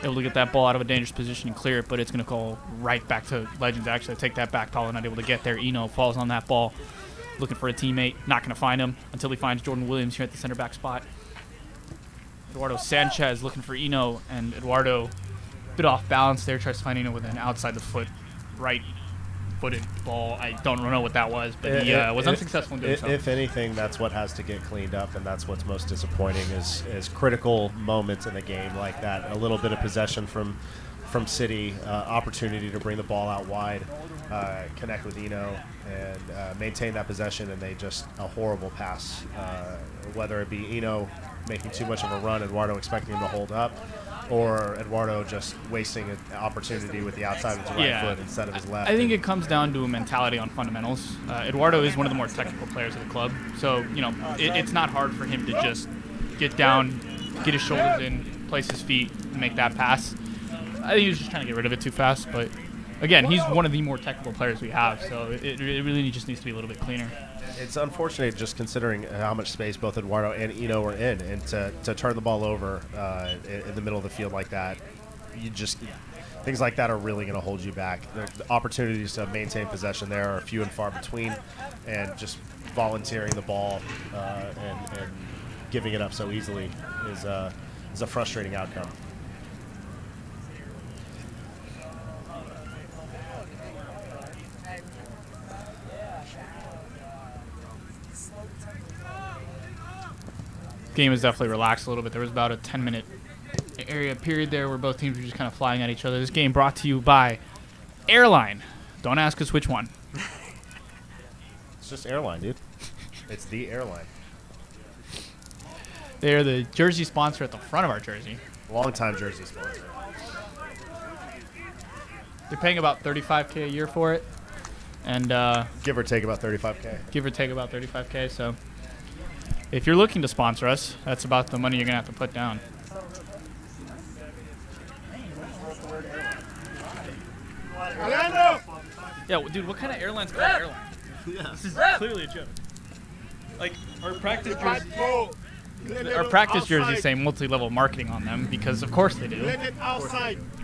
able to get that ball out of a dangerous position and clear it, but it's going to go right back to Legends. Actually, take that back. Paulo not able to get there. Eno falls on that ball, looking for a teammate. Not going to find him until he finds Jordan Williams here at the center back spot. Eduardo Sanchez looking for Eno, and Eduardo a bit off balance there, tries to find Eno with an outside the foot, right-footed ball. I don't know what that was, but he was unsuccessful in doing so. If anything, that's what has to get cleaned up, and that's what's most disappointing is critical moments in the game like that. A little bit of possession from City, opportunity to bring the ball out wide, connect with Eno, and maintain that possession, and they just a horrible pass, whether it be Eno making too much of a run, Eduardo expecting him to hold up, or Eduardo just wasting an opportunity with the outside of his right foot instead of his left. I think it comes down to a mentality on fundamentals. Eduardo is one of the more technical players of the club, so it's not hard for him to just get down, get his shoulders in, place his feet, and make that pass. I think he was just trying to get rid of it too fast, but again, he's one of the more technical players we have, so it really just needs to be a little bit cleaner. It's unfortunate just considering how much space both Eduardo and Eno were in, and to turn the ball over in the middle of the field like that, things like that are really going to hold you back. The opportunities to maintain possession there are few and far between, and just volunteering the ball and giving it up so easily is a frustrating outcome. Game is definitely relaxed a little bit. There was about a 10-minute area period there where both teams were just kind of flying at each other. This game brought to you by Airline. Don't ask us which one. It's just Airline, dude. It's the Airline. They're the jersey sponsor at the front of our jersey. Long-time jersey sponsor. They're paying about $35K a year for it, and give or take about $35K. Give or take about $35K. So if you're looking to sponsor us, that's about the money you're gonna have to put down. Yeah, dude, what kind of airline's called Airline? Yeah. This is clearly a joke. Like our practice jerseys say multi-level marketing on them because of course they do.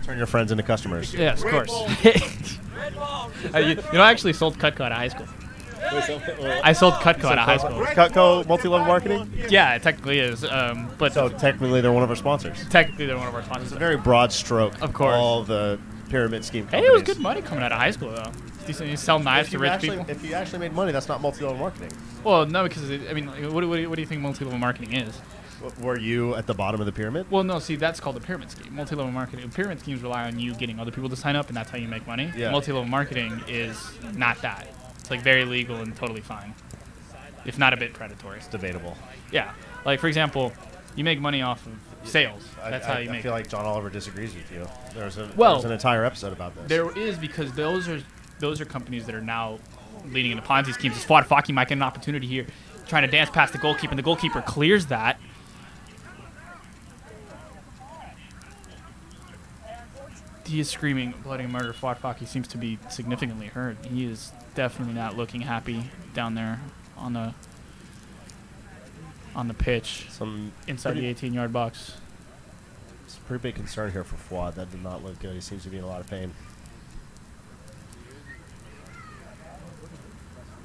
Turn your friends into customers. Yes, of course. You know, I actually sold Cutco out of high school. I sold Cutco out of high school. Cutco multi-level marketing? Yeah, it technically is. But so technically they're one of our sponsors. Technically they're one of our sponsors. It's a very broad stroke. Of course. All the pyramid scheme companies. Hey, it was good money coming out of high school though. Decent. You sell knives to rich people. If you actually made money, that's not multi-level marketing. Well, no, because I mean, what do you think multi-level marketing is? Were you at the bottom of the pyramid? Well, no. See, that's called the pyramid scheme. Multi-level marketing. Pyramid schemes rely on you getting other people to sign up, and that's how you make money. Yeah. Multi-level marketing is not that. It's like very legal and totally fine, if not a bit predatory. It's debatable. Yeah. Like for example, you make money off of sales. That's how you make. I feel like John Oliver disagrees with you. There's an entire episode about this. There is, because those are companies that are now leading into Ponzi schemes. Fuad Faki might get an opportunity here, trying to dance past the goalkeeper, and the goalkeeper clears that. He is screaming bloody murder. Fuad Faki seems to be significantly hurt. He is definitely not looking happy down there on the pitch. Inside the 18-yard box. It's a pretty big concern here for Fuad. That did not look good. He seems to be in a lot of pain.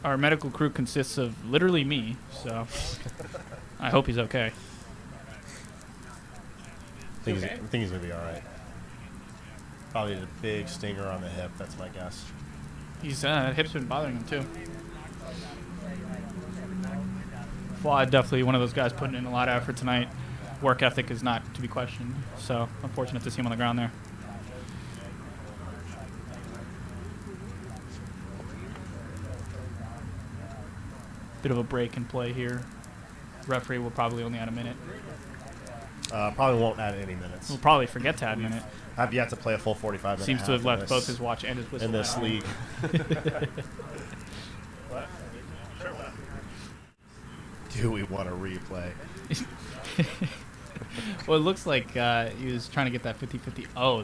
Our medical crew consists of literally me, so I hope he's okay. I think he's going to be all right. Probably a big stinger on the hip. That's my guess. He's hip's been bothering him too. Fuad definitely one of those guys putting in a lot of effort tonight. Work ethic is not to be questioned, so unfortunate to see him on the ground there. Bit of a break in play here. Referee will probably only add a minute. Probably won't add any minutes. We'll probably forget to add a minute. I've yet to play a full 45 minutes. Seems to have left both his watch and his whistle in this league. Do we want a replay? Well, it looks like he was trying to get that 50-50. Oh,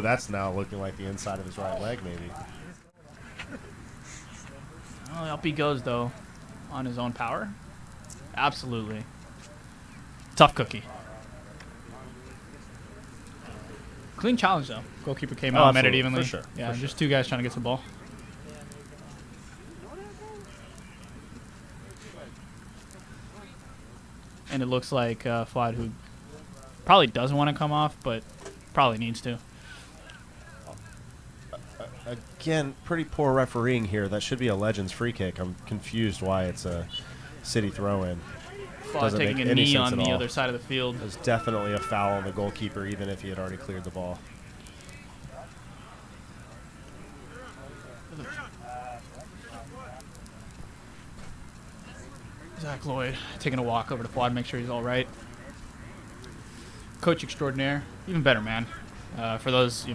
that's now looking like the inside of his right leg, maybe. Oh, up he goes, though, on his own power. Absolutely. Tough cookie. Clean challenge, though. Goalkeeper came out, met it evenly. For sure. Yeah, for just sure. two guys trying to get the ball. And it looks like Fuad, who probably doesn't want to come off, but probably needs to. Again, pretty poor refereeing here. That should be a Legends free kick. I'm confused why it's a City throw-in. Fuad taking a knee on the other side of the field. There's definitely a foul on the goalkeeper, even if he had already cleared the ball. Zach Lloyd taking a walk over to Fuad, make sure he's all right. Coach extraordinaire, even better, man. For those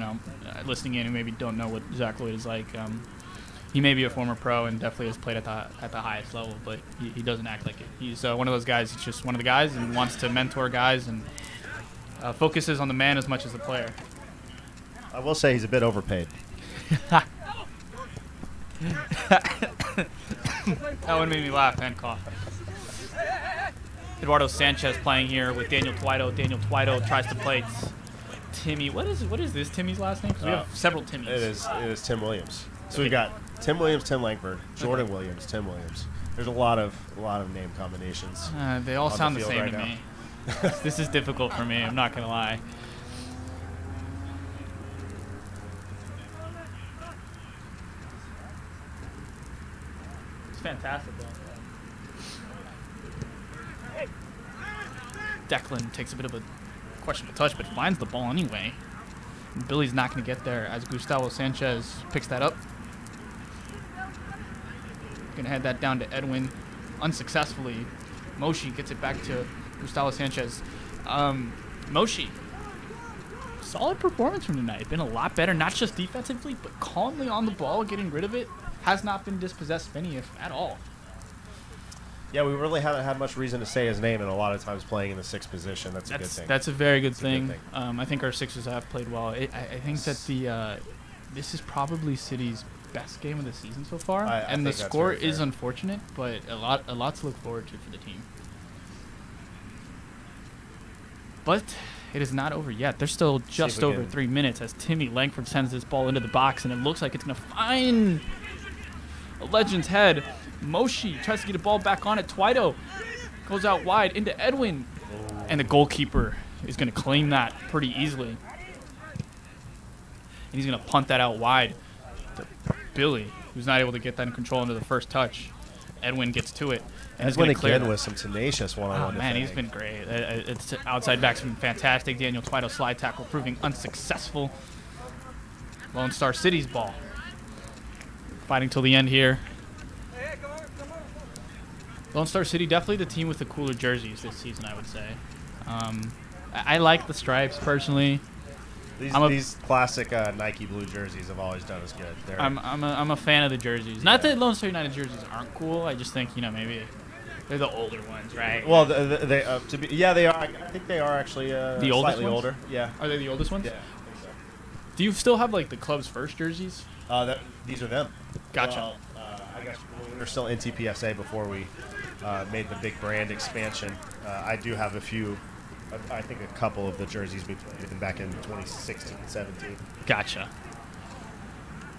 listening in who maybe don't know what Zach Lloyd is like, he may be a former pro and definitely has played at the highest level, but he doesn't act like it. He's one of those guys. He's just one of the guys and wants to mentor guys and focuses on the man as much as the player. I will say he's a bit overpaid. That one made me laugh and cough. Eduardo Sanchez playing here with Daniel Tuido. Daniel Tuido tries to play Timmy. What is this Timmy's last name? 'Cause we have several Timmys. It is Tim Williams. So we got Tim Williams, Tim Langford, Jordan Williams, Tim Williams. There's a lot of name combinations. They all sound the field same right to now. me. This is difficult for me. I'm not gonna lie. It's fantastic though. Declan takes a bit of a questionable touch, but finds the ball anyway. And Billy's not going to get there as Gustavo Sanchez picks that up. Going to head that down to Edwin unsuccessfully. Moshi gets it back to Gustavo Sanchez. Moshi, solid performance from tonight. Been a lot better, not just defensively, but calmly on the ball, getting rid of it. Has not been dispossessed of any, if at all. Yeah, we really haven't had much reason to say his name, and a lot of times playing in the 6th position. That's a good thing. That's a very good That's a good thing. thing. I think our Sixers have played well. I think that this is probably City's best game of the season so far, I and the think that's score very is fair. unfortunate, but a lot to look forward to for the team. But it is not over yet. There's still just over 3 minutes as Timmy Langford sends this ball into the box, and it looks like it's going to find a Legend's head. Moshi tries to get a ball back on it. Twido goes out wide into Edwin, and the goalkeeper is going to claim that pretty easily. And he's going to punt that out wide to Billy, who's not able to get that in control into the first touch. Edwin gets to it. And Edwin he's again with some tenacious one-on-one Oh, man, defending. he's been great. It's outside back's been fantastic. Daniel Twido slide tackle proving unsuccessful. Lone Star City's ball. Fighting till the end here. Lone Star City, definitely the team with the cooler jerseys this season, I would say. I like the stripes, personally. These classic Nike blue jerseys have always done us good. I'm a fan of the jerseys. Not that Lone Star United jerseys aren't cool. I just think, maybe they're the older ones, right? Well, they are. I think they are actually the oldest slightly ones? older. Yeah. Are they the oldest ones? Yeah, I think so. Do you still have, like, the club's first jerseys? These are them. Gotcha. Well, I guess they're still NTPSA before we made the big brand expansion. I do have a few, I think a couple of the jerseys we played back in 2016, 17. Gotcha.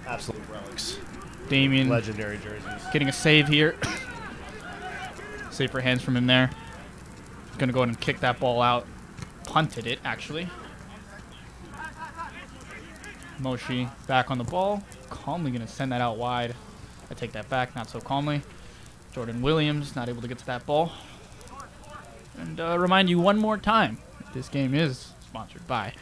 Absolute relics. Damien. Legendary jerseys. Getting a save here. Safer hands from him there. Going to go ahead and kick that ball out. Punted it, actually. Moshi back on the ball. Calmly going to send that out wide. I take that back, not so calmly. Jordan Williams not able to get to that ball. And remind you one more time, this game is sponsored by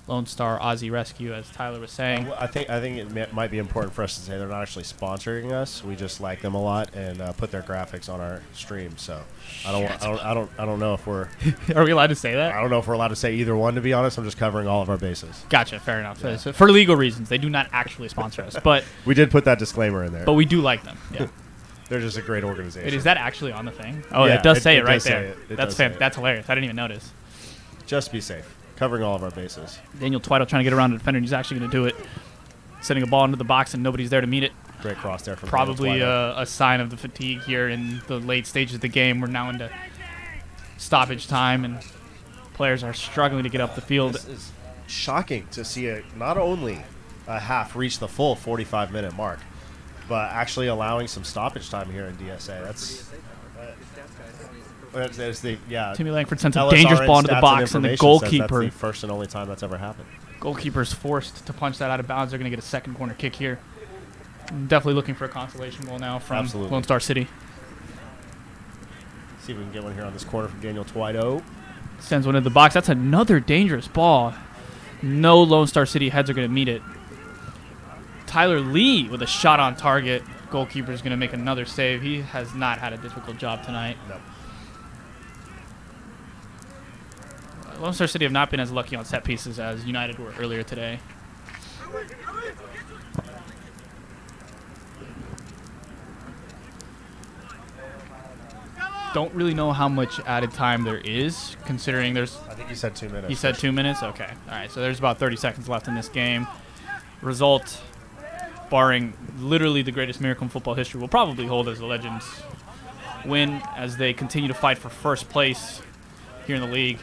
Lone Star Aussie Rescue, as Tyler was saying. I think it might be important for us to say they're not actually sponsoring us. We just like them a lot and put their graphics on our stream. So I don't know if we're Are we allowed to say that? I don't know if we're allowed to say either one. To be honest, I'm just covering all of our bases. Gotcha, fair enough. Yeah. So for legal reasons, they do not actually sponsor us, but we did put that disclaimer in there. But we do like them. Yeah. They're just a great organization. Is that actually on the thing? Oh, yeah, it does say it right does there. It That's that's hilarious. I didn't even notice. Just be safe. Covering all of our bases. Daniel Twido trying to get around the defender, and he's actually going to do it. Sending a ball into the box, and nobody's there to meet it. Great cross there from Probably Daniel Twido. a sign of the fatigue here in the late stages of the game. We're now into stoppage time, and players are struggling to get up the field. This is shocking to see not only a half reach the full 45-minute mark, but actually allowing some stoppage time here in DSA. That's the Timmy Langford sends a LSR dangerous ball into the Stats box, and the Information says goalkeeper. That's the first and only time that's ever happened. Goalkeeper's forced to punch that out of bounds. They're going to get a second corner kick here. Definitely looking for a consolation goal now from Lone Star City. See if we can get one here on this corner from Daniel Twido. Sends one into the box. That's another dangerous ball. No Lone Star City heads are going to meet it. Tyler Lee with a shot on target. Goalkeeper's going to make another save. He has not had a difficult job tonight. No. Lone Star City have not been as lucky on set pieces as United were earlier today. Don't really know how much added time there is, considering there's... I think you said 2 minutes. You said 2 minutes? Okay. All right, so there's about 30 seconds left in this game. Result, barring literally the greatest miracle in football history, will probably hold as the Legends win as they continue to fight for first place here in the league.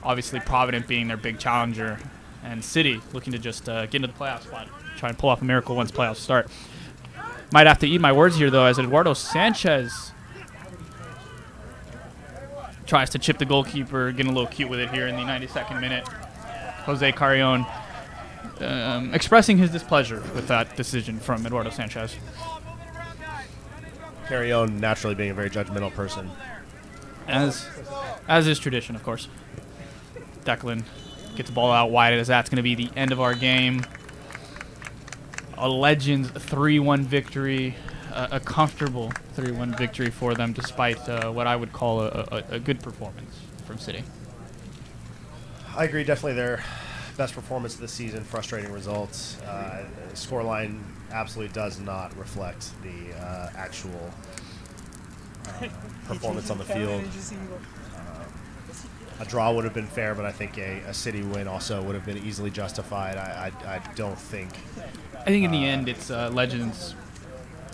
Obviously, Provident being their big challenger, and City looking to just get into the playoff spot, try and pull off a miracle once playoffs start. Might have to eat my words here, though, as Eduardo Sanchez tries to chip the goalkeeper, getting a little cute with it here in the 92nd minute. Jose Carrion expressing his displeasure with that decision from Eduardo Sanchez. Carrion naturally being a very judgmental person. As is tradition, of course. Declan gets the ball out wide as that's going to be the end of our game. A Legends 3-1 victory, a comfortable 3-1 victory for them, despite what I would call a good performance from City. I agree, definitely their best performance of the season, frustrating results. Scoreline absolutely does not reflect the actual performance on the field. A draw would have been fair, but I think a City win also would have been easily justified. I don't think. I think in the end, it's Legends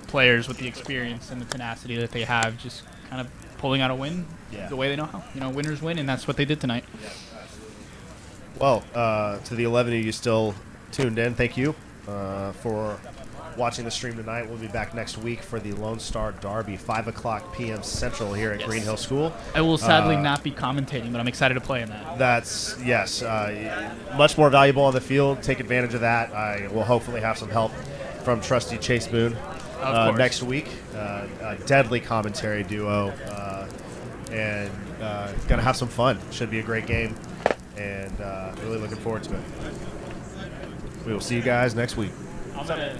players with the experience and the tenacity that they have, just kind of pulling out a win the way they know how. You know, winners win, and that's what they did tonight. Well, to the 11 of you still tuned in, thank you for watching the stream tonight. We'll be back next week for the Lone Star Derby, 5 o'clock p.m. Central here at Green Hill School. I will sadly not be commentating, but I'm excited to play in that. That's, yes, much more valuable on the field. Take advantage of that. I will hopefully have some help from trusty Chase Boone next week. A deadly commentary duo, and going to have some fun. Should be a great game, and really looking forward to it. We will see you guys next week. I'm gonna